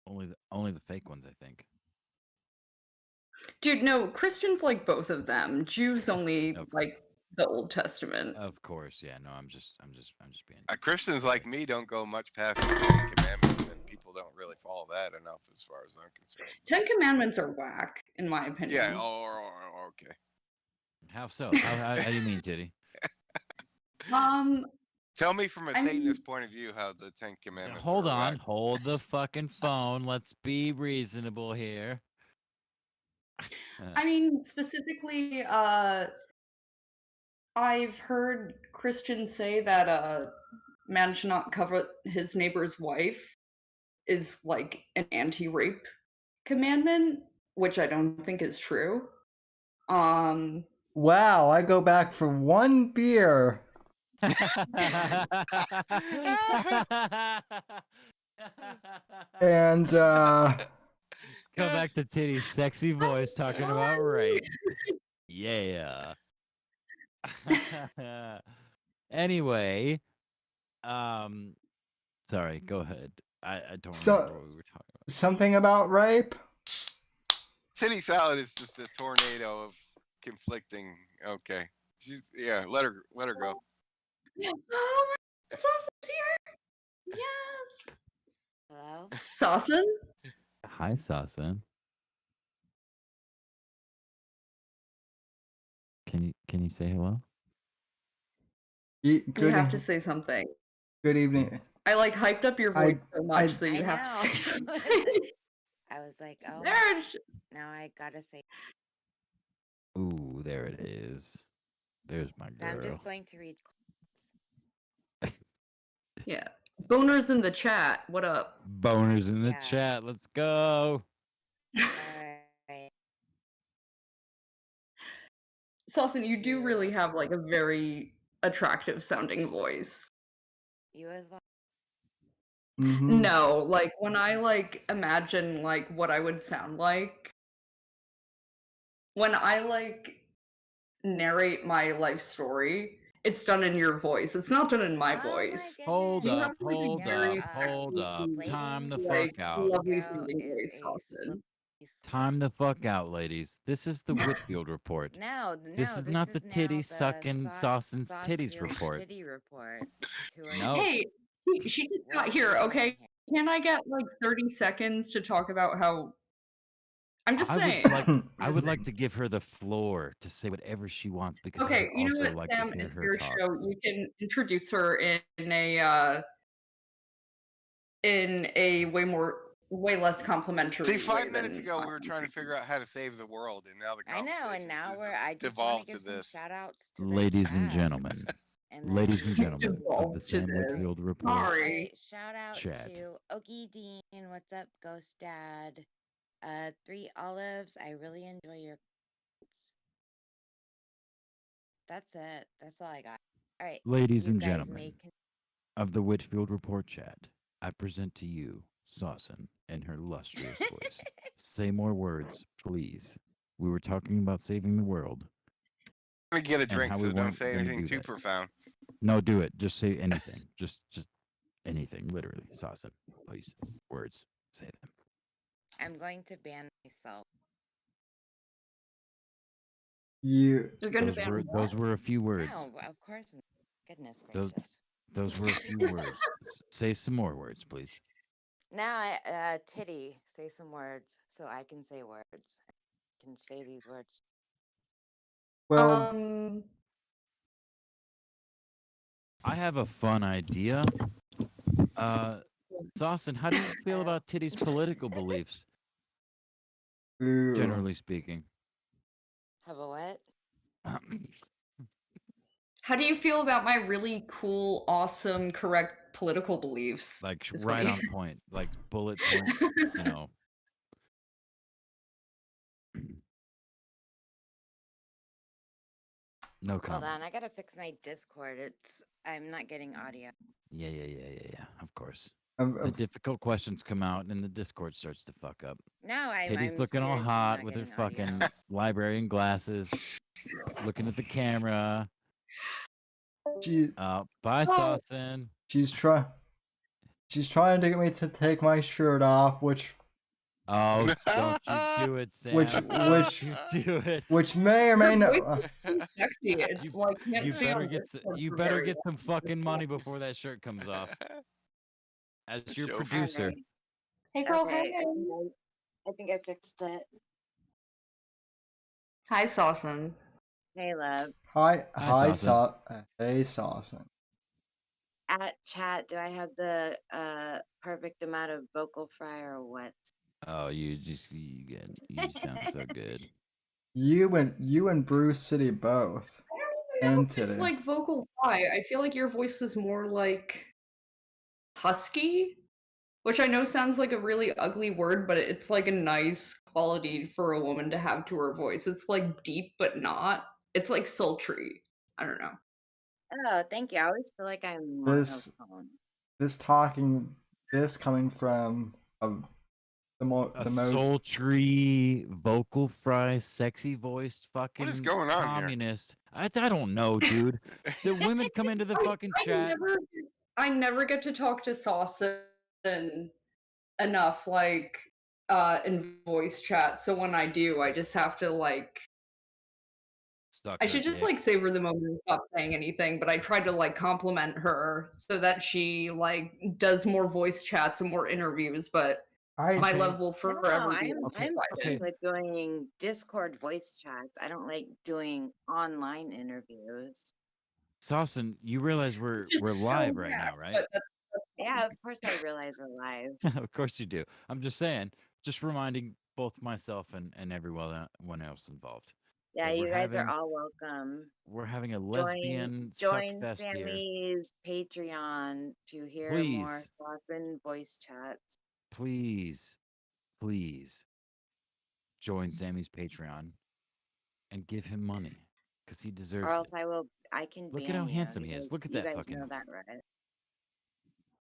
Only the fake ones, I think. Dude, no, Christians like both of them. Jews only like the Old Testament. Of course, yeah. No, I'm just being. Christians like me don't go much past the 10 Commandments, and people don't really follow that enough as far as I'm concerned. 10 Commandments are whack, in my opinion. Yeah, okay. How so? How do you mean, Titty? Tell me from a Satanist point of view how the 10 Commandments Hold are on. whack. Hold the fucking phone. Let's be reasonable here. I mean, specifically, I've heard Christians say that man should not covet his neighbor's wife is like an anti-rape commandment, which I don't think is true. Wow, I go back for one beer. And come back to Titty's sexy voice talking about rape. Yeah. Anyway, sorry, go ahead. I don't remember what we were talking about. Something about rape? Titty Salad is just a tornado of conflicting. Okay. Let her go. Oh, my Sawson's here! Yes! Hello? Sawson? Hi, Sawson. Can you say hello? You have to say something. Good evening. I like hyped up your voice so much, so you I have to say know. something. I was like, oh, There, now I gotta say. Ooh, there it is. There's my girl. I'm just going to read. yeah. Boners in the chat. What up? Boners in the Yeah. chat. Let's go. Alright. Sawson, you do really have like a very attractive sounding voice. You as well. Mm-hmm. No, like when I like imagine like what I would sound like when I like narrate my life story, it's done in your voice. It's not done in my voice. Hold You up, have, like, a hold very up, hold up. sexy, Time the like, fuck out. lovely Girl sounding is voice, a Sawson. Time the fuck out, ladies. This is the Whitfield report. No, This is not the titty sucking Sawson's titties report. Titty report. No. Hey, she just got here, okay? Can I get like 30 seconds to talk about how I'm just saying. I would like to give her the floor to say whatever she wants because I Okay, would you know also what, like Sam? to hear It's her your talk. show. You can introduce her in a way less complimentary. See, 5 way minutes than ago we were trying to figure out how to save the world, and now the I know, conversation and now has I just want devolved to give to some this. shout outs to the Ladies and chat. gentlemen, And then- ladies and gentlemen of the Devolved to Sam this. Whitfield report. Sorry. Alright, shout out Chat. to Okie Dean. What's up, Ghost Dad? 3 Olives. I really enjoy your. That's it. That's all I got. All right. Ladies you and guys gentlemen may of the Whitfield report chat, I present to you Sawson in her lustrous voice. say more words, please. We were talking about saving the world. Let me get a And drink, how so we don't weren't say gonna anything do too that. profound. No, do it. Just say anything. just anything. Literally, Sawson. Please, words. Say them. I'm going to ban myself. You're gonna Those ban were what? those were a few words. No, of course not. Goodness Those- gracious. Those were a few words. Say some more words, please. Now, Titty, say some words so I can say words. I can say these words. Well, I have a fun idea. Sawson, how do you feel about Titty's political beliefs, generally speaking? Have a what? How do you feel about my really cool, awesome, correct political beliefs? Like Is right what on point, like bullet point, you know. No Hold comment. on, I gotta fix my Discord. I'm not getting audio. Yeah. Of course. um, The difficult questions come out, and the Discord starts to fuck up. No, Titty's I'm looking all seriously hot not with her getting audio. fucking librarian glasses, looking at the camera. Bye, Sawson. she's trying to get me to take my shirt off, which Oh, don't you do it, Sam. Which- Don't you do it. which may or may Your not. voice is sexy. It's You- like can't You stay better on get Discord you for better very get long. some fucking money before that shirt comes off. As your Show- producer. Alright. Hey girl, Okay, hi. I think I fixed it. Hi, Sawson. Hey, love. Hi, Sawson. hey, Sawson. At chat, do I have the perfect amount of vocal fry or what? Oh, you sound so good. You and Bruce City both. I don't And know if it's today. like vocal fry. I feel like your voice is more like husky, which I know sounds like a really ugly word, but it's like a nice quality for a woman to have to her voice. It's like deep, but not. It's like sultry. I don't know. Oh, thank you. I always feel like I'm This- monotone. This coming from the most Sultry, vocal fry, sexy voiced fucking going on here? communist. I don't know, dude. The women come into the fucking chat. I never get to talk to Sawson enough, like, in voice chat. So when I do, I just have to like. Stuck I her should just dick. like savor the moment and stop saying anything. But I try to like compliment her so that she like does more voice chats and more interviews. But my Okay. love will forever be. I'm Okay, fine with doing Discord voice chats. I don't like doing online interviews. Sawson, you realize we're Just so right mad, now, right? but that's Yeah, of course I realize we're live. Of course you do. I'm just saying, just reminding both myself and everyone else involved. Yeah, that you we're guys are having- all welcome. We're having a lesbian Join suckfest here. Sammy's Patreon to hear more Please. Sawson voice chats. Please join Sammy's Patreon and give him money because he deserves Or else it. I can Look at ban how you handsome he is. because Look at you that guys fucking. know that, right?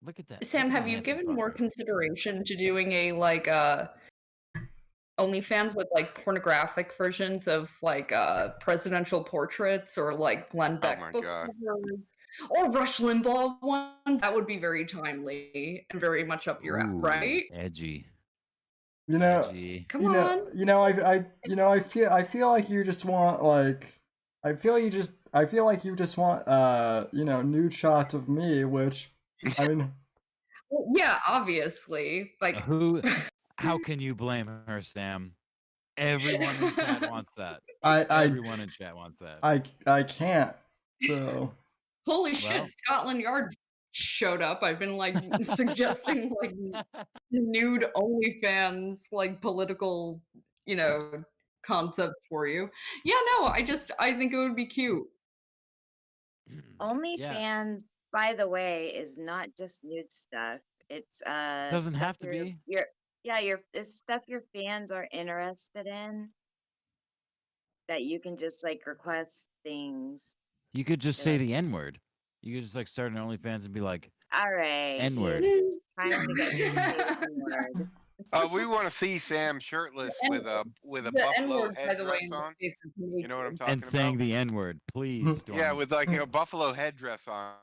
Look at that. Sam, look at have that you handsome given more fucker. consideration to doing a like OnlyFans with like pornographic versions of like presidential portraits or like Glenn Beck my book God. covers or Rush Limbaugh ones? That would be very timely and very much up your alley, Ooh, right? Edgy. You know, Edgy. Come on. I feel like you just want like I feel like you just want nude shots of me, which I mean Well, yeah, obviously. Like How can you blame her, Sam? Everyone in chat wants that. I Everyone in chat wants that. I can't. So holy Well. shit, Scotland Yard showed up. I've been like suggesting like nude OnlyFans like political, concepts for you. Yeah, no, I think it would be cute. OnlyFans, by the way, is not just nude stuff. It's Doesn't stuff have to be. it's stuff your fans are interested in that you can just like request things. You could just say the N-word. You could just like start an OnlyFans and be like, All right, N-word. he's trying to get me to say the N-word. We want to see Sam shirtless with a The buffalo N-word, by the way, headdress in this on. case is You know what I'm naked. talking And saying about? the N-word, please, Storm. Yeah, with like a buffalo headdress on,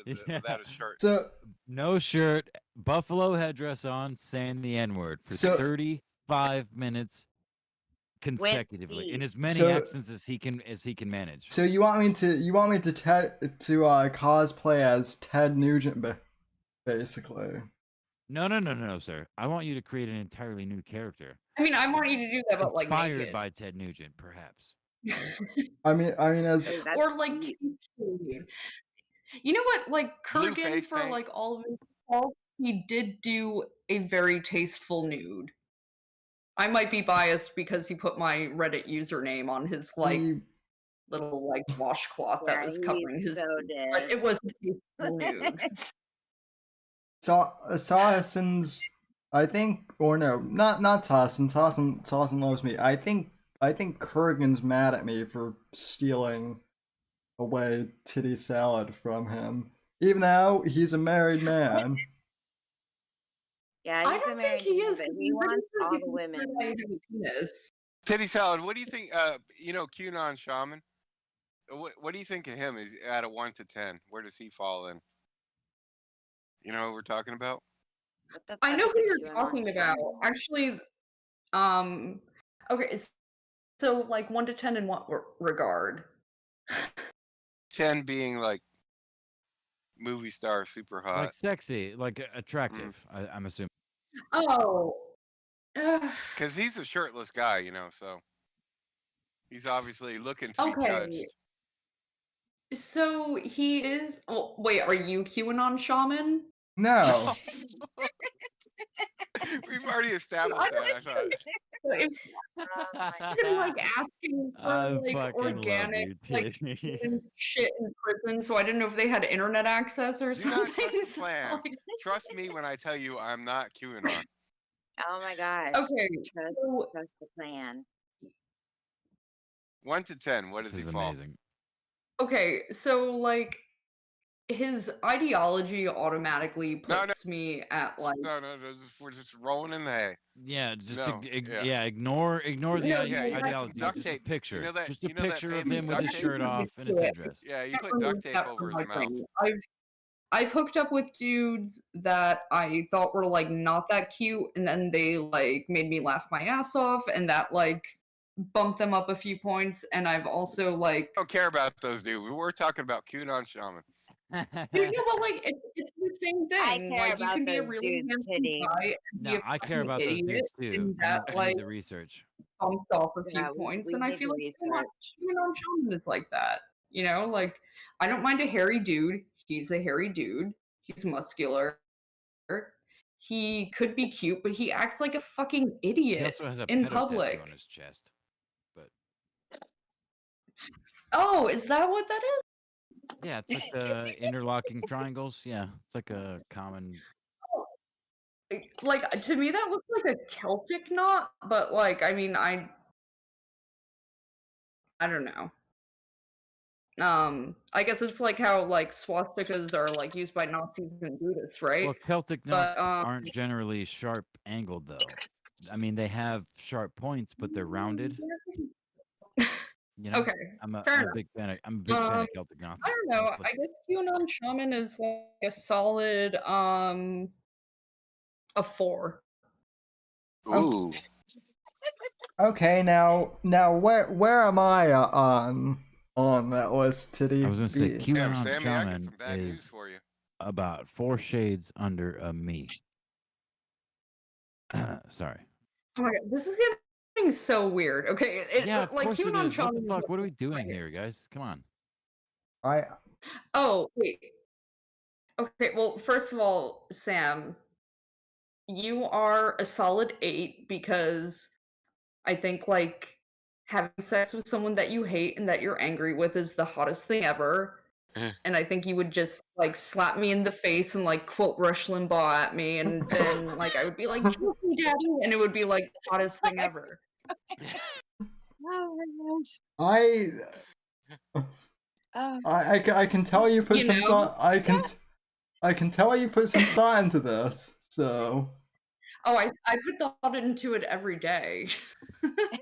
without a shirt. So No shirt, buffalo headdress on, saying the N-word for So- 35 minutes consecutively in as many So- accents as he can manage. so you want me to cosplay as Ted Nugent, basically? No, sir. I want you to create an entirely new character. I mean, I want you to do that, but like Inspired naked. by Ted Nugent, perhaps. I mean as Hey, that's Or like cute. tasteful nude. You know what? Like Blue Kurgan, face for paint. like all of his faults, he did do a very tasteful nude. I might be biased because he put my Reddit username on his like little like washcloth that Yeah, was he covering his so boobs, did. but it was a tasteful nude. Saracens, I think, or no, not Saracen. Saracen loves me. I think Kurgan's mad at me for stealing away titty salad from him, even though he's a married man. Yeah, I he's a don't think married he man, is. but 'Cause he I'm pretty wants sure all he the thinks women. that I have a penis. Titty salad. What do you think? QAnon shaman. What do you think of him? Is out of 1 to 10? Where does he fall in? You know what we're talking about? What the I fuck know is who a you're QAnon talking about. shaman? Actually, okay, so like 1 to 10 in what regard? 10 being like movie star, super hot. Like sexy, like attractive, I'm assuming. Oh. Because he's a shirtless guy, you know, so he's obviously looking to be Okay. touched. So he is. Oh, wait, are you QAnon shaman? No. We've already established that, I thought. I've been like asking for I like fucking love organic you, like Titty. shit in prison, so I didn't know if they had internet access or Do something. not trust the so, plan. like- Trust me when I tell you I'm not QAnon. Oh my gosh. Okay, Trust the plan. 1 to 10, what This does he is fall? amazing. okay, so like his ideology automatically puts me at like No, we're just rolling in the hay. Yeah, just No, yeah, ignore the No, Yeah, you put some ideology. duct Just a tape. picture. You know that, just a you know that picture of famous him with duct his tape? shirt off and his headdress. Yeah, you can't put remove duct tape that over from his my mouth. brain. I've hooked up with dudes that I thought were like not that cute, and then they like made me laugh my ass off, and that like bumped them up a few points. And I've also like I don't care about those dudes. We're talking about QAnon shaman. dude, no, but like it's the same I thing. care Like you about can be a those really dudes' handsome titties. guy and be No, a I care fucking about those idiot, dudes too. and I that need like the research. bumped off a few Yeah, points. we And I did feel the like research. QAnon shaman is like that. You know, like I don't mind a hairy dude. He's a hairy dude. He's muscular. He could be cute, but he acts like a fucking He idiot also has a in pedo public. tattoo on his chest. But Oh, is that what that is? yeah, it's like the interlocking triangles. Yeah, it's like a common. Like to me, that looks like a Celtic knot, but like, I mean, I don't know. I guess it's like how like swastikas are like used by Nazis and Buddhists, right? Well, Celtic But, knots aren't generally sharp angled though. I mean, they have sharp points, but they're rounded. You know, Okay, I'm a fair enough. big fan of Celtic knots. I don't know. It's like- I guess QAnon shaman is like a solid a 4. Ooh. Okay, now where am I on that list? Titty. I was gonna say B? Damn, QAnon Sammy, I got shaman some bad news is for you. about 4 shades under a me. Sorry. Oh my god, this is getting so weird. Okay, Yeah, of like course it QAnon is. What the shaman. fuck? What are we doing here, guys? Come on. Oh wait. Okay, well, first of all, Sam, you are a solid 8 because I think like having sex with someone that you hate and that you're angry with is the hottest thing ever. And I think you would just like slap me in the face and like quote Rush Limbaugh at me, and then like I would be like, "Choke me, daddy," and it would be like the hottest thing ever. Oh my gosh. Oh. I can tell you put You some know? thought. I can tell you put some thought into this. So Oh, I put thought into it every day.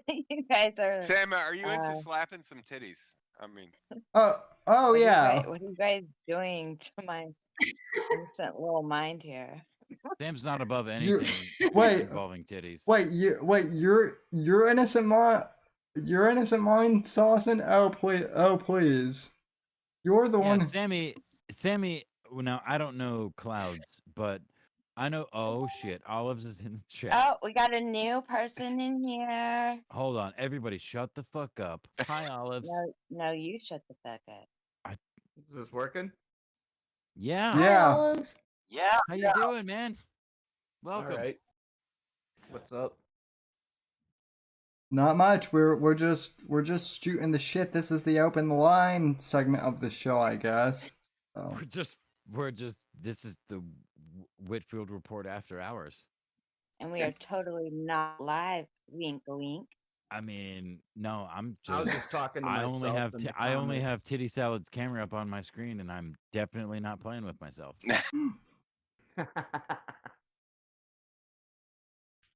You guys are. Sam, are you into Uh, slapping some titties? I mean, Oh yeah. What are you guys doing to my innocent little mind here? Sam's not above You anything wait. involving titties. Wait. You're innocent mind. You're innocent mind, Saucin. Oh please. You're the Yeah, one. Sammy. Well, now I don't know Clouds, but I know. Oh shit, Olives is in the chat. Oh, we got a new person in here. Hold on, everybody, shut the fuck up. Hi, Olives. No, you shut the fuck up. Is this working? Yeah. Hi, Yeah. Olives. How you doing, man? Welcome. All right. What's up? Not much. We're just shooting the shit. This is the open line segment of the show, I guess. So. We're just. This is the Whitfield Report after hours. And we are totally not live. Wink, wink. I mean, no, I'm just. I was just talking to I myself. only have Titty Salad's camera up on my screen, and I'm definitely not playing with myself.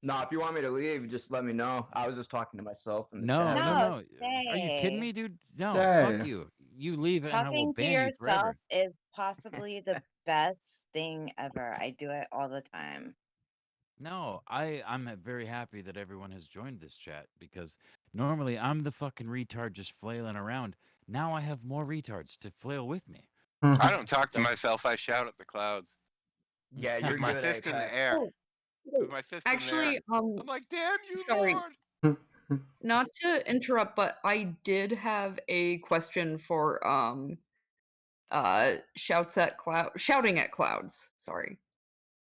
No, if you want me to leave, just let me know. I was just talking to myself. In the No, chat. no. stay. Are you kidding me, dude? No, Stay. fuck you. You leave it, and I will Talking to ban you yourself forever. is possibly the best thing ever. I do it all the time. No, I'm very happy that everyone has joined this chat because normally I'm the fucking retard just flailing around. Now I have more retards to flail with me. I don't talk to myself. I shout at the clouds. Yeah, With you're my good, fist in Apex. the air. Oh, With my fist in the actually, air. I'm like, damn you, sorry. Lord. Not to interrupt, but I did have a question for shouting at clouds. Sorry.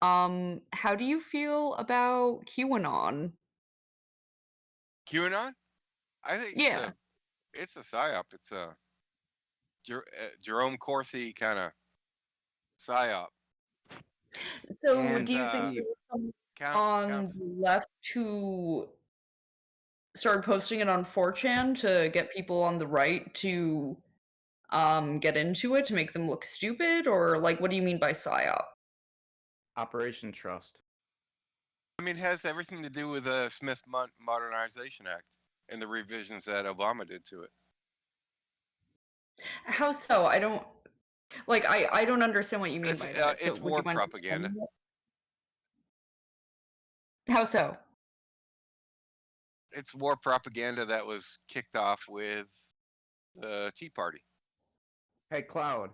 How do you feel about QAnon? QAnon? I think Yeah. it's a psyop. It's a Jerome Corsi kind of psyop. So And, do you think Steve, there was someone on the left who started posting it on 4chan to get people on the right to get into it to make them look stupid, or like what do you mean by psyop? Operation Trust. I mean, it has everything to do with the Smith Modernization Act and the revisions that Obama did to it. How so? I don't I don't understand what you mean by that. So It's would war you mind propaganda. explaining it? How so? It's war propaganda that was kicked off with the Tea Party. Hey, Cloud.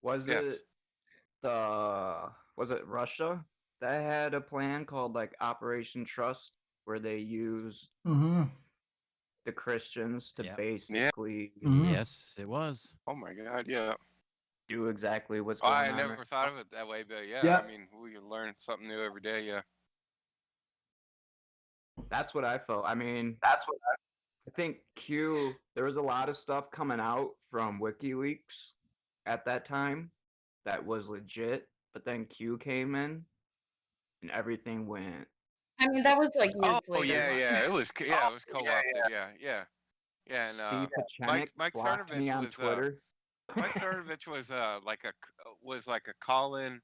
Was Yes. it Russia that had a plan called like Operation Trust, where they used the Christians to basically Yes, it was. Oh my God, yeah. do exactly what's going I on. never thought of it that way, but yeah, Yeah. I mean, we can learn something new every day, yeah. That's what I felt. I mean, I think there was a lot of stuff coming out from WikiLeaks at that time that was legit, but then Q came in and everything went. I mean, that was like years Oh later. yeah, it was co-opted, yeah. And Steve Pachenik Mike blocked me Cernovich on was Twitter. Mike Cernovich was like a call-in.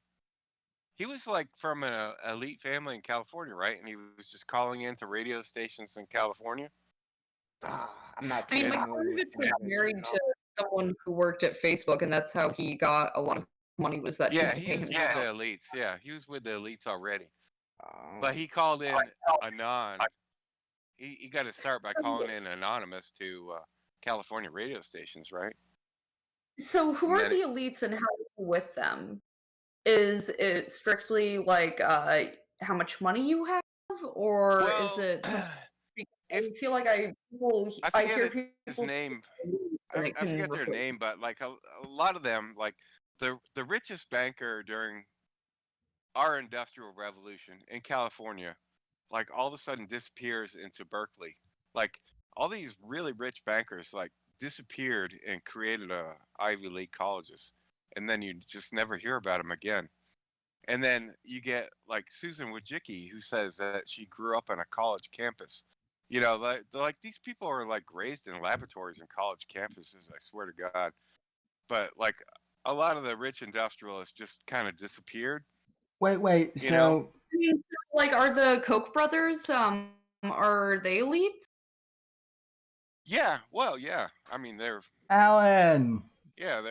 He was like from an elite family in California, right? And he was just calling into radio stations in California. I'm not I mean, kidding. Mike Cernovich was married to someone who worked at Facebook, and that's how he got a lot of money. Was that Yeah, people he pay was him with to the elites. Yeah, he was with the elites already. Oh. But he called in anon. He got to start by calling in anonymous to California radio stations, right? So who And are then the elites and how are you with them? Is it strictly like how much money you have, or is it? I feel like I hear people his name. and I it can forget their refer- name, but like a lot of them, like the richest banker during our industrial revolution in California, like all of a sudden disappears into Berkeley. Like all these really rich bankers like disappeared and created Ivy League colleges, and then you just never hear about them again. And then you get like Susan Wojcicki, who says that she grew up on a college campus. You know, like these people are like raised in laboratories and college campuses. I swear to God. But like a lot of the rich industrialists just kind of disappeared. Wait. You know? So I mean, so, like, are the Koch brothers, are they elites? Yeah. Well, yeah. I mean, they're Alan. yeah,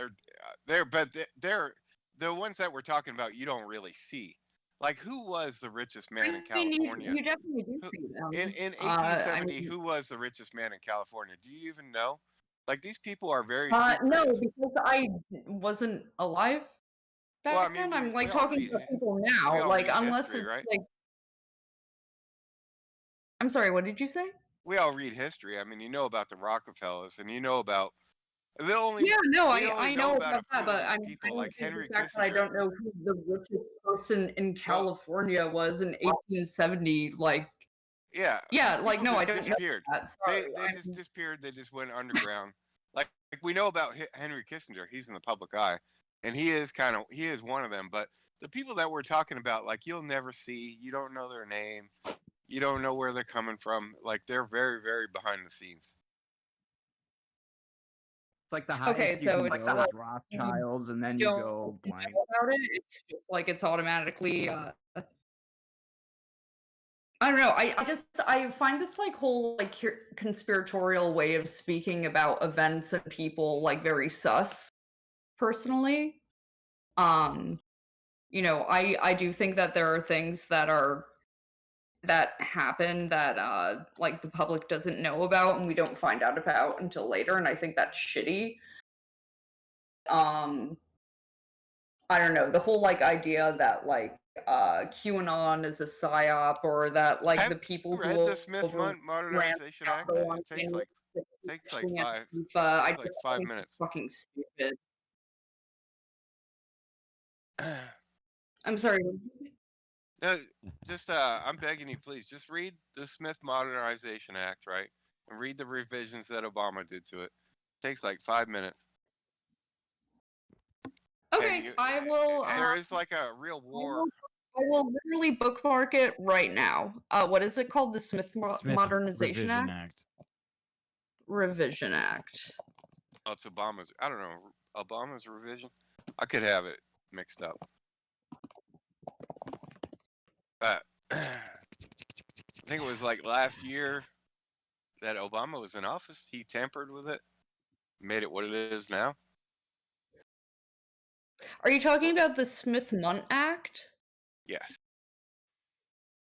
but they're the ones that we're talking about. You don't really see. Like, who was the richest man in I mean, California? you definitely do Who, see them. in I 1870, mean, who was the richest man in California? Do you even know? Like, these people are very no, secretive. because I wasn't alive Well, I back mean, then. I'm we like all talking read to people we now. all Like, read unless history, it's right? like, I'm sorry, what did you say? We all read history. I mean, you know about the Rockefellers, and you know about the only Yeah, no, we only I know know about about a that, few of but these I people, don't like think the Henry fact that I Kissinger. don't know who the richest person in Well, California was in 1870. Like, yeah, yeah, these like, people no, I just don't know disappeared. that. They Sorry. they just disappeared. They just went underground. Like we know about Henry Kissinger. He's in the public eye, and he is one of them. But the people that we're talking about, like, you'll never see. You don't know their name. You don't know where they're coming from. Like, they're very, very behind the scenes. It's like the Okay, highest you so can it's go like is you Rothschilds, and then you don't go know blank. about it. It's just like it's automatically. I don't know. I find this like whole like conspiratorial way of speaking about events and people like very sus. Personally, um, I do think that there are things that happen that like the public doesn't know about and we don't find out about until later, and I think that's shitty. Um, I don't know, the whole like idea that like QAnon is a psyop, or that like Have the people you who read the Smith overran Modernization the Act? Capitol on It takes January like 6th, takes like especially five Antifa, I takes just like five think it's minutes. fucking stupid. No, I'm sorry. just I'm begging you, please, just read the Smith Modernization Act, right? And read the revisions that Obama did to it. Takes like 5 minutes. And Okay, I will. there is like a real war. I will literally bookmark it right now. What is it called? The Smith Modernization Revision Act? Act. Revision Act. Oh, it's Obama's. I don't know. Obama's revision. I could have it mixed up. But I think it was like last year that Obama was in office. He tampered with it, made it what it is now. Are you talking about the Smith-Mundt Act? Yes.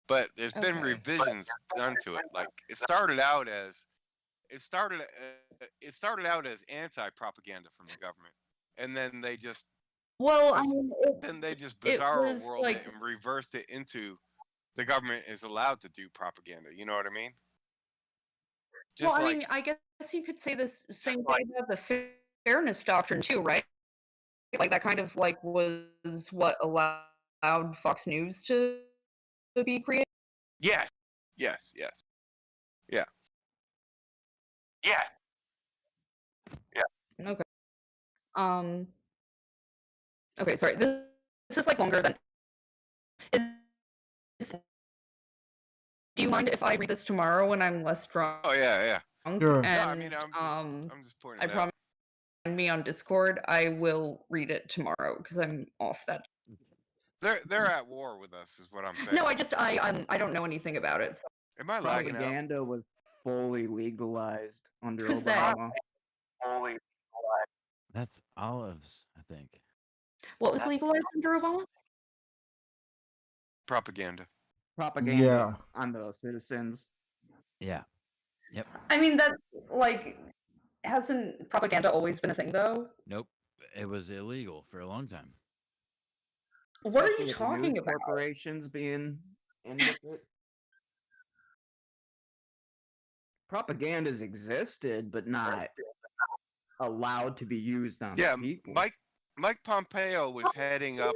But there's been Okay. revisions done to it. Like it started out as anti-propaganda from the government, and then they just Well, I mean, bizarro was world like, it and reversed it into the government is allowed to do propaganda. You know what I mean? well, Just I like mean, I guess you could say the same thing about the fairness doctrine too, right? Like that kind of like was what allowed Fox News to be created. yeah, yes, yeah, yeah. Okay. Okay, sorry. This is like longer than. Do you mind if I read this tomorrow when I'm less drunk? Oh yeah. Sure. No, I And mean I'm just pointing I it out. promise me on Discord. I will read it tomorrow because I'm off that. They're at war with us, is what I'm saying. No, I don't know anything about it. So. Am I lagging out? Propaganda was fully legalized under Who's that? Obama. That's olives, I think. What was legalized under Obama? Propaganda. Propaganda Yeah. on the citizens. Yeah. Yep. I mean, that like hasn't propaganda always been a thing though? Nope. It was illegal for a long time. What are Especially you with the news talking about? corporations being in with it. Propaganda's existed, but not allowed to be used on people. Mike Pompeo was heading up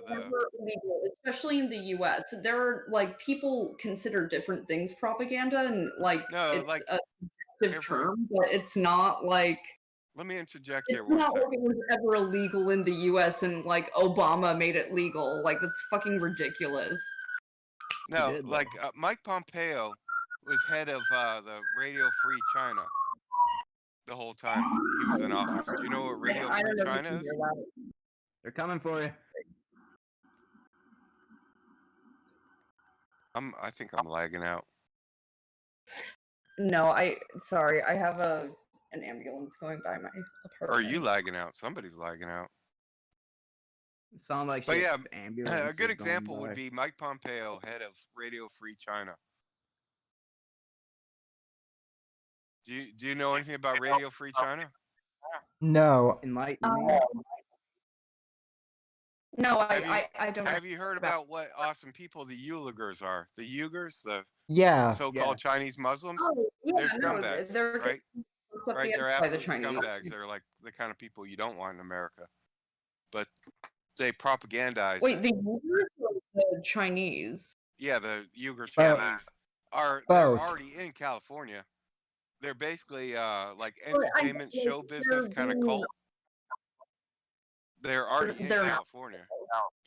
Never illegal, especially in the U.S. There are like people consider different things propaganda, and like it's like, a subjective term, but it's not like. Let me interject It's here one not second. like it was ever illegal in the U.S. and like Obama made it legal. Like that's fucking ridiculous. No, like Mike Pompeo was head of the Radio Free China the whole time he was in office. Do you know what Radio I Free don't know China is? They're coming for you. I think I'm lagging out. No, sorry, I have an ambulance going by my apartment. Or are you lagging out? Somebody's lagging out. It sounds like But yeah, ambulance. a good example would be Mike Pompeo, head of Radio Free China. Do you know anything about Radio Free China? No. Enlighten me. No, I don't. Have you heard about what awesome people the Uyghurs are? The Uyghurs, the Yeah. so-called Chinese Muslims. Oh, yeah, They're scumbags, they're right? Right, they're by the absolute Chinese. scumbags. They're like the kind of people you don't want in America. But they propagandize. Wait, the Uyghurs or the Chinese? Yeah, the Uyghur Chinese they're already in California. They're basically like entertainment show business kind of cult. They're already in California.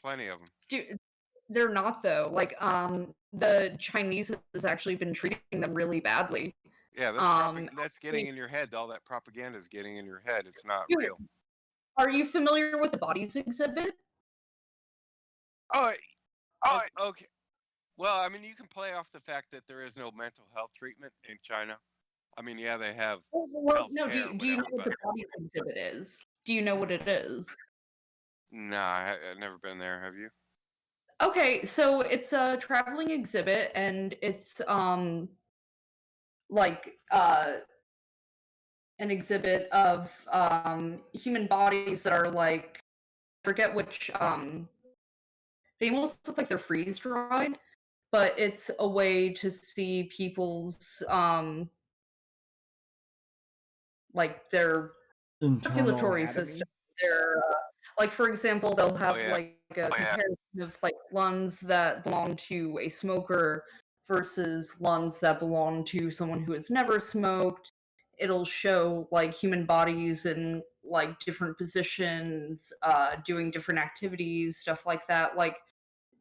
Plenty of them. Dude, they're not though. Like the Chinese has actually been treating them really badly. Yeah, that's getting in your head. All that propaganda is getting in your head. It's not real. Are you familiar with the bodies exhibit? Oh, okay. Well, I mean, you can play off the fact that there is no mental health treatment in China. I mean, yeah, they have. Well, no. Do you know what the bodies exhibit is? Do you know what it is? Nah, I've never been there. Have you? Okay, so it's a traveling exhibit, and it's like an exhibit of human bodies that are like, forget which they almost look like they're freeze dried, but it's a way to see people's like their circulatory system. Their like, for example, they'll have like a comparison of like lungs that belong to a smoker versus lungs that belong to someone who has never smoked. It'll show like human bodies in like different positions, doing different activities, stuff like that. Like,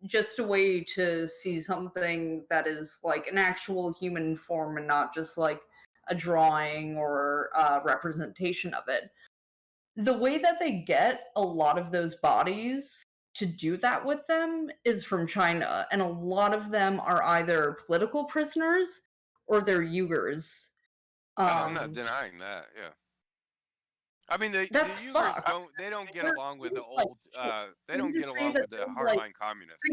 just a way to see something that is like an actual human form and not just like a drawing or a representation of it. The way that they get a lot of those bodies to do that with them is from China, and a lot of them are either political prisoners or they're Uyghurs. I'm not denying that. Yeah. I mean, the Uyghurs don't get along with the old. They don't get along with the hardline communists.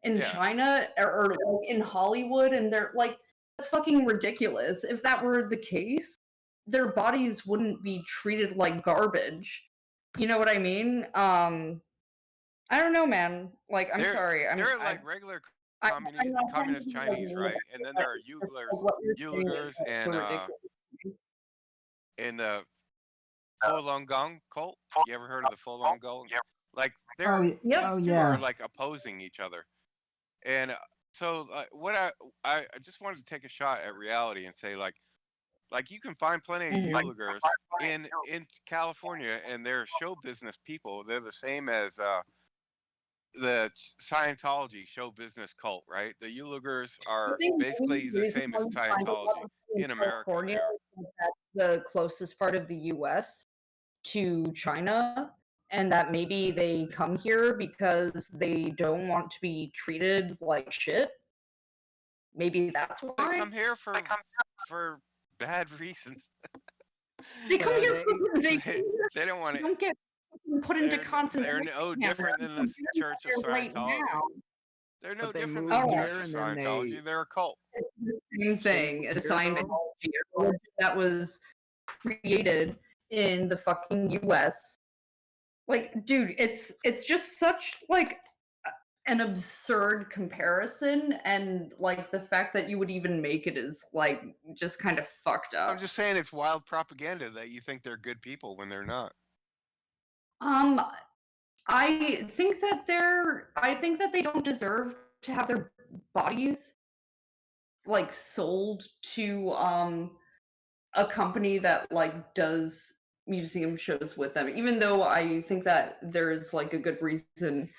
In China or like in Hollywood, and they're like, that's fucking ridiculous. If that were the case, their bodies wouldn't be treated like garbage. You know what I mean? I don't know, man. Like, I'm sorry. They're like regular communist Chinese, right? And then there are Uyghurs and the Falun Gong cult. You ever heard of the Falun Gong? Like these two are like opposing each other. And so what I just wanted to take a shot at reality and say like you can find plenty of Uyghurs in California, and they're show business people. They're the same as the Scientology show business cult, right? The Uyghurs are basically the same as Scientology in America. California, that's the closest part of the U.S. to China, and that maybe they come here because they don't want to be treated like shit. Maybe that's why they come here for bad reasons. They come here. They don't want to. Don't get put into concentration. They're no different than the Church of Scientology. They're no different than the Church of Scientology. They're a cult. It's the same thing as Scientology, that was created in the fucking U.S. Like, dude, it's just such like an absurd comparison, and like the fact that you would even make it is like just kind of fucked up. I'm just saying it's wild propaganda that you think they're good people when they're not. I think that they don't deserve to have their bodies like sold to a company that like does museum shows with them, even though I think that there's like a good reason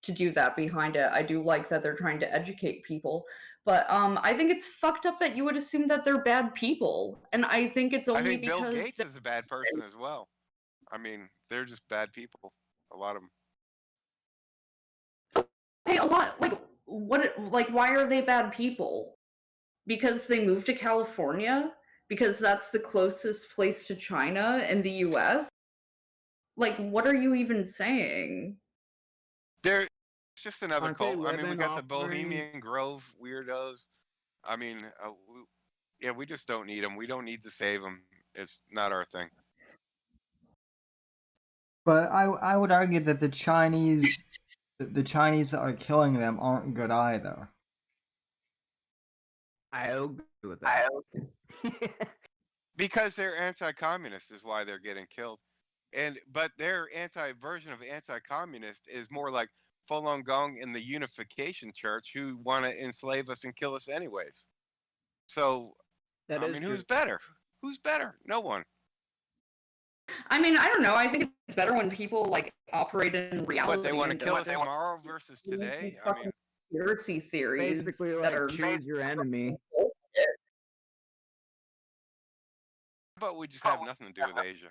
to do that behind it. I do like that they're trying to educate people, but I think it's fucked up that you would assume that they're bad people, and I think it's only because Bill Gates is a bad person as well. I mean, they're just bad people. A lot of them. Hey, a lot like why are they bad people? Because they moved to California? Because that's the closest place to China in the US? Like, what are you even saying? It's just another Aren't they cult. I mean, we living got the offering? Bohemian Grove weirdos. I mean, yeah, we just don't need them. We don't need to save them. It's not our thing. But I would argue that the Chinese that are killing them aren't good either. I agree with that. Because they're anti-communist is why they're getting killed. But their version of anti-communist is more like Falun Gong in the Unification Church, who want to enslave us and kill us anyways. So, That I is mean, true. who's better? Who's better? No one. I mean, I don't know. I think it's better when people like operate in reality. But they want to and kill don't us tomorrow versus today. these I mean, conspiracy theories Basically, that like, are choose your enemy. but we just have nothing to do with Asia.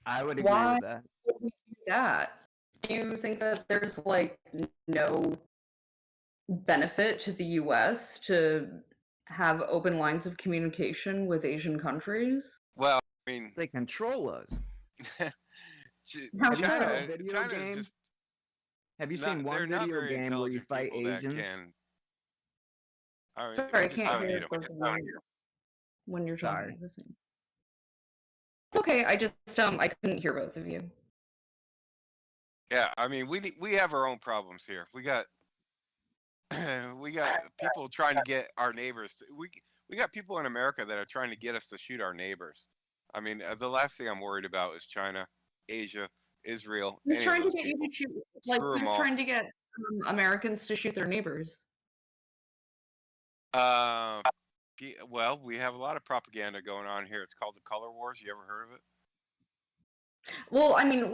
I would agree Why with that. would we do that? Do you think that there's like no benefit to the US to have open lines of communication with Asian countries? Well, I mean, They control us. How Have you seen China a video is game? just Have you not, seen they're one not video very game where you intelligent fight people that Asians? can. I mean, Sorry, we I just can't don't hear need them. both of you when you're Sorry. talking. It's okay. I just I couldn't hear both of you. Yeah, I mean, we have our own problems here. We got we got people trying to get our neighbors. We got people in America that are trying to get us to shoot our neighbors. I mean, the last thing I'm worried about is China, Asia, Israel, Who's any of trying to those get you people. to shoot? Screw them Who's all. trying to get Americans to shoot their neighbors? Well, we have a lot of propaganda going on here. It's called the Color Wars. You ever heard of it? Well, I mean,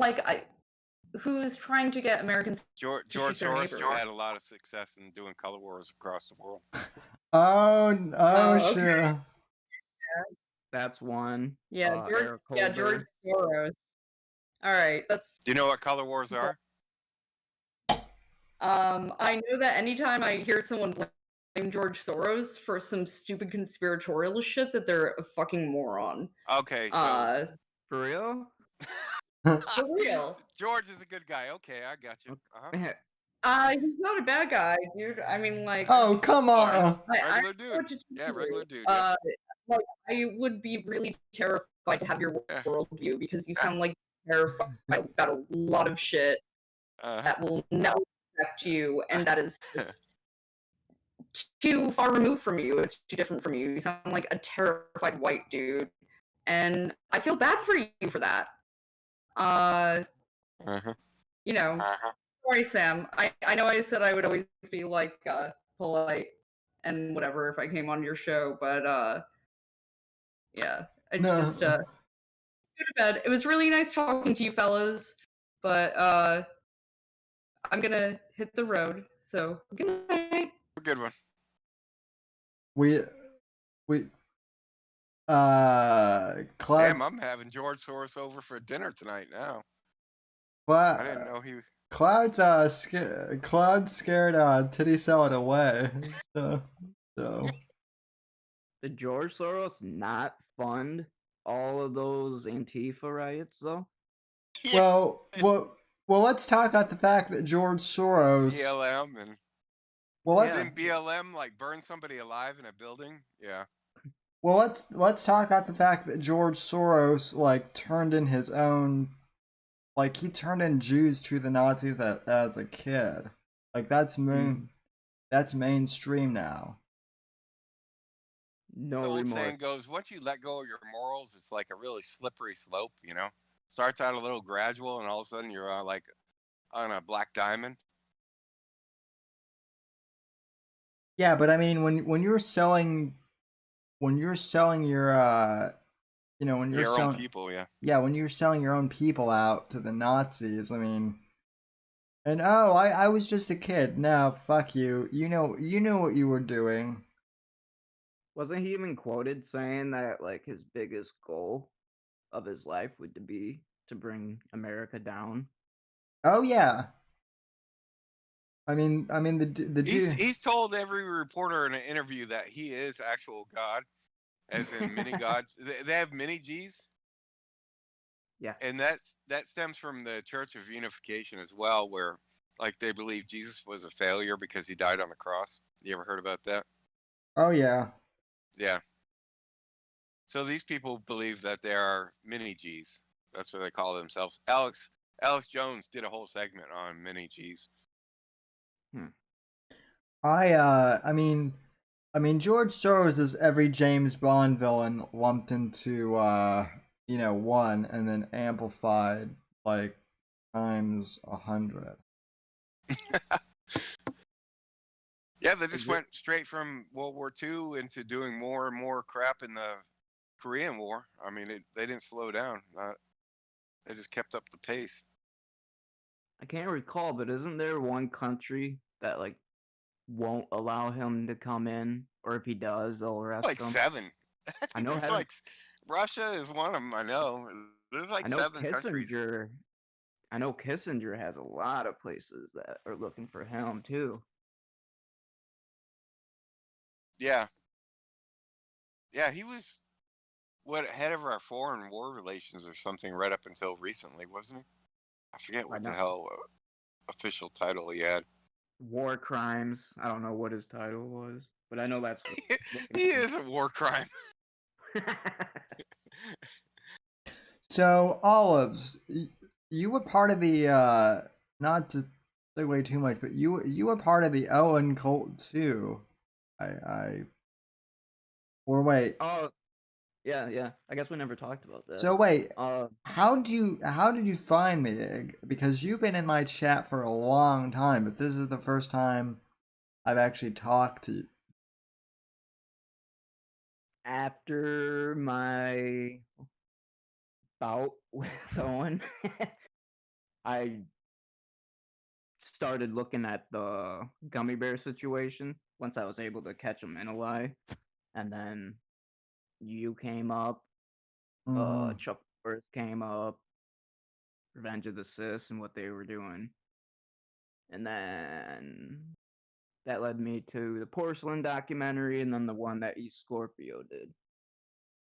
who's trying to get Americans George to shoot their Soros has neighbors? had a lot of success in doing color wars across the world. Oh, okay. sure. That's one. Yeah, Eric George Holder. Soros. All right, that's. Do you know what color wars are? I know that anytime I hear someone blame George Soros for some stupid conspiratorial shit, that they're a fucking moron. Okay, so For real? For real. George is a good guy. Okay, I got you. He's not a bad guy, dude. I mean, Oh, come on. Regular dude. Yeah, regular dude. Yeah. I would be really terrified to have your worldview because you sound like you're terrified about a lot of shit that will never affect you, and that is just too far removed from you. It's too different from you. You sound like a terrified white dude, and I feel bad for you for that. You know. Sorry, Sam. I know I said I would always be polite and whatever if I came on your show, but yeah, I just go to bed. It was really nice talking to you fellas, but I'm gonna hit the road. So good night. Good one. Damn, I'm having George Soros over for dinner tonight now. I didn't know he. Cloud's scared Titty Salad away. So. Did George Soros not fund all of those Antifa riots though? Well, let's talk about the fact that George Soros. BLM and. Didn't BLM like burn somebody alive in a building? Yeah. Well, let's talk about the fact that George Soros turned in his own. He turned in Jews to the Nazis as a kid. That's mainstream now. No the old remorse. saying goes, once you let go of your morals, it's like a really slippery slope, you know? Starts out a little gradual and all of a sudden you're on a black diamond. Yeah, but I mean when you're selling your own people, yeah. Yeah, when you're selling your own people out to the Nazis, I mean, and I was just a kid. No, fuck you. You know what you were doing. Wasn't he even quoted saying that his biggest goal of his life would be to bring America down? Oh yeah. the dude. He's told every reporter in an interview that he is actual God, as in many gods. They have many G's. Yeah. And that stems from the Church of Unification as well, where like they believe Jesus was a failure because he died on the cross. You ever heard about that? Oh yeah. Yeah. So these people believe that there are mini G's. That's what they call themselves. Alex Jones did a whole segment on mini G's. I mean George Soros is every James Bond villain lumped into one and then amplified like times 100. Yeah, they just went straight from World War II into doing more and more crap in the Korean War. I mean, they didn't slow down. They just kept up the pace. I can't recall, but isn't there one country that like won't allow him to come in, or if he does, they'll arrest Like him? 7. I I think know there's like Russia is one of them. I know. There's like 7 countries. I know Kissinger has a lot of places that are looking for him too. Yeah. Yeah, he was head of our foreign war relations or something right up until recently, wasn't he? I forget what the hell official title he had. War crimes. I don't know what his title was, but I know that's He is a war crime. So Olives, you were part of the not to segue too much, but you were part of the Owen cult too. Or wait. Oh, yeah. I guess we never talked about that. So wait, how did you find me? Because you've been in my chat for a long time, but this is the first time I've actually talked to you. After my bout with Owen, I started looking at the gummy bear situation once I was able to catch him in a lie, and then you came up, Chuck Norris came up, Revenge of the Sis, and what they were doing, and then that led me to the Porcelain documentary, and then the one that East Scorpio did.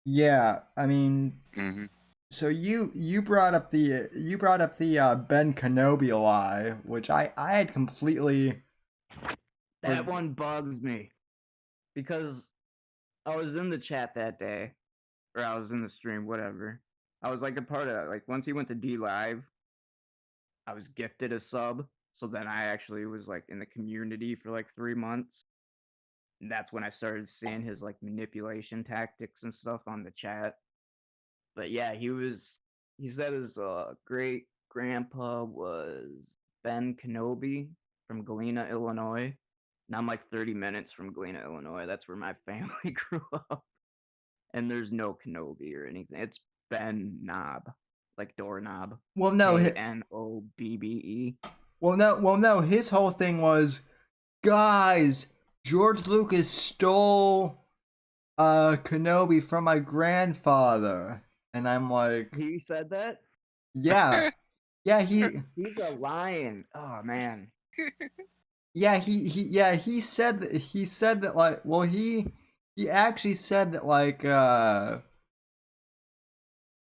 Yeah, I mean, so you brought up the Ben Kenobi lie, which I had completely. That one bugs me because I was in the chat that day, or I was in the stream, whatever. I was like a part of that. Like once he went to D Live, I was gifted a sub, so then I actually was like in the community for like 3 months. And that's when I started seeing his like manipulation tactics and stuff on the chat. But yeah, he said his great grandpa was Ben Kenobi from Galena, Illinois. And I'm like 30 minutes from Galena, Illinois. That's where my family grew up. And there's no Kenobi or anything. It's Ben Knob, like doorknob. Well, no, Knobbe. Well, no. His whole thing was, guys, George Lucas stole Kenobi from my grandfather, and I'm like, he said that? Yeah, yeah. He's a lion. Oh man. Yeah, he said that like, well, he actually said that like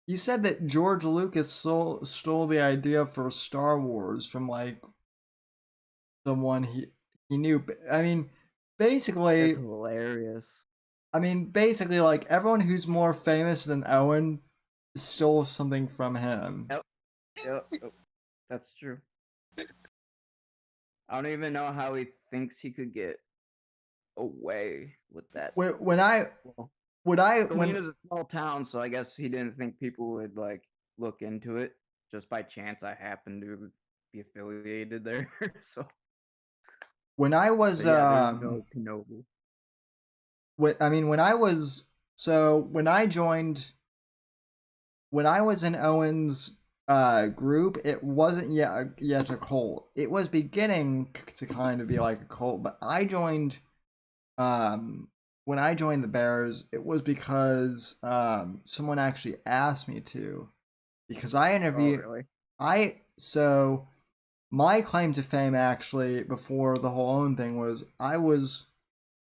he said that George Lucas stole the idea for Star Wars from like someone he knew. I mean, basically, that's hilarious. I mean, basically, like everyone who's more famous than Owen stole something from him. Yep. That's true. I don't even know how he thinks he could get away with that. Galena's a small town, so I guess he didn't think people would like look into it. Just by chance, I happened to be affiliated there. So when I was no Kenobi. When I was in Owen's group, it wasn't yet a cult. It was beginning to kind of be like a cult, but I joined when I joined the Bears, it was because someone actually asked me to, because I interviewed my claim to fame actually before the whole Owen thing was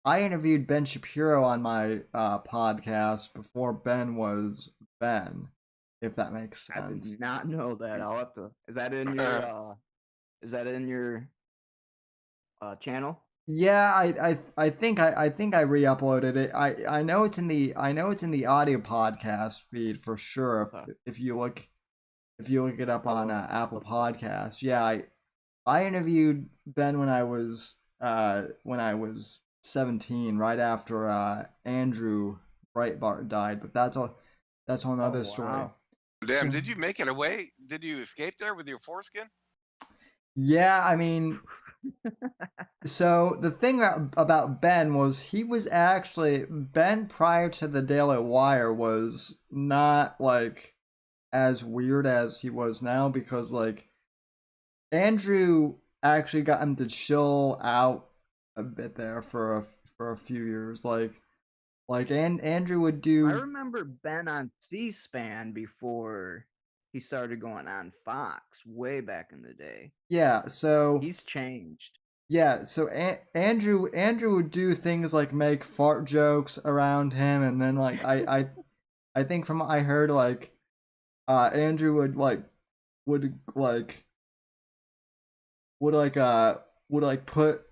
I interviewed Ben Shapiro on my podcast before Ben was Ben, if that makes I sense. did not know that. I'll have to. Is that in your? Is that in your channel? Yeah, I think I re-uploaded it. I know it's in the audio podcast feed for sure. If you look it up on Apple Podcasts, yeah, I interviewed Ben when I was 17, right after Andrew Breitbart died. But that's another story. Damn, did you make it away? Did you escape there with your foreskin? Yeah, I mean, so the thing about Ben was he was actually Ben prior to the Daily Wire was not like as weird as he was now, because like Andrew actually got him to chill out a bit there for a few years. Andrew would do. I remember Ben on C-SPAN before he started going on Fox way back in the day. Yeah, so he's changed. Yeah, so Andrew would do things like make fart jokes around him, and then like I think from what I heard, like Andrew would put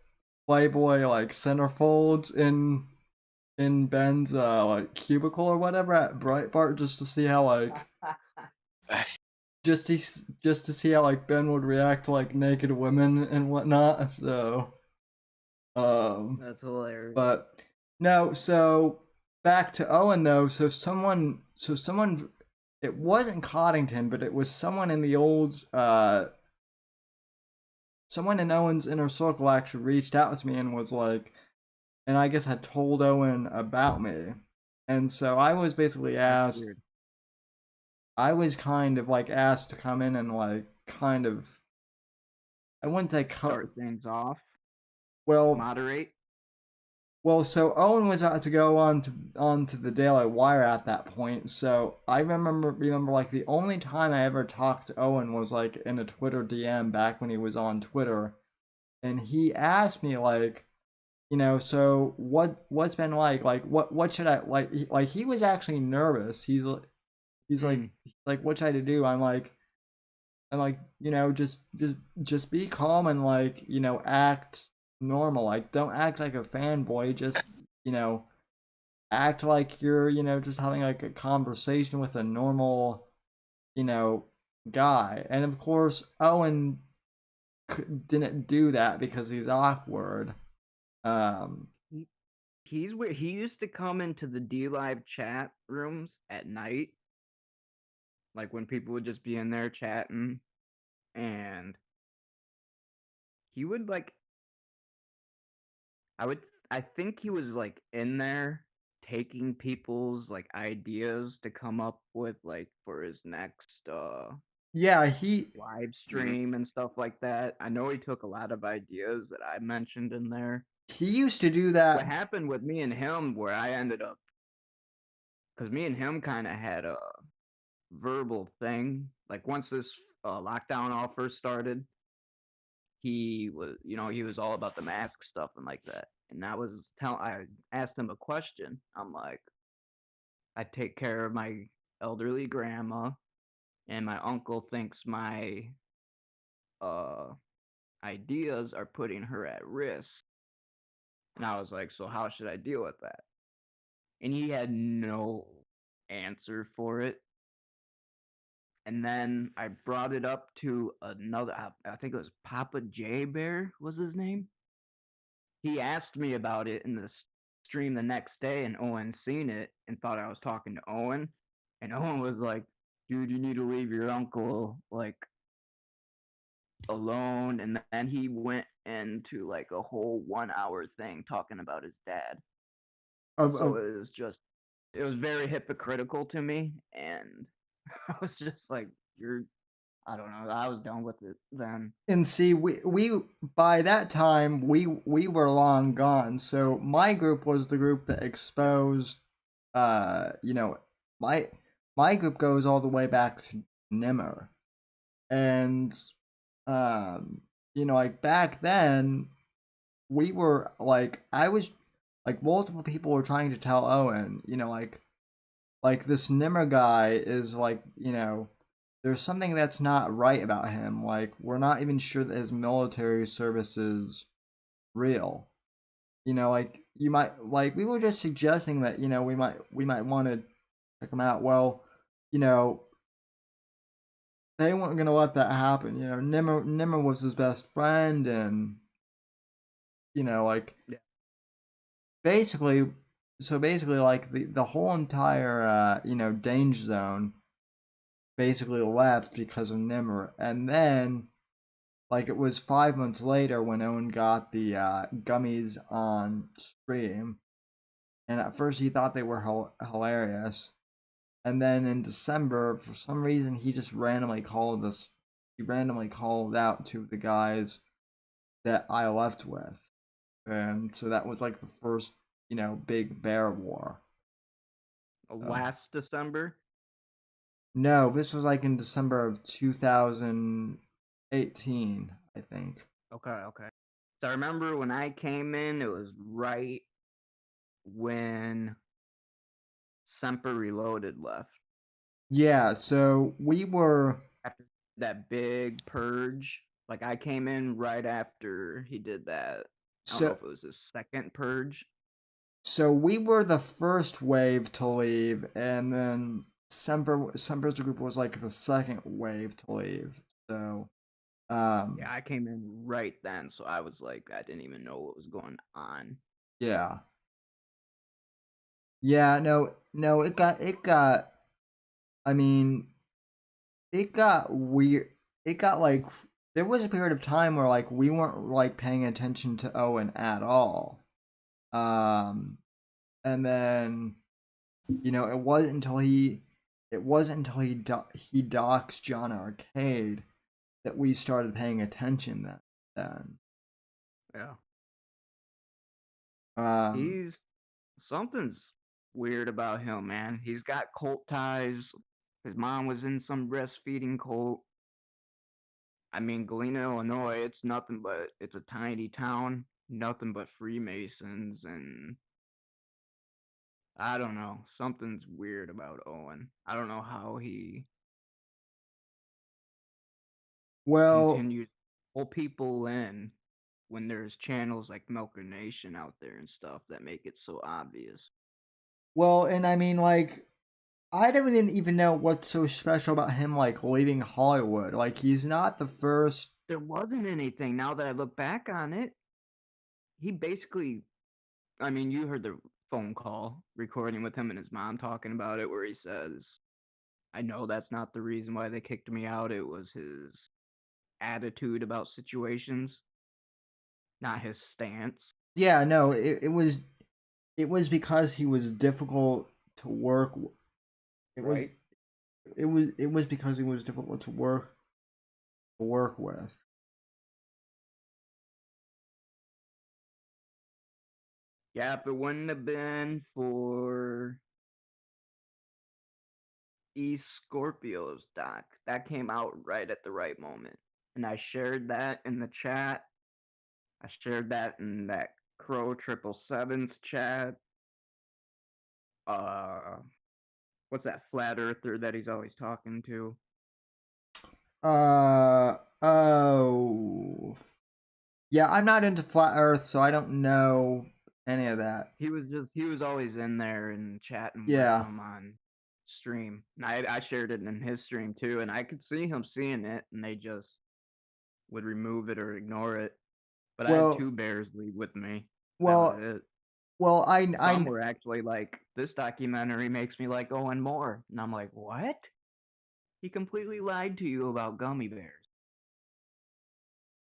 Playboy like centerfolds in Ben's like cubicle or whatever at Breitbart, just to see how like just to see how like Ben would react to like naked women and whatnot. So that's hilarious. But no, so back to Owen though. So someone, it wasn't Coddington, but it was someone in the old someone in Owen's inner circle actually reached out to me and was like, and I guess had told Owen about me. And so I was basically asked, I was kind of like asked to come in and like kind of, I wouldn't say start things off. Well, moderate. Well, so Owen was about to go on to the Daily Wire at that point. So I remember like the only time I ever talked to Owen was like in a Twitter DM back when he was on Twitter, and he asked me like, you know, so what's been like what should I like he was actually nervous. He's like what should I do? I'm like, you know, just be calm and like, you know, act normal. Like, don't act like a fanboy. Just, you know, act like you're, you know, just having like a conversation with a normal, you know, guy. And of course, Owen didn't do that because he's awkward. He's weird. He used to come into the D-Live chat rooms at night, like when people would just be in there chatting, and he would like, I think he was like in there taking people's like ideas to come up with like for his next he live stream and stuff like that. I know he took a lot of ideas that I mentioned in there. He used to do that. What happened with me and him, where I ended up, because me and him kind of had a verbal thing. Like once this lockdown all first started, he was, you know, he was all about the mask stuff and like that. And I asked him a question. I'm like, I take care of my elderly grandma, and my uncle thinks my ideas are putting her at risk. And I was like, so how should I deal with that? And he had no answer for it. And then I brought it up to another, I think it was Papa J Bear was his name. He asked me about it in the stream the next day, and Owen seen it and thought I was talking to Owen. And Owen was like, dude, you need to leave your uncle like alone. And then he went into like a whole 1 hour thing talking about his dad. So it was very hypocritical to me, and I was just like, I don't know, I was done with it then. And see, we by that time we were long gone. So my group was the group that exposed, you know, my group goes all the way back to Nimmer, and like back then, we were like, I was like, multiple people were trying to tell Owen, like this Nimmer guy is like, there's something that's not right about him. Like, we're not even sure that his military service is real. Like you might like we were just suggesting that we might want to check him out. Well, they weren't gonna let that happen. Nimmer was his best friend, and like Yeah. basically, like the whole entire danger zone basically left because of Nimmer, and then like it was 5 months later when Owen got the gummies on stream, and at first he thought they were hilarious, and then in December for some reason he just randomly called us. He randomly called out to the guys that I left with, and so that was like the first big bear war. Last December. No, this was like in December of 2018, I think. Okay. So I remember when I came in, it was right when Semper Reloaded left. Yeah, so we were After that big purge. Like I came in right after he did that. I don't know if it was his second purge. So we were the first wave to leave, and then Semper's group was like the second wave to leave. So Yeah, I came in right then, so I was like, I didn't even know what was going on. Yeah. Yeah, no, it got I mean, it got weird. It got like there was a period of time where like we weren't like paying attention to Owen at all. And then it wasn't until he doxed John Arcade that we started paying attention then. Yeah. Um Something's weird about him, man. He's got cult ties. His mom was in some breastfeeding cult. I mean, Galena, Illinois, it's a tiny town, nothing but Freemasons, and I don't know, something's weird about Owen. I don't know how he well continues to pull people in when there's channels like Milker Nation out there and stuff that make it so obvious. well, and I mean like I don't even know what's so special about him like leaving Hollywood. Like he's not the first. There wasn't anything. Now that I look back on it, he basically, I mean, you heard the phone call recording with him and his mom talking about it where he says, I know that's not the reason why they kicked me out. It was his attitude about situations, not his stance. Yeah, no, it was because he was difficult to work. Right. It was because he was difficult to work with. Yeah, if it wouldn't have been for East Scorpio's doc, that came out right at the right moment. And I shared that in the chat. I shared that in that Crow 777's chat. What's that flat earther that he's always talking to? Oh. Yeah, I'm not into flat earth, so I don't know any of that. He was always in there and chatting Yeah. with him on stream. And I shared it in his stream too, and I could see him seeing it, and they just would remove it or ignore it. But I Well- had two bears leave with me. Well, That was it. Well, Some were actually like, this documentary makes me like Owen more. And I'm like, what? He completely lied to you about gummy bears.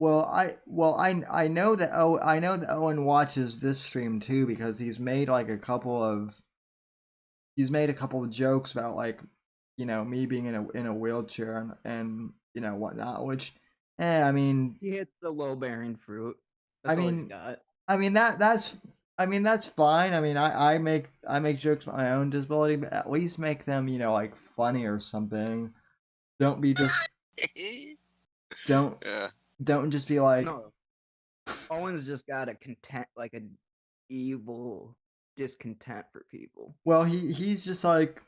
I know that Owen watches this stream too because he's made a couple of jokes about like me being in a wheelchair and whatnot, which I mean He hits the low bearing fruit. I That's all he's mean got. that's fine. I mean I make jokes about my own disability, but at least make them like funny or something. Don't be just don't Yeah. don't just be like, No, Owen's just got a an evil discontent for people. well, he's just like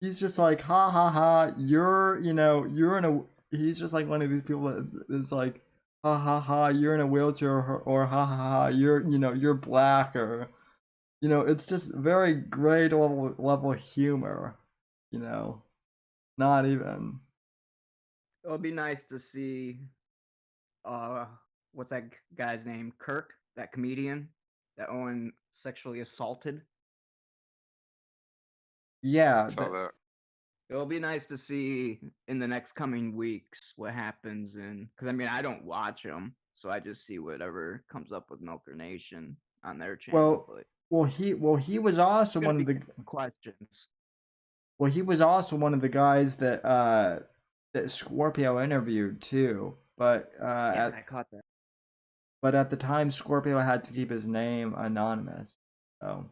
ha ha ha, you're in a, he's just like one of these people that is like, ha ha ha, you're in a wheelchair, or ha ha ha, you're black, or it's just very grade level humor, not even. It'll be nice to see what's that guy's name? Kirk, that comedian that Owen sexually assaulted. Yeah, Saw that. It'll be nice to see in the next coming weeks what happens, and because I mean I don't watch them, so I just see whatever comes up with Milker Nation on their channel. well, But he was also it's gonna one of be the questions. well, he was also one of the guys that Scorpio interviewed too, but Yeah, I caught that. but at the time Scorpio had to keep his name anonymous. So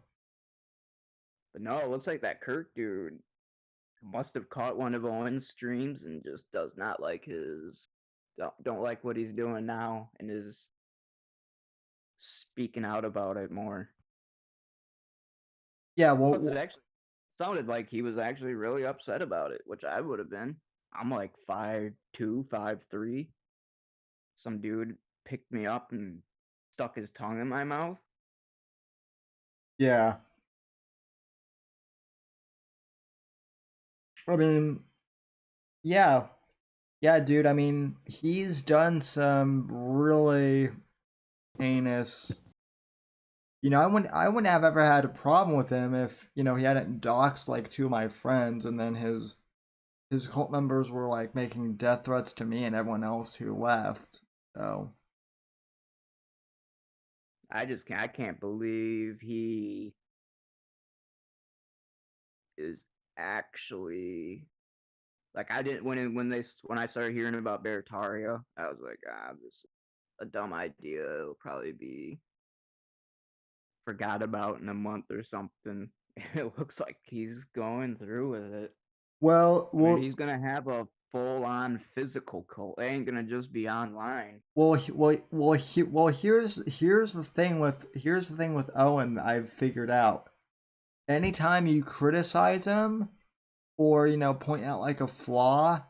But no, it looks like that Kirk dude must have caught one of Owen's streams and just does not like his don't like what he's doing now and is speaking out about it more. yeah, Plus, well, it actually sounded like he was actually really upset about it, which I would have been. I'm like 5'2", 5'3". Some dude picked me up and stuck his tongue in my mouth. yeah. I mean, yeah, yeah, dude. I mean, he's done some really heinous. I wouldn't have ever had a problem with him if he hadn't doxed like two of my friends, and then his cult members were like making death threats to me and everyone else who left. So I can't believe he is actually like I didn't when I started hearing about Bertaria, I was like, this is a dumb idea. It'll probably be forgot about in a month or something. It looks like he's going through with it. well, I mean, well, he's gonna have a full-on physical cult. It ain't gonna just be online. Here's the thing with Owen. I've figured out. Anytime you criticize him, or point out like a flaw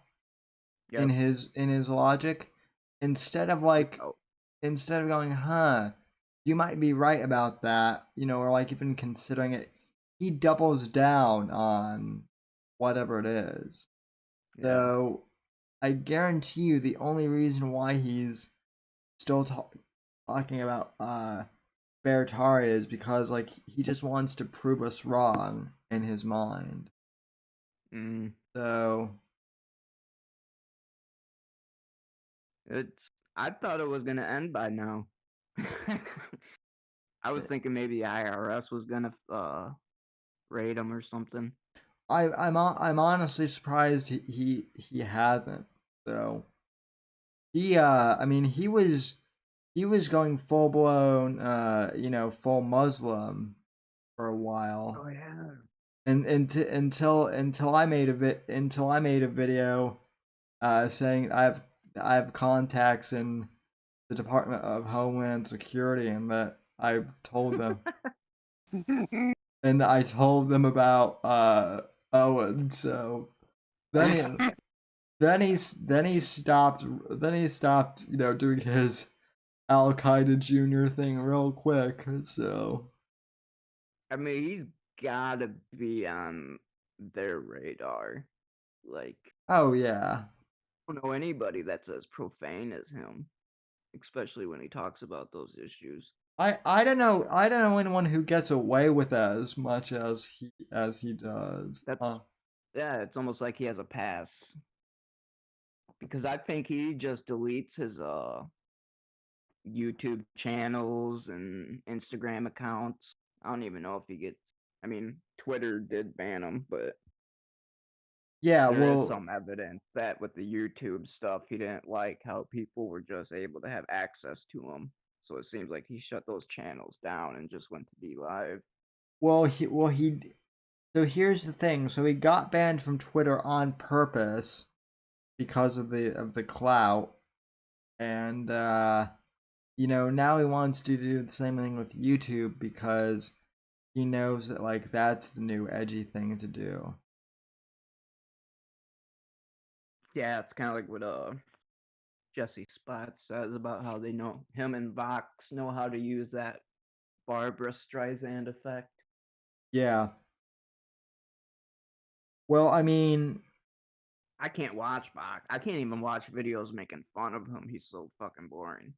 in Yep. his logic, instead of Oh, going, huh, you might be right about that, or like even considering it, he doubles down on whatever it is. yeah. So I guarantee you the only reason why he's still talking about Bertari is because like he just wants to prove us wrong in his mind. Mm, So I thought it was gonna end by now. I was thinking maybe IRS was gonna raid him or something. I'm honestly surprised he hasn't. So I mean he was going full blown full Muslim for a while. Oh yeah. And until I made a video saying I have contacts in the Department of Homeland Security, and that I told them about Owen. So then he stopped doing his Al Qaeda Jr. thing real quick. So I mean, he's gotta be on their radar. Like, oh yeah. I don't know anybody that's as profane as him, especially when he talks about those issues. I don't know anyone who gets away with as much as he does. That's yeah, it's almost like he has a pass. Because I think he just deletes his YouTube channels and Instagram accounts. I don't even know if he gets. I mean, Twitter did ban him, but Yeah, there is well, some evidence that with the YouTube stuff, he didn't like how people were just able to have access to him. So it seems like he shut those channels down and just went to be live. he so here's the thing. So he got banned from Twitter on purpose because of the clout. and you know, now he wants to do the same thing with YouTube because he knows that like that's the new edgy thing to do. Yeah, it's kind of like what Jesse Spot says about how they know him and Vox know how to use that Barbara Streisand effect. Yeah. Well, I mean, I can't watch Vox. I can't even watch videos making fun of him. He's so fucking boring.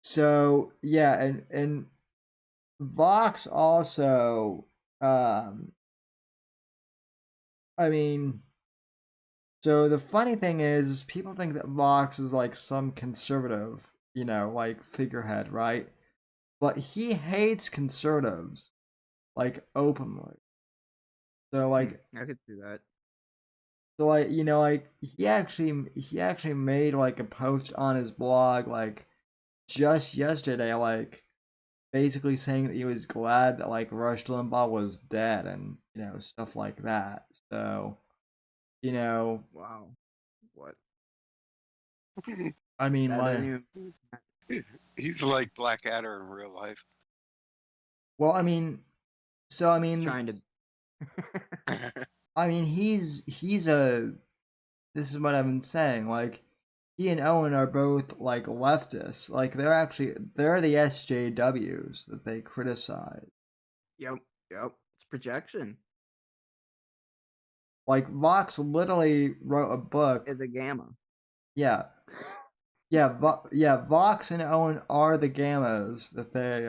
so yeah, and Vox also, I mean, so the funny thing is people think that Vox is like some conservative, you know, like figurehead, right? But he hates conservatives, like openly. So like, I could see that. so like, you know, like he actually made like a post on his blog like just yesterday, like basically saying that he was glad that like Rush Limbaugh was dead and you know stuff like that. So, you know, Wow. What? I mean, That like, doesn't even. He's like Blackadder in real life. well, I mean, so I mean, Trying to. I mean, he's a. This is what I've been saying. Like, he and Owen are both like leftists. Like, they're the SJWs that they criticize. Yep. It's projection. Like, Vox literally wrote a book. Is a gamma. Yeah, yeah. Vox and Owen are the gammas that they,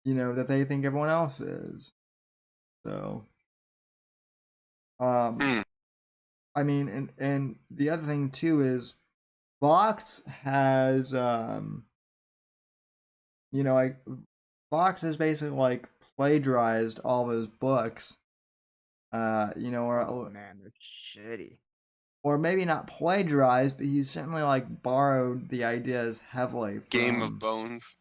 you know, that they think everyone else is. So, I mean, and the other thing too is Vox has, you know, like Vox has basically like plagiarized all of his books, you know, Oh man, they're shitty. or maybe not plagiarized, but he's certainly like borrowed the ideas heavily from Game of Bones.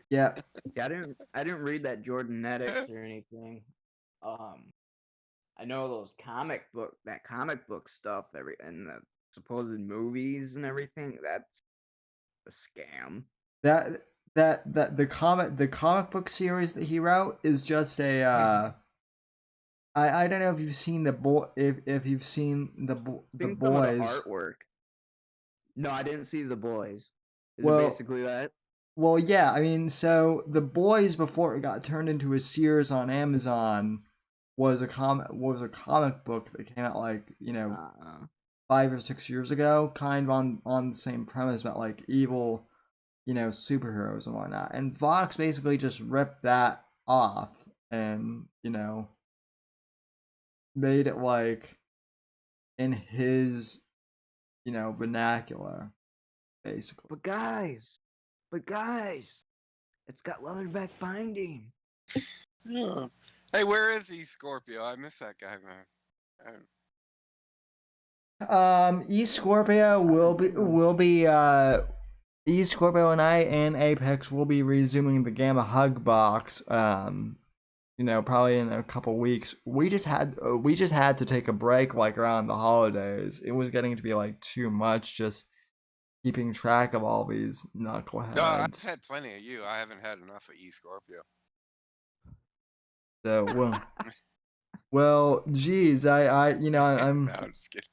Yeah. Yeah, I didn't read that Jordanetics or anything. I know those comic book stuff and the supposed movies and everything. That's a scam. That the comic book series that he wrote is just a I don't know if you've seen if you've seen the Seen some boys. of the artwork. No, I didn't see The Boys. Is Well, it basically that? Well, yeah, I mean, so The Boys before it got turned into a series on Amazon was a comic book that came out like, you know, 5 or 6 years ago, kind of on the same premise about like evil, you know, superheroes and whatnot. And Vox basically just ripped that off and, you know, made it like in his, you know, vernacular, basically. But guys, it's got leatherback binding. Yeah. Hey, where is he, Scorpio? I miss that guy, man. E Scorpio will be E Scorpio and I and Apex will be resuming the Gamma Hug box. You know, probably in a couple weeks. We just had to take a break like around the holidays. It was getting to be like too much just keeping track of all these knuckleheads. I've had plenty of you. I haven't had enough of E Scorpio. So well, geez, I you know I'm. No, I'm just kidding.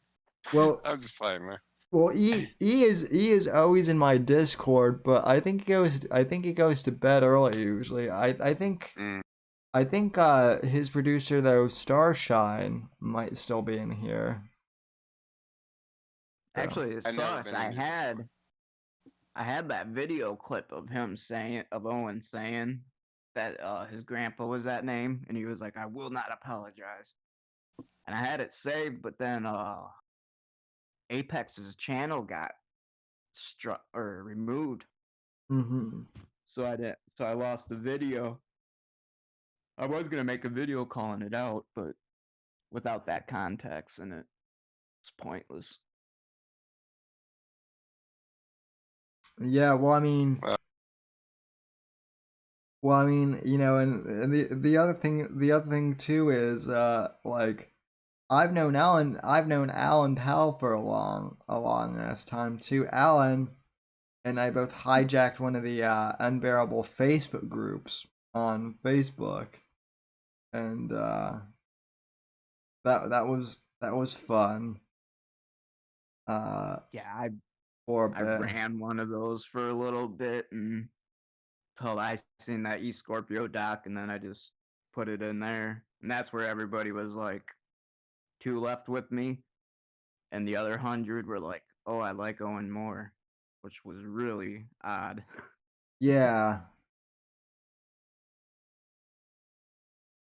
Well, I'm just playing, man. Well, E is always in my Discord, but I think he goes to bed early usually. I think his producer though, Starshine, might still be in here. So. Actually, it sucks. I had that video clip of Owen saying that his grandpa was that name, and he was like, "I will not apologize." And I had it saved, but then Apex's channel got removed. Mm-hmm. So I lost the video. I was gonna make a video calling it out, but without that context in it, it's pointless. Yeah, well, I mean, you know, and the other thing too is like I've known Alan Powell for a long ass time too. Alan and I both hijacked one of the unbearable Facebook groups on Facebook, and that was fun. Yeah, For a I bit. ran one of those for a little bit until I seen that E Scorpio doc, and then I just put it in there, and that's where everybody was like, 2 left with me, and the other 100 were like, "Oh, I like Owen more," which was really odd. Yeah.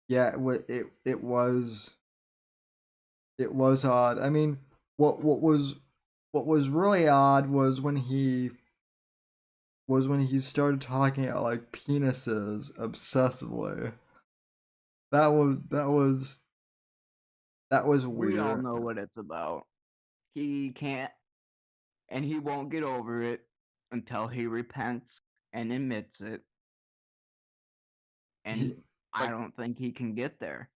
Yeah, it was odd. I mean, what was really odd was when he started talking about like penises obsessively. That was We all weird. know what it's about. He can't, and he won't get over it until he repents and admits it. And He, I Like, don't think he can get there.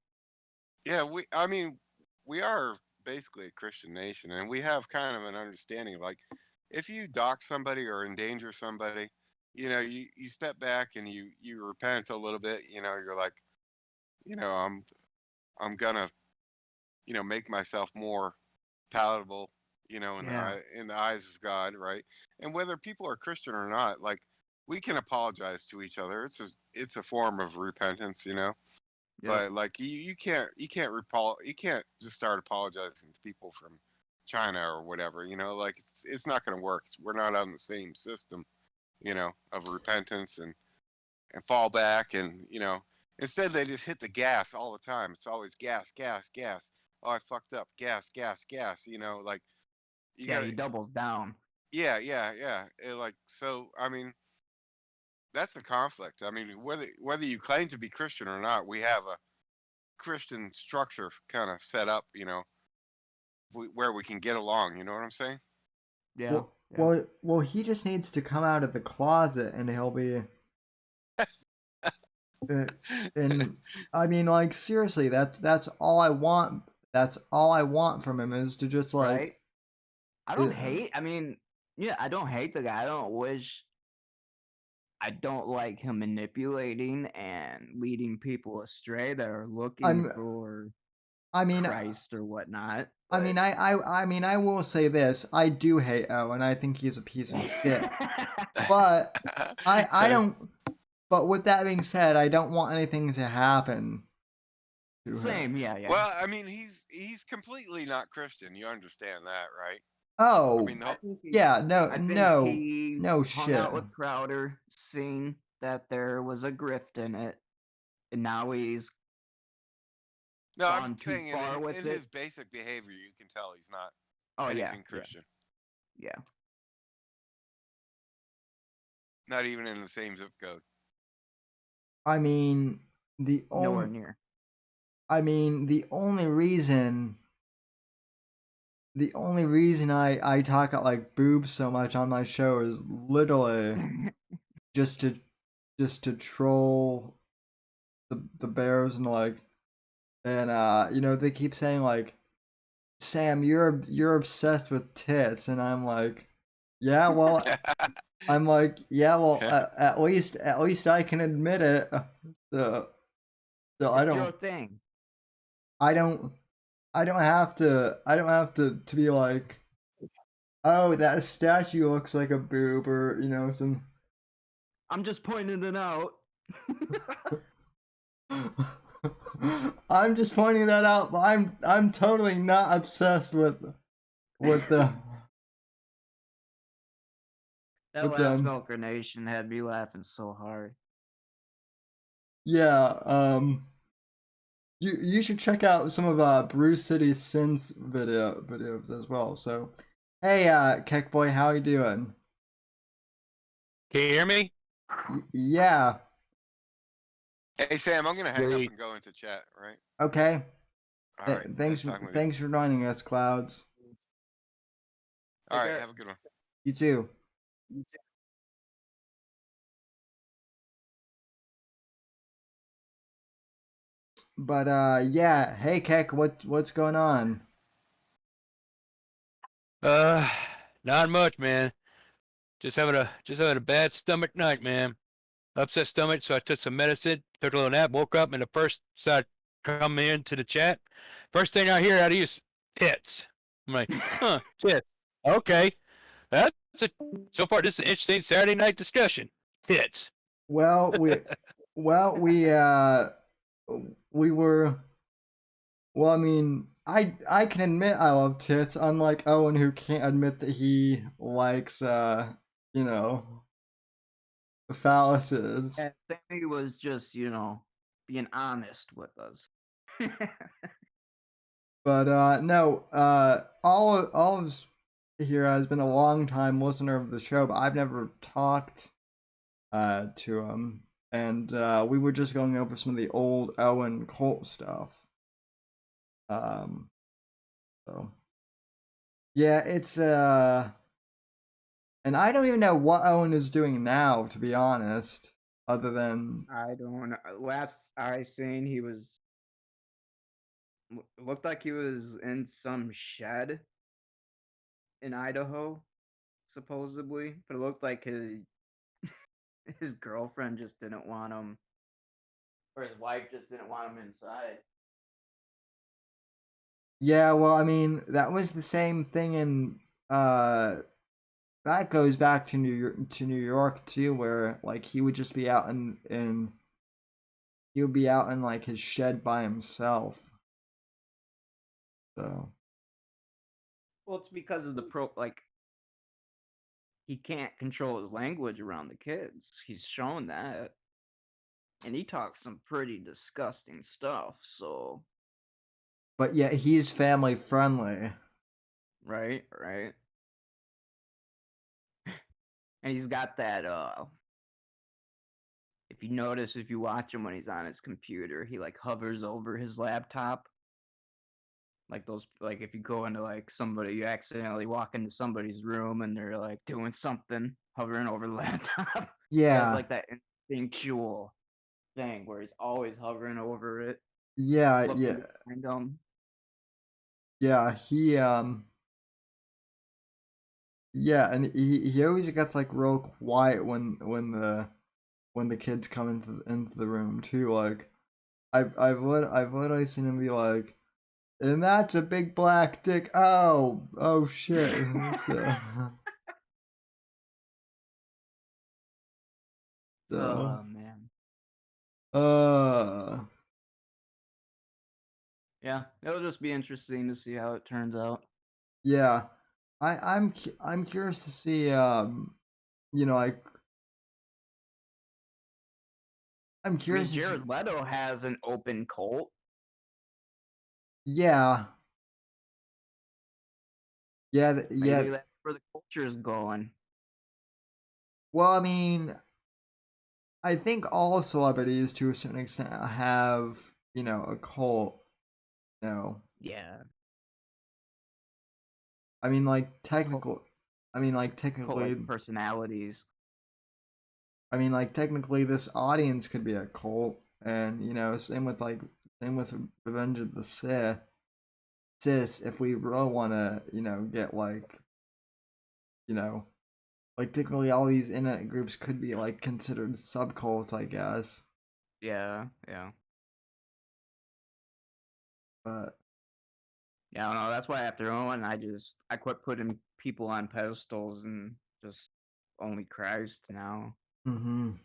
yeah, I mean, we are basically a Christian nation, and we have kind of an understanding of like, if you dock somebody or endanger somebody, you step back and you repent a little bit. You're like, I'm gonna, make myself more palatable, Yeah. in the eyes of God, right? And whether people are Christian or not, like, we can apologize to each other. It's a form of repentance, Yep. But like you can't just start apologizing to people from China or whatever, like it's not going to work. We're not on the same system, of repentance and fall back, and instead they just hit the gas all the time. It's always gas, gas, gas. Oh, I fucked up. Gas, gas, gas. Like you Yeah, got to. he doubles down. Yeah, yeah, yeah. Like, so, I mean, that's a conflict. I mean, whether you claim to be Christian or not, we have a Christian structure kind of set up, where we can get along. You know what I'm saying? Yeah. well, he just needs to come out of the closet, and he'll be. And I mean, like, seriously, that's all I want. That's all I want from him, is to just like. Right? I don't hate. I mean, yeah, I don't hate the guy. I don't like him manipulating and leading people astray that are looking for I mean, Christ or whatnot. I mean, I will say this: I do hate Owen. I think he's a piece of shit. But I don't. But with that being said, I don't want anything to happen to him. Same, yeah. Well, I mean, he's completely not Christian. You understand that, right? Oh, I mean, yeah, no Hung shit. out with Crowder, seen that there was a grift in it, and now he's no, I'm gone too saying far with in it. his basic behavior, you can tell he's not Oh anything Christian. Yeah. Not even in the same zip code. I mean, Nowhere near. I mean, the only reason I talk about like boobs so much on my show is literally just to troll the bears, and like, and they keep saying like, Sam, you're obsessed with tits, and I'm like, yeah, well, I'm like, yeah, well, at least I can admit it. So I It's don't. your thing. I don't have to be like, oh, that statue looks like a boob, or some. I'm just pointing it out. I'm just pointing that out, but I'm totally not obsessed with the That with last them. Milker Nation had me laughing so hard. Yeah, you should check out some of Bruce City Sin's videos as well. So, hey, Keck Boy, how you doing? Can you hear me? Yeah. Hey, Sam, I'm gonna hang up Sweet. and go into chat. Right? Okay. All right. Thanks Nice talking with for joining us, Clouds. you. All right. Have a good one. You too. But yeah. Hey, Keck, what's going on? Not much, man. Just having a bad stomach night, man. Upset stomach, so I took some medicine, took a little nap, woke up, and the first side come into the chat. First thing I hear out of you is tits. I'm like, huh, tits. Okay. That's a, so far this is an interesting Saturday night discussion. Tits. Well, well, we were. Well, I mean, I can admit I love tits, unlike Owen, who can't admit that he likes you know, phalluses. And Sammy was just, being honest with us. But no, Olive's here has been a long time listener of the show, but I've never talked to him, and we were just going over some of the old Owen cult stuff. So yeah, it's and I don't even know what Owen is doing now, to be honest, other than I don't know. Last I seen, he was looked like he was in some shed in Idaho, supposedly, but it looked like his girlfriend just didn't want him, or his wife just didn't want him inside. yeah, well, I mean, that was the same thing in that goes back to New York too, where like he would just be out in he would be out in like his shed by himself. So Well, it's because of he can't control his language around the kids. He's shown that. And he talks some pretty disgusting stuff, so but yeah, he's family friendly. right. And he's got that if you notice, if you watch him when he's on his computer, he like hovers over his laptop. Like if you go into like somebody, you accidentally walk into somebody's room and they're like doing something, hovering over the laptop. He has Yeah. like that instinctual thing where he's always hovering over it, Yeah, looking behind him. yeah, yeah, and he always gets like real quiet when the kids come into the room too. Like I've literally seen him be like, and that's a big black dick. Oh shit. So, Oh man. uh Yeah, it'll just be interesting to see how it turns out. yeah. I'm curious to see you know, like I'm I mean, curious to see, Jared Leto has an open cult. yeah. Yeah, Maybe that's where the culture's going. well, I mean, I think all celebrities to a certain extent have, you know, a cult, you know. Yeah. I mean like Cult technically like personalities. I mean like technically this audience could be a cult, and you know, same with Revenge of the Sith. If we really want to, you know, get like, you know, like technically all these internet groups could be like considered subcults, I guess. Yeah. But Yeah, I don't know. That's why after Owen, I quit putting people on pedestals and just only Christ now. mhm.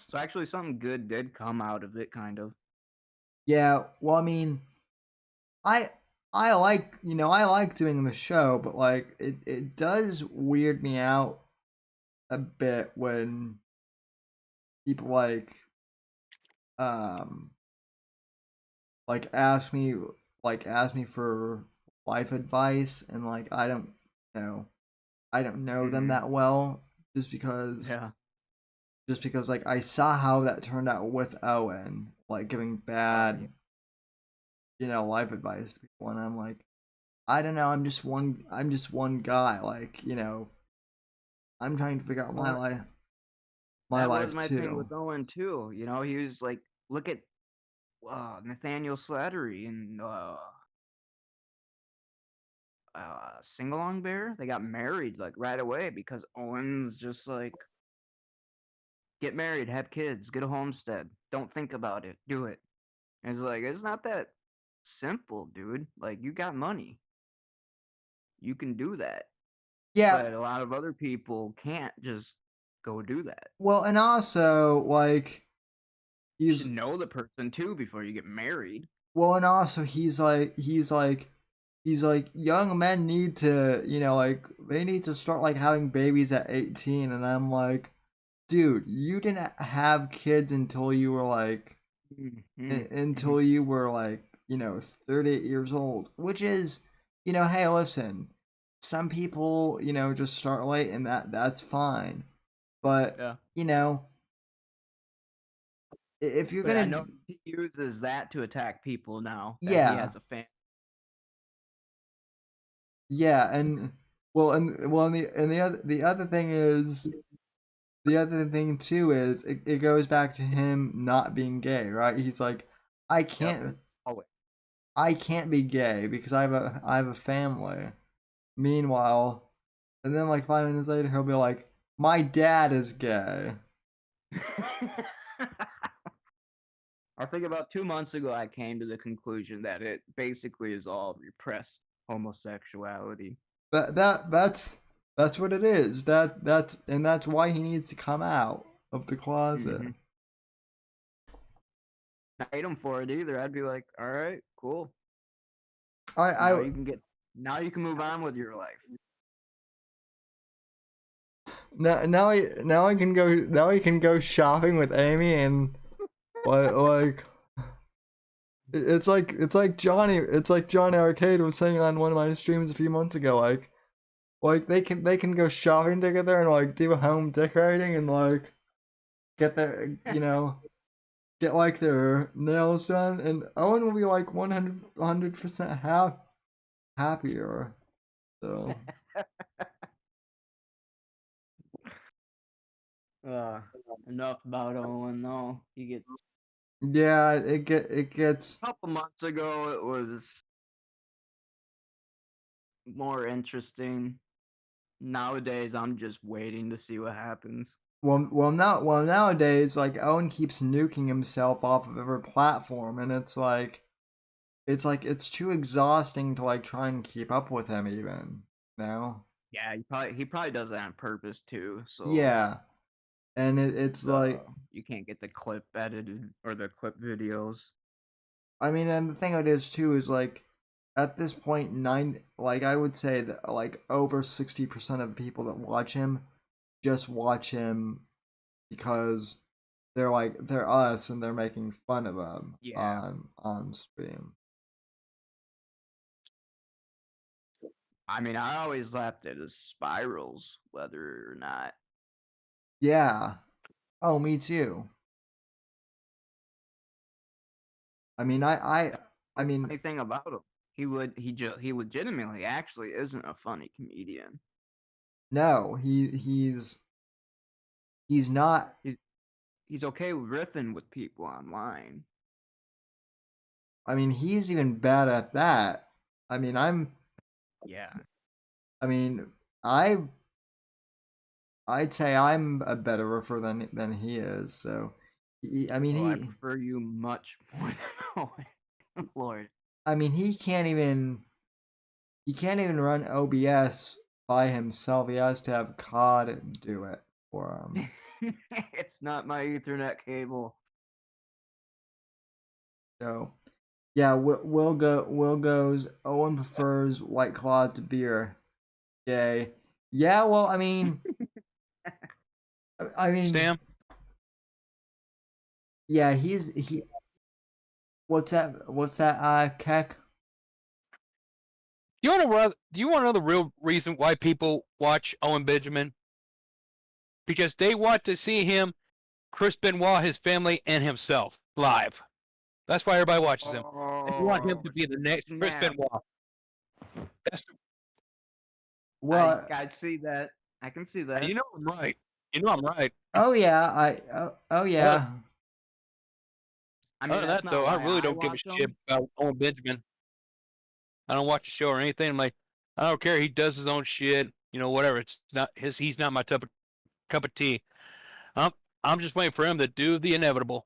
So actually, something good did come out of it, kind of. Yeah, well, I mean, I I like, you know, I like doing the show, but like it does weird me out a bit when people um ask me for life advice, and like know I don't know them that well, just because Yeah. like I saw how that turned out with Owen, like giving bad, you know, life advice to people, and I'm like, I don't know, I'm just one guy, like, you know, I'm trying to figure out my Well, life that was my thing too. with Owen too. You know, he was like, look at Nathaniel Slattery and Singalong Bear. They got married like right away because Owen's just like, get married, have kids, get a homestead. Don't think about it, do it. And it's like, it's not that simple, dude. Like, you got money, you can do that. Yeah. But a lot of other people can't just go do that. Well, and also like You should know the person too before you get married. Well, and also he's like young men need to, like they need to start like having babies at 18, and I'm like, dude, you didn't have kids until you were like until you were like, 38 years old, which is, hey, listen, some people, just start late and that's fine. But, if you're But I gonna know he uses that to attack people now. That Yeah. he has a fan. Yeah, and the other thing is, the other thing too is it goes back to him not being gay, right? He's like, I can't be gay because I have a family. Meanwhile, and then like 5 minutes later he'll be like, my dad is gay. I think about 2 months ago I came to the conclusion that it basically is all repressed homosexuality. But that's what it is. That's why he needs to come out of the closet. I hate him for it either. I'd be like, all right, cool. Now you can move on with your life. Now I can go shopping with Amy, and like it's like Johnny Arcade was saying on one of my streams a few months ago, like they can go shopping together and like do home decorating and like get their get like their nails done, and Owen will be like 100% happier. So Enough about Owen though. He gets. Yeah, it gets. A couple months ago, it was more interesting. Nowadays, I'm just waiting to see what happens. Well, nowadays, like Owen keeps nuking himself off of every platform, and it's too exhausting to like try and keep up with him even. Yeah, he probably does that on purpose too. So yeah, and it's like you can't get the clip edited or the clip videos. I mean, and the thing it is too is like at this point, I would say that like over 60% of the people that watch him just watch him because they're us and they're making fun of him on stream. I mean, I always laughed at his spirals, whether or not. Yeah. Oh, me too. I mean, I mean, funny thing about him, he legitimately actually isn't a funny comedian. No, he's not. He's okay with riffing with people online. I mean, he's even bad at that. I mean, Yeah. I mean, I'd say I'm a better riffer than he is. So, I prefer you much more than Owen. Lord. I mean, he can't even run OBS by himself. He has to have COD do it for him. It's not my Ethernet cable. So, yeah, Will goes. Owen prefers White Claw to beer. Yay. Yeah, well, I mean, Stam. Yeah, he. What's that? Keck. Do you want to know the real reason why people watch Owen Benjamin? Because they want to see him, Chris Benoit, his family, and himself live. That's why everybody watches him. They want him to be the next Chris Benoit. Well, I see that. I can see that. You know I'm right. You know I'm right. Oh yeah, oh yeah. I mean, Other than that's that, not though, I why really I don't give a watch shit them. about Owen Benjamin. I don't watch the show or anything. I'm like, I don't care. He does his own shit. You know, whatever. It's not his. He's not my cup of tea. I'm I'm just waiting for him to do the inevitable.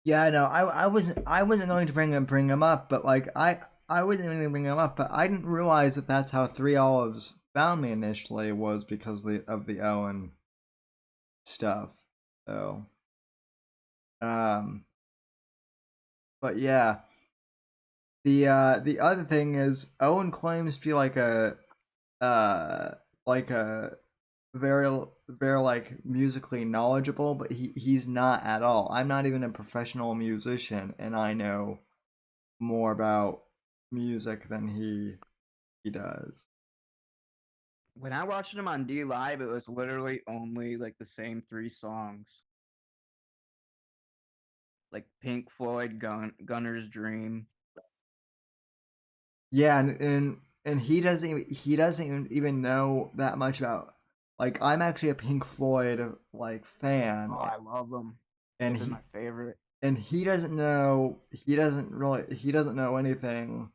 Yeah, no, I wasn't going to bring him up, but like I wasn't even going to bring him up, but I didn't realize that that's how Three Olives found me initially was because of the Owen stuff. So, um, but yeah, the other thing is Owen claims to be uh like a very like musically knowledgeable, but he's not at all. I'm not even a professional musician, and I know more about music than he does. When I watched him on D Live, it was literally only like the same 3 songs, like Pink Floyd, Gunner's Dream. Yeah, and he doesn't even know that much about, like, I'm actually a Pink Floyd like fan, Oh, I love them. and They've been my favorite. he doesn't know anything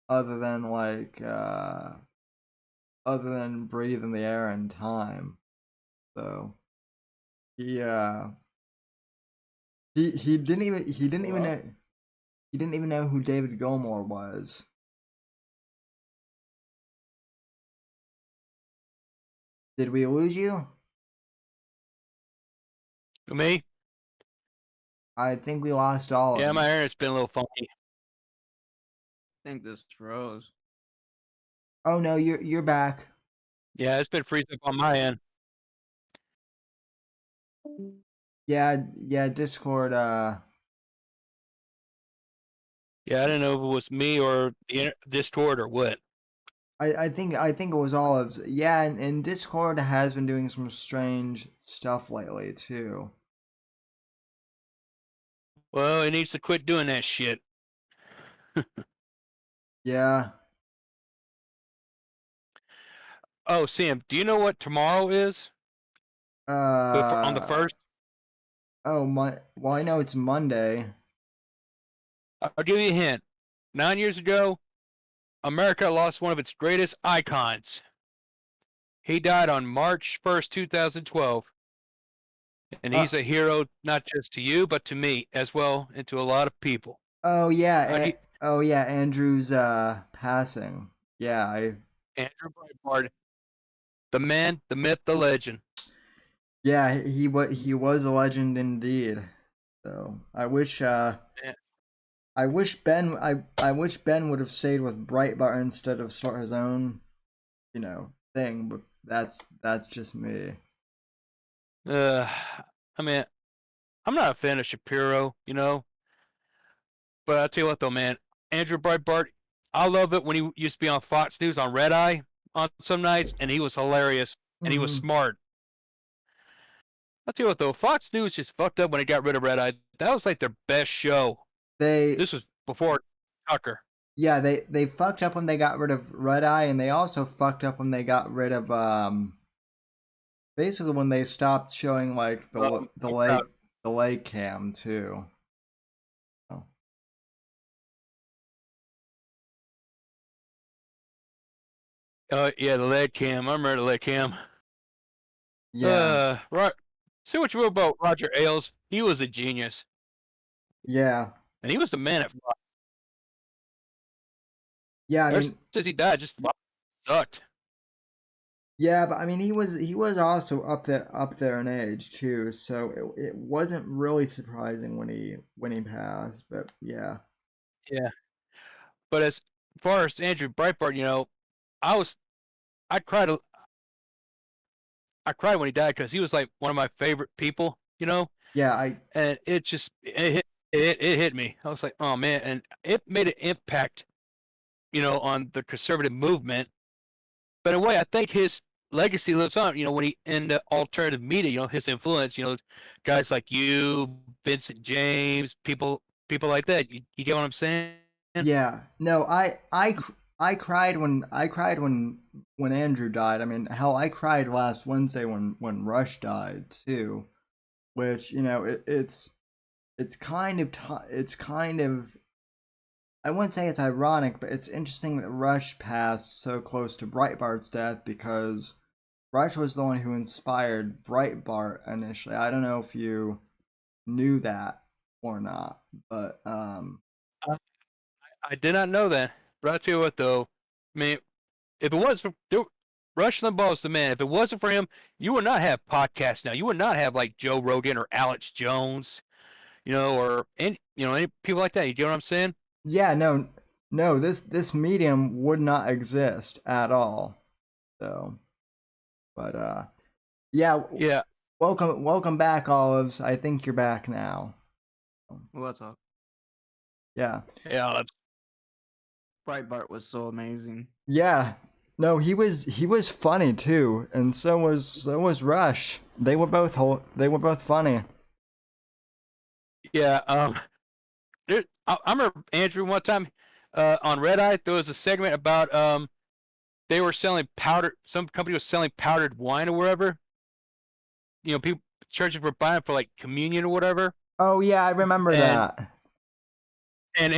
other than other than Breathe in the Air and Time. So he uh he didn't even Hello? know who David Gilmour was. Did we lose you? Me? I think we lost all of Yeah, you. my internet's been a little funky. I think this froze. Oh no, you're back. Yeah, it's been freezing up on my end. Yeah, Discord. Yeah, I didn't know if it was me or the Discord or what. I think it was Olives. Yeah, and Discord has been doing some strange stuff lately too. Well, it needs to quit doing that shit. Yeah. Oh, Sam, do you know what tomorrow is? On the Uh. 1st? Oh my. Well, I know it's Monday. I'll give you a hint. 9 years ago, America lost one of its greatest icons. He died on March 1st, 2012. And Uh. he's a hero not just to you, but to me as well, and to a lot of people. Oh yeah. How do you, Oh yeah. Andrew's passing. Yeah. Andrew Breitbart, the man, the myth, the legend. Yeah. He was a legend indeed. So I wish. Yeah. I wish Ben would have stayed with Breitbart instead of start his own, thing. But that's just me. I mean, I'm not a fan of Shapiro, but I'll tell you what though, man, Andrew Breitbart, I love it when he used to be on Fox News on Red Eye on some nights, and he was hilarious and he was Mhm. smart. I'll tell you what though, Fox News just fucked up when they got rid of Red Eye. That was like their best show. They This was before Tucker. Yeah, they fucked up when they got rid of Red Eye, and they also fucked up when they got rid of basically when they stopped showing like the lake cam too. Oh. Yeah, the lead cam. I remember the lead cam. Yeah. Right. See what you wrote about Roger Ailes. He was a genius, Yeah. and he was the man at Fox. Yeah, I Ever mean, since he died, just Fox sucked. yeah, but I mean he was also up there in age too, so it wasn't really surprising when he passed, but yeah. Yeah. But as far as Andrew Breitbart, I was I cried I cried when he died because he was like one of my favorite people. Yeah, I And it hit me. I was like, oh man, and it made an impact, on the conservative movement. But in a way, I think his legacy lives on. When he in the alternative media, his influence. Guys like you, Vincent James, people like that. You get what I'm saying? Yeah, no, I cried when Andrew died. I mean, hell, I cried last Wednesday when Rush died too, which it's it's kind of I wouldn't say it's ironic, but it's interesting that Rush passed so close to Breitbart's death because Rush was the one who inspired Breitbart initially. I don't know if you knew that or not, but I did not know that. But I'll tell you what, though. I mean, if it was for Rush Limbaugh is the man. If it wasn't for him, you would not have podcasts now. You would not have like Joe Rogan or Alex Jones, or any people like that. You get what I'm saying? yeah, no, this medium would not exist at all. So, but yeah, Yeah. welcome back, Olives. I think you're back now. What's up? Yeah. Yeah. Breitbart was so amazing. Yeah. No, he was funny too, and so was Rush. They were both funny. Yeah. I remember Andrew one time on Red Eye there was a segment about they were selling some company was selling powdered wine or whatever. People churches were buying it for like communion or whatever. Oh yeah, I remember that. And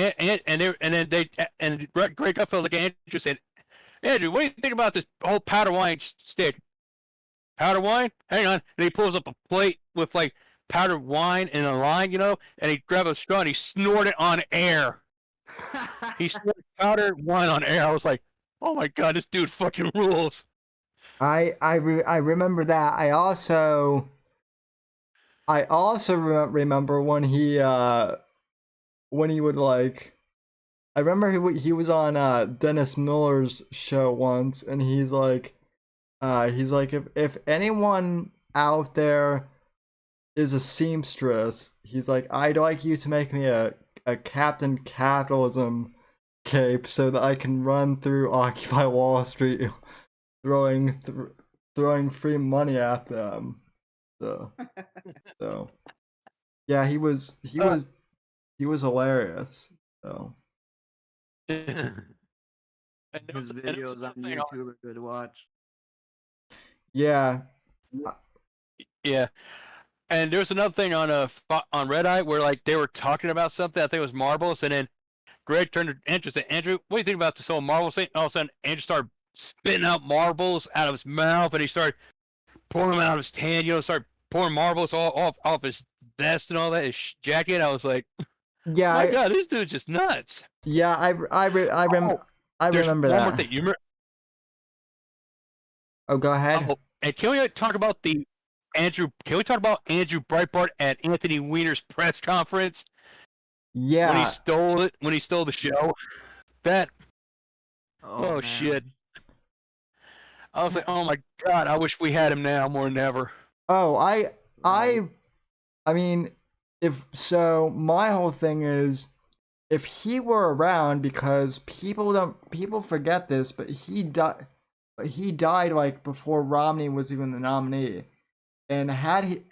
Greg Gutfeld looked at Andrew said, Andrew, what do you think about this whole powder wine stick? Powder wine? Hang on. And he pulls up a plate with like powdered wine in a line, and he grabbed a straw and he snorted on air. He snorted powdered wine on air. I was like, oh my god, this dude fucking rules. I remember that. I also remember when he would like. I remember he was on Dennis Miller's show once, and he's like, if anyone out there is a seamstress, he's like, I'd like you to make me a Captain Capitalism cape so that I can run through Occupy Wall Street, throwing free money at them. So yeah, he was hilarious. So. His videos on YouTube are good to watch. Yeah. Yeah. And there's another thing on Red Eye where like they were talking about something. I think it was marbles, and then Greg turned to Andrew and said, Andrew, what do you think about this whole marble thing? All of a sudden, Andrew started spitting out marbles out of his mouth, and he started pouring them out of his hand. Started pouring marbles all off his vest and all that, his jacket. I was like, yeah, my God, this dude's just nuts. Yeah, I remember that. One more thing. You remember? Oh, go ahead. Oh, and can we talk about Andrew Breitbart at Anthony Weiner's press conference? Yeah. When he stole the show. That. Oh shit. I was like, oh my God, I wish we had him now more than ever. Oh, I mean, my whole thing is, if he were around, because people forget this, but he died like before Romney was even the nominee, and had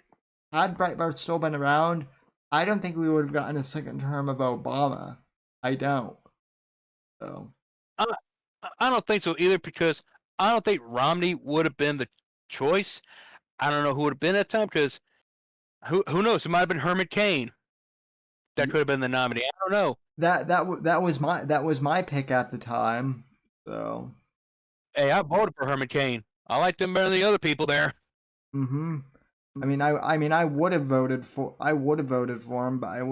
Breitbart still been around, I don't think we would have gotten a second term of Obama. I don't. So. I don't think so either, because I don't think Romney would have been the choice. I don't know who would have been at that time, because who knows? It might have been Herman Cain. That could have been the nominee. I don't know. That was my pick at the time. So. Hey, I voted for Herman Cain. I liked him better than the other people there. Mm-hmm. I mean, I would have voted for him, but I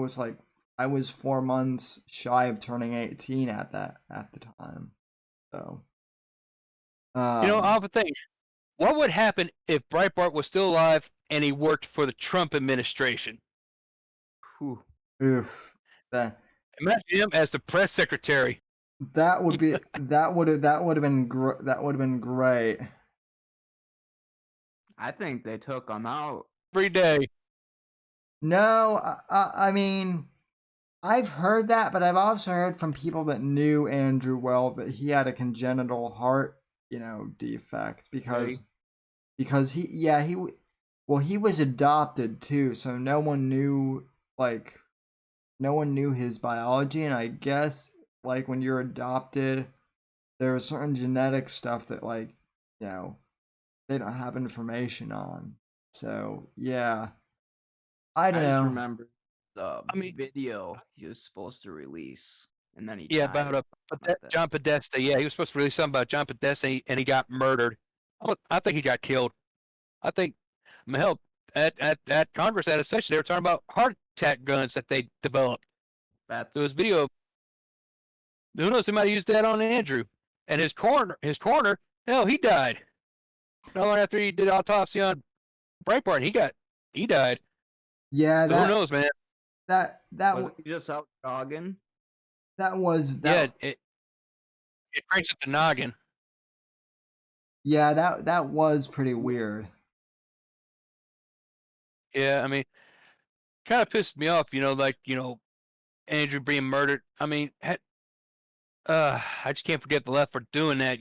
was 4 months shy of turning 18 at the time. So. I have a thing. What would happen if Breitbart was still alive and he worked for the Trump administration? Whew. Oof. Imagine him as the press secretary. That would have been great. I think they took him out every day. No, I mean, I've heard that, but I've also heard from people that knew Andrew well that he had a congenital heart, defect because he was adopted too, so no one knew his biology, and I guess like when you're adopted, there is certain genetic stuff that they don't have information on. So yeah, I don't know. Remember the I mean- video he was supposed to release, and then he Yeah, died. about John Podesta. Yeah, he was supposed to release something about John Podesta, and he got murdered. I think he got killed. I think, I mean, hell, at Congress at a session, they were talking about heart attack guns that they developed. That's There was video. Who knows? They might have used that on Andrew, and his coroner. Hell, he died. Not long after he did autopsy on Breitbart, he died. Yeah, So who knows, man? that was he just out jogging? Yeah, it cranks up the noggin. Yeah, that was pretty weird. Yeah, I mean, kind of pissed me off, like, Andrew being murdered. I mean, I just can't forget the left for doing that,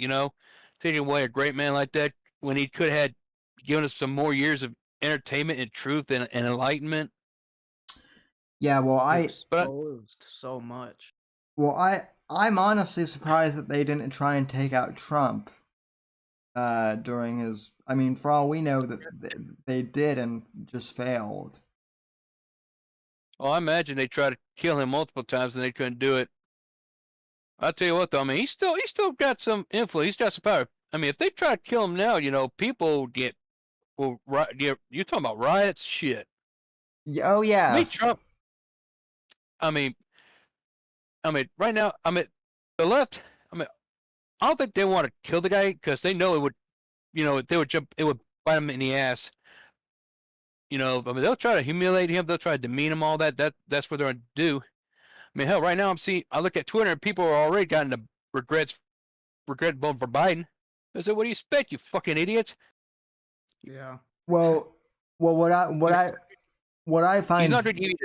taking away a great man like that when he could have had given us some more years of entertainment and truth and enlightenment. Yeah, well, Exposed so much. I'm honestly surprised that they didn't try and take out Trump during his. I mean, for all we know, that they did and just failed. Well, I imagine they tried to kill him multiple times and they couldn't do it. I'll tell you what, though. I mean, he's still got some influence. He's got some power. I mean, if they try to kill him now, people you're talking about riots, shit. Oh yeah. I mean, Trump. I mean, right now, the left. I don't think they want to kill the guy because they know it would, it would bite him in the ass. They'll try to humiliate him. They'll try to demean him. All that. That's what they're going to do. I mean, hell, right now I look at Twitter and people are already gotten the regret voting for Biden. I said, what do you expect, you fucking idiots? Yeah. Well, what I find, he's not going to give you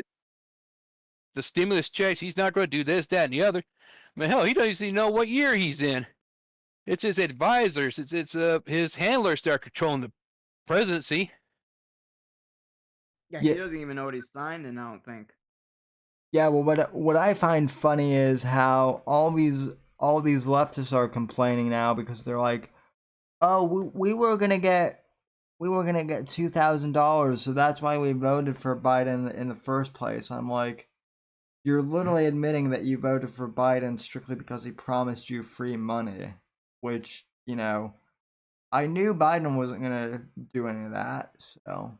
the stimulus checks. He's not going to do this, that, and the other. I mean, hell, he doesn't even know what year he's in. It's his advisors. It's his handlers that are controlling the presidency. Yeah, he doesn't even know what he signed, and I don't think. Yeah, well, what I find funny is how all these leftists are complaining now because they're like, oh, we were gonna get $2,000, so that's why we voted for Biden in the first place. I'm like, you're literally admitting that you voted for Biden strictly because he promised you free money, which, I knew Biden wasn't gonna do any of that, so.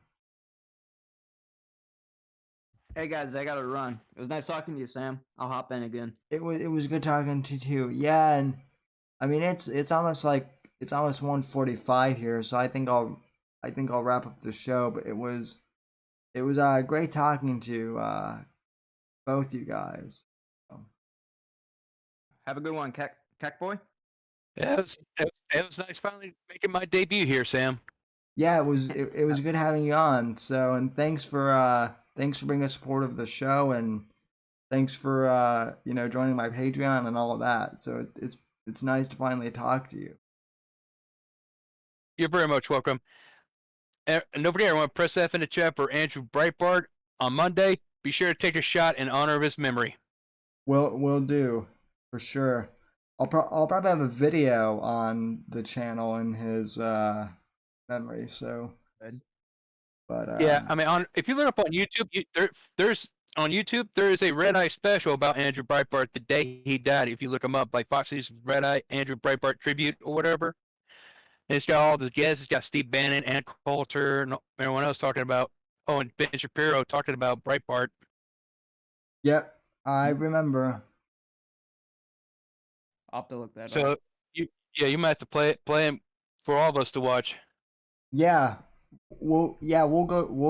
Hey guys, I gotta run. It was nice talking to you, Sam. I'll hop in again. It was good talking to you too. Yeah, and I mean it's almost 1:45 here, so I think I'll wrap up the show. But it was great talking to both you guys. So. Have a good one, Keck boy. Yeah, it was nice finally making my debut here, Sam. Yeah, it was good having you on. So, and thanks for being a support of the show, and thanks for joining my Patreon and all of that. So it's nice to finally talk to you. You're very much welcome. And nobody I want to press F in the chat for Andrew Breitbart on Monday. Be sure to take a shot in honor of his memory. Will do, for sure. I'll probably have a video on the channel in his memory. So. But yeah, I mean, if you look up on YouTube, there is a Red Eye special about Andrew Breitbart the day he died. If you look him up, like Fox News Red Eye Andrew Breitbart tribute or whatever, and it's got all the guests. It's got Steve Bannon, Ann Coulter, and everyone else talking about. Oh, and Ben Shapiro talking about Breitbart. Yep, I remember. I'll have to look that up. So you might have to play him for all of us to watch. Yeah. We'll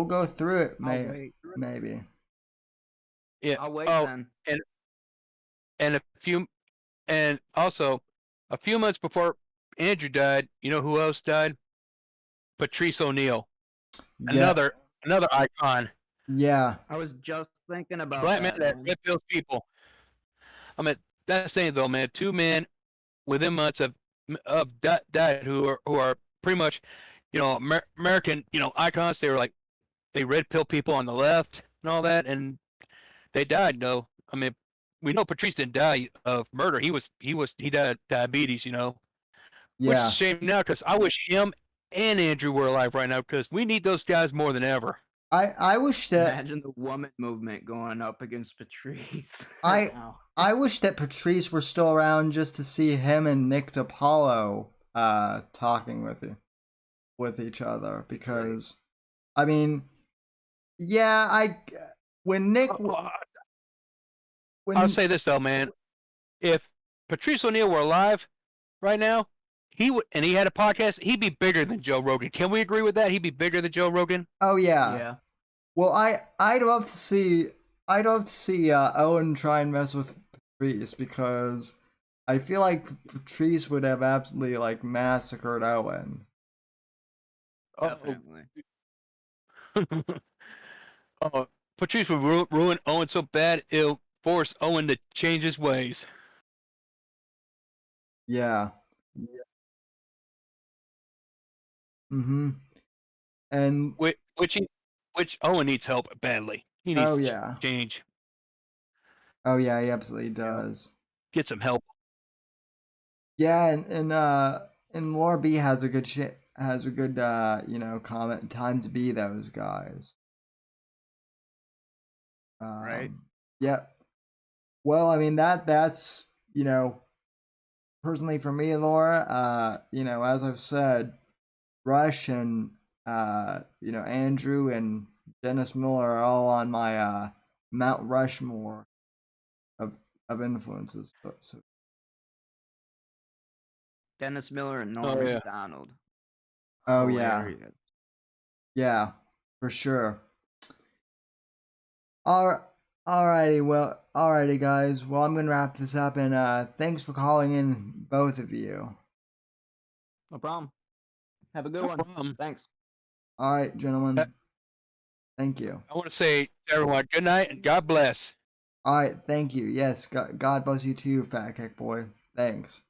go through it, maybe. Yeah. I'll wait then. And also a few months before Andrew died, you know who else died? Patrice O'Neill. Yeah. Another icon. Yeah. I was just thinking about Black man that red pills people. I mean, that's saying though, man. 2 men within months of died who are pretty much, American, icons. They red pill people on the left and all that, and they died. No, I mean, we know Patrice didn't die of murder. He died of diabetes. Which is a shame now because I wish him and Andrew were alive right now because we need those guys more than ever. I wish that Imagine the woman movement going up against Patrice. I right now. I wish that Patrice were still around just to see him and Nick DiPaolo talking with each other, because I mean, yeah, when Nick when I'll say this though, man. If Patrice O'Neill were alive right now, he would, and he had a podcast, he'd be bigger than Joe Rogan. Can we agree with that? He'd be bigger than Joe Rogan. oh yeah. Yeah. Well, I'd love to see Owen try and mess with Patrice, because I feel like Patrice would have absolutely like massacred Owen. Definitely. Oh, Patrice would ruin Owen so bad it'll force Owen to change his ways. Yeah. Mm-hmm. And Which Owen needs help badly. He needs oh to yeah. change. Oh yeah, he absolutely does. Get some help. Yeah, and Laura B has a good comment. Time to be those guys. Right. Yep. Well, I mean that's personally for me, Laura. As I've said, Rush and Andrew and Dennis Miller are all on my Mount Rushmore of influences. So Dennis Miller and Norm yeah. MacDonald. oh yeah. Hilarious. Yeah, for sure. Alrighty, guys. Well, I'm gonna wrap this up, and thanks for calling in, both of you. No problem. Have a good No one. problem. Thanks. All right, gentlemen. Thank you. I want to say to everyone, good night and God bless. All right, thank you. Yes, God bless you too, Fat Kick Boy. Thanks.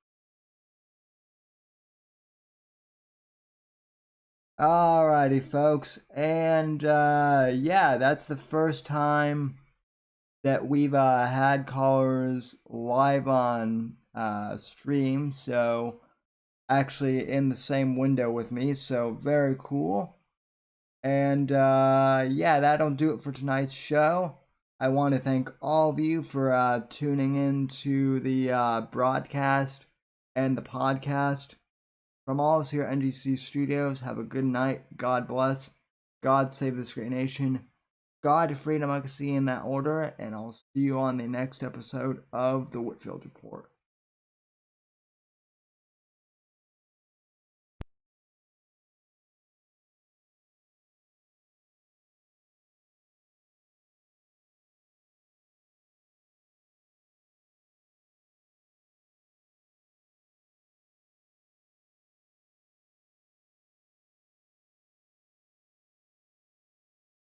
Alrighty, folks, and yeah, that's the first time that we've had callers live on stream, so actually in the same window with me, so very cool. And yeah, that'll do it for tonight's show. I want to thank all of you for tuning in to the broadcast and the podcast. From all of us here at NGC Studios, have a good night. God bless. God save this great nation. God, freedom, I can see in that order. And I'll see you on the next episode of the Whitfield Report.